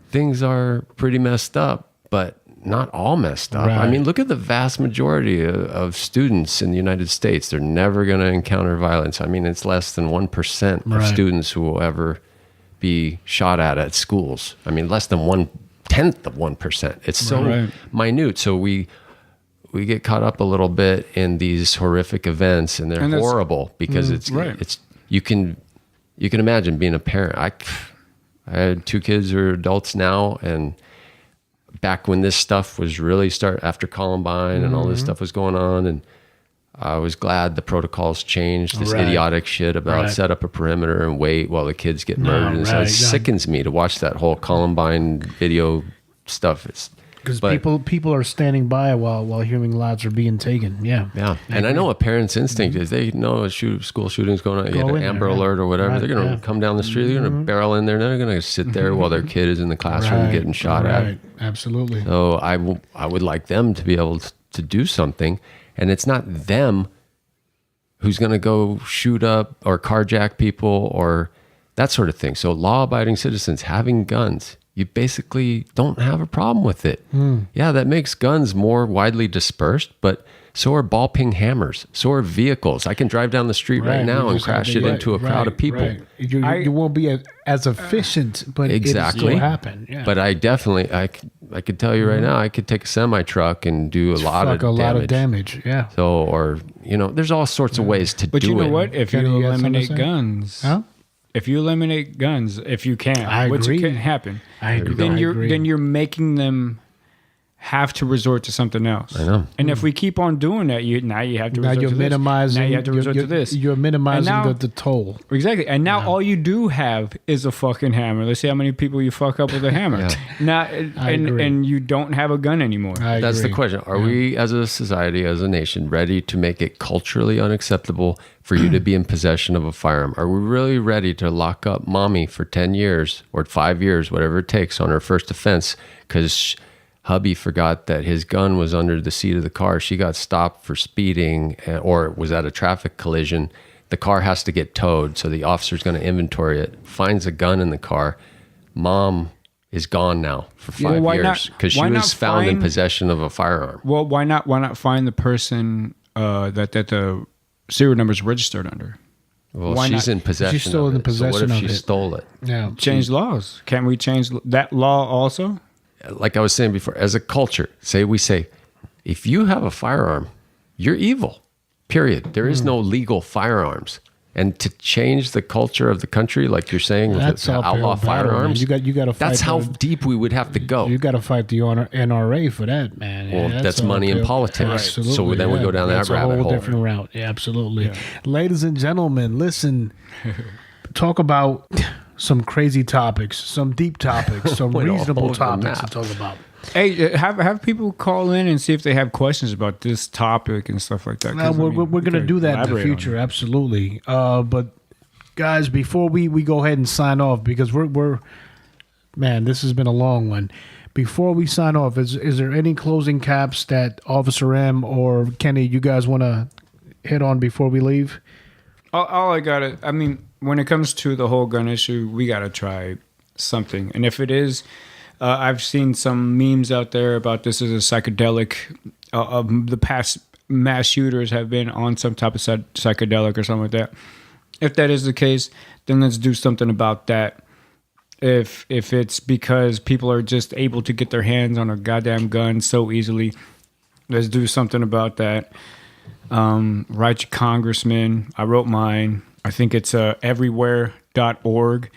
Speaker 5: things are pretty messed up, but not all messed up.
Speaker 3: Right.
Speaker 5: I mean, look at the vast majority of students in the United States. They're never going to encounter violence. I mean, it's less than 1% of students who will ever be shot at schools. I mean, less than 1/10 of 1%. It's so minute. So we get caught up a little bit in these horrific events, and they're horrible because it's you can imagine being a parent. I had 2 kids who are adults now, and back when this stuff was really after Columbine and all this stuff was going on, and I was glad the protocols changed. This idiotic shit about set up a perimeter and wait while the kids get murdered. And so it sickens me to watch that whole Columbine video stuff.
Speaker 3: Because people are standing by while human lives are being taken. Yeah.
Speaker 5: And I know a parent's instinct is they know a school shooting's going on. You get an Amber Alert or whatever. They're going to come down the street. They're going to barrel in there. They're going to sit there while their kid is in the classroom getting shot at.
Speaker 3: Absolutely.
Speaker 5: So I would like them to be able to do something. And it's not them who's going to go shoot up or carjack people or that sort of thing. So law-abiding citizens having guns, you basically don't have a problem with it. Yeah, that makes guns more widely dispersed, but so are ball peen hammers. So are vehicles. I can drive down the street right now and crash it into a crowd of people.
Speaker 3: You won't be as efficient, but it still happen. Yeah.
Speaker 5: But I definitely, I could tell you right now, I could take a semi-truck and do a lot of damage.
Speaker 3: Yeah.
Speaker 5: So, or, there's all sorts of ways to do it.
Speaker 4: But you know what? If you eliminate guns... Huh? If you eliminate guns, if you can, which can happen, then you're making them have to resort to something else.
Speaker 5: I know.
Speaker 4: And if we keep on doing that, now you have to resort to this. Now you have to resort to this.
Speaker 3: You're minimizing the toll.
Speaker 4: Exactly. And now all you do have is a fucking hammer. Let's see how many people you fuck up with a hammer. Now, and you don't have a gun anymore.
Speaker 5: That's the question. Are we as a society, as a nation, ready to make it culturally unacceptable for you to be in possession of a firearm? Are we really ready to lock up mommy for 10 years or 5 years, whatever it takes, on her first offense because hubby forgot that his gun was under the seat of the car? She got stopped for speeding or was at a traffic collision. The car has to get towed, so the officer's going to inventory it, finds a gun in the car. Mom is gone now for
Speaker 4: Yeah,
Speaker 5: 5
Speaker 4: why
Speaker 5: years
Speaker 4: not-
Speaker 5: because she
Speaker 4: why
Speaker 5: was
Speaker 4: not
Speaker 5: found in
Speaker 4: find-
Speaker 5: possession of a firearm.
Speaker 4: Well, why not find the person that the serial number is registered under?
Speaker 5: Well,
Speaker 4: why
Speaker 5: she's
Speaker 4: not-
Speaker 5: in possession.
Speaker 3: She's still
Speaker 5: of
Speaker 3: in
Speaker 5: it. So what
Speaker 3: possession
Speaker 5: if
Speaker 3: of
Speaker 5: she
Speaker 3: it.
Speaker 5: stole it?
Speaker 3: Yeah.
Speaker 4: Change laws. Can't we change that law also?
Speaker 5: Like I was saying before, as a culture, we say, if you have a firearm, you're evil. Period. There is no legal firearms. And to change the culture of the country, like you're saying, with
Speaker 3: That's
Speaker 5: the
Speaker 3: uphill
Speaker 5: outlaw
Speaker 3: battle, man.
Speaker 5: firearms,
Speaker 3: You got to fight.
Speaker 5: that's how deep we would have to go.
Speaker 3: You got to fight the NRA for that, man.
Speaker 5: Well, that's money in
Speaker 3: uphill.
Speaker 5: politics. So
Speaker 3: Absolutely,
Speaker 5: then we go down that
Speaker 3: that's
Speaker 5: rabbit
Speaker 3: a whole
Speaker 5: hole.
Speaker 3: different route. Yeah, absolutely. Ladies and gentlemen, listen. Talk about some crazy topics, some deep topics, some
Speaker 5: Went all
Speaker 3: reasonable
Speaker 5: over the
Speaker 3: topics to
Speaker 5: map.
Speaker 3: talk about.
Speaker 4: Hey, have people call in and see if they have questions about this topic and stuff like that. 'Cause,
Speaker 3: Now,
Speaker 4: I mean,
Speaker 3: we're going to
Speaker 4: could
Speaker 3: do that in the
Speaker 4: elaborate on
Speaker 3: future,
Speaker 4: it.
Speaker 3: absolutely. But guys, before we go ahead and sign off, because we're man, this has been a long one. Before we sign off, is there any closing caps that Officer M or Kenny, you guys want to hit on before we leave?
Speaker 4: All I gotta, I mean, when it comes to the whole gun issue, we gotta try something. And if it is, I've seen some memes out there about this as a psychedelic. The past mass shooters have been on some type of psychedelic or something like that. If that is the case, then let's do something about that. If it's because people are just able to get their hands on a goddamn gun so easily, let's do something about that. Write your congressman. I wrote mine. I think it's everywhere.org,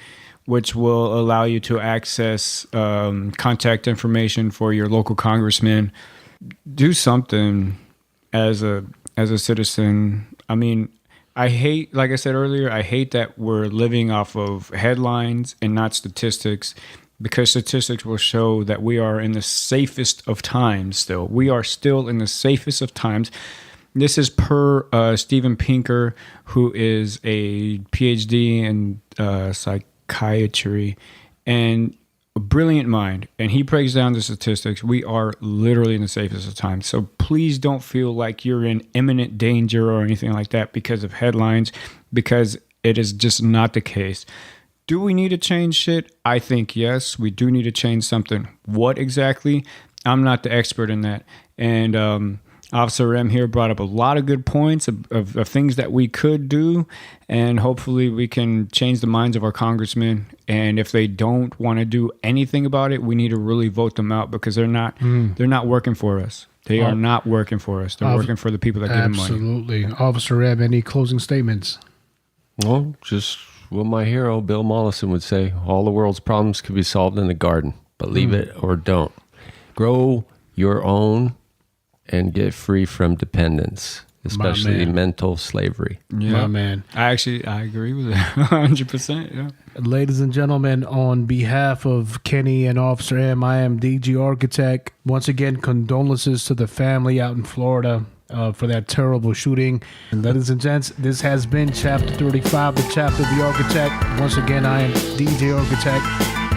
Speaker 4: which will allow you to access contact information for your local congressman. Do something as a citizen. I mean, I hate, like I said earlier, I hate that we're living off of headlines and not statistics, because statistics will show that we are in the safest of times still. We are still in the safest of times. This is per Steven Pinker, who is a PhD in psychiatry and a brilliant mind. And he breaks down the statistics. We are literally in the safest of times. So please don't feel like you're in imminent danger or anything like that because of headlines, because it is just not the case. Do we need to change shit? I think yes, we do need to change something. What exactly? I'm not the expert in that. And Officer M here brought up a lot of good points of things that we could do, and hopefully we can change the minds of our congressmen. And if they don't want to do anything about it, we need to really vote them out, because they're not working for us. They are not working for us. They're working for the people that give them money.
Speaker 3: Absolutely. Officer M, any closing statements?
Speaker 5: Well, just what my hero, Bill Mollison, would say, all the world's problems could be solved in the garden, but leave it or don't. Grow your own and get free from dependence, especially mental slavery.
Speaker 4: Yeah,
Speaker 3: My man.
Speaker 4: I agree with that 100%. Yeah.
Speaker 3: Ladies and gentlemen, on behalf of Kenny and Officer M, I am DG Architect. Once again, condolences to the family out in Florida for that terrible shooting. And ladies and gents, this has been Chapter 35, the Chapter of the Architect. Once again, I am DJ Architect.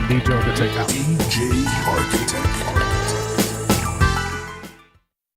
Speaker 3: DJ Architect out.
Speaker 1: DJ Architect.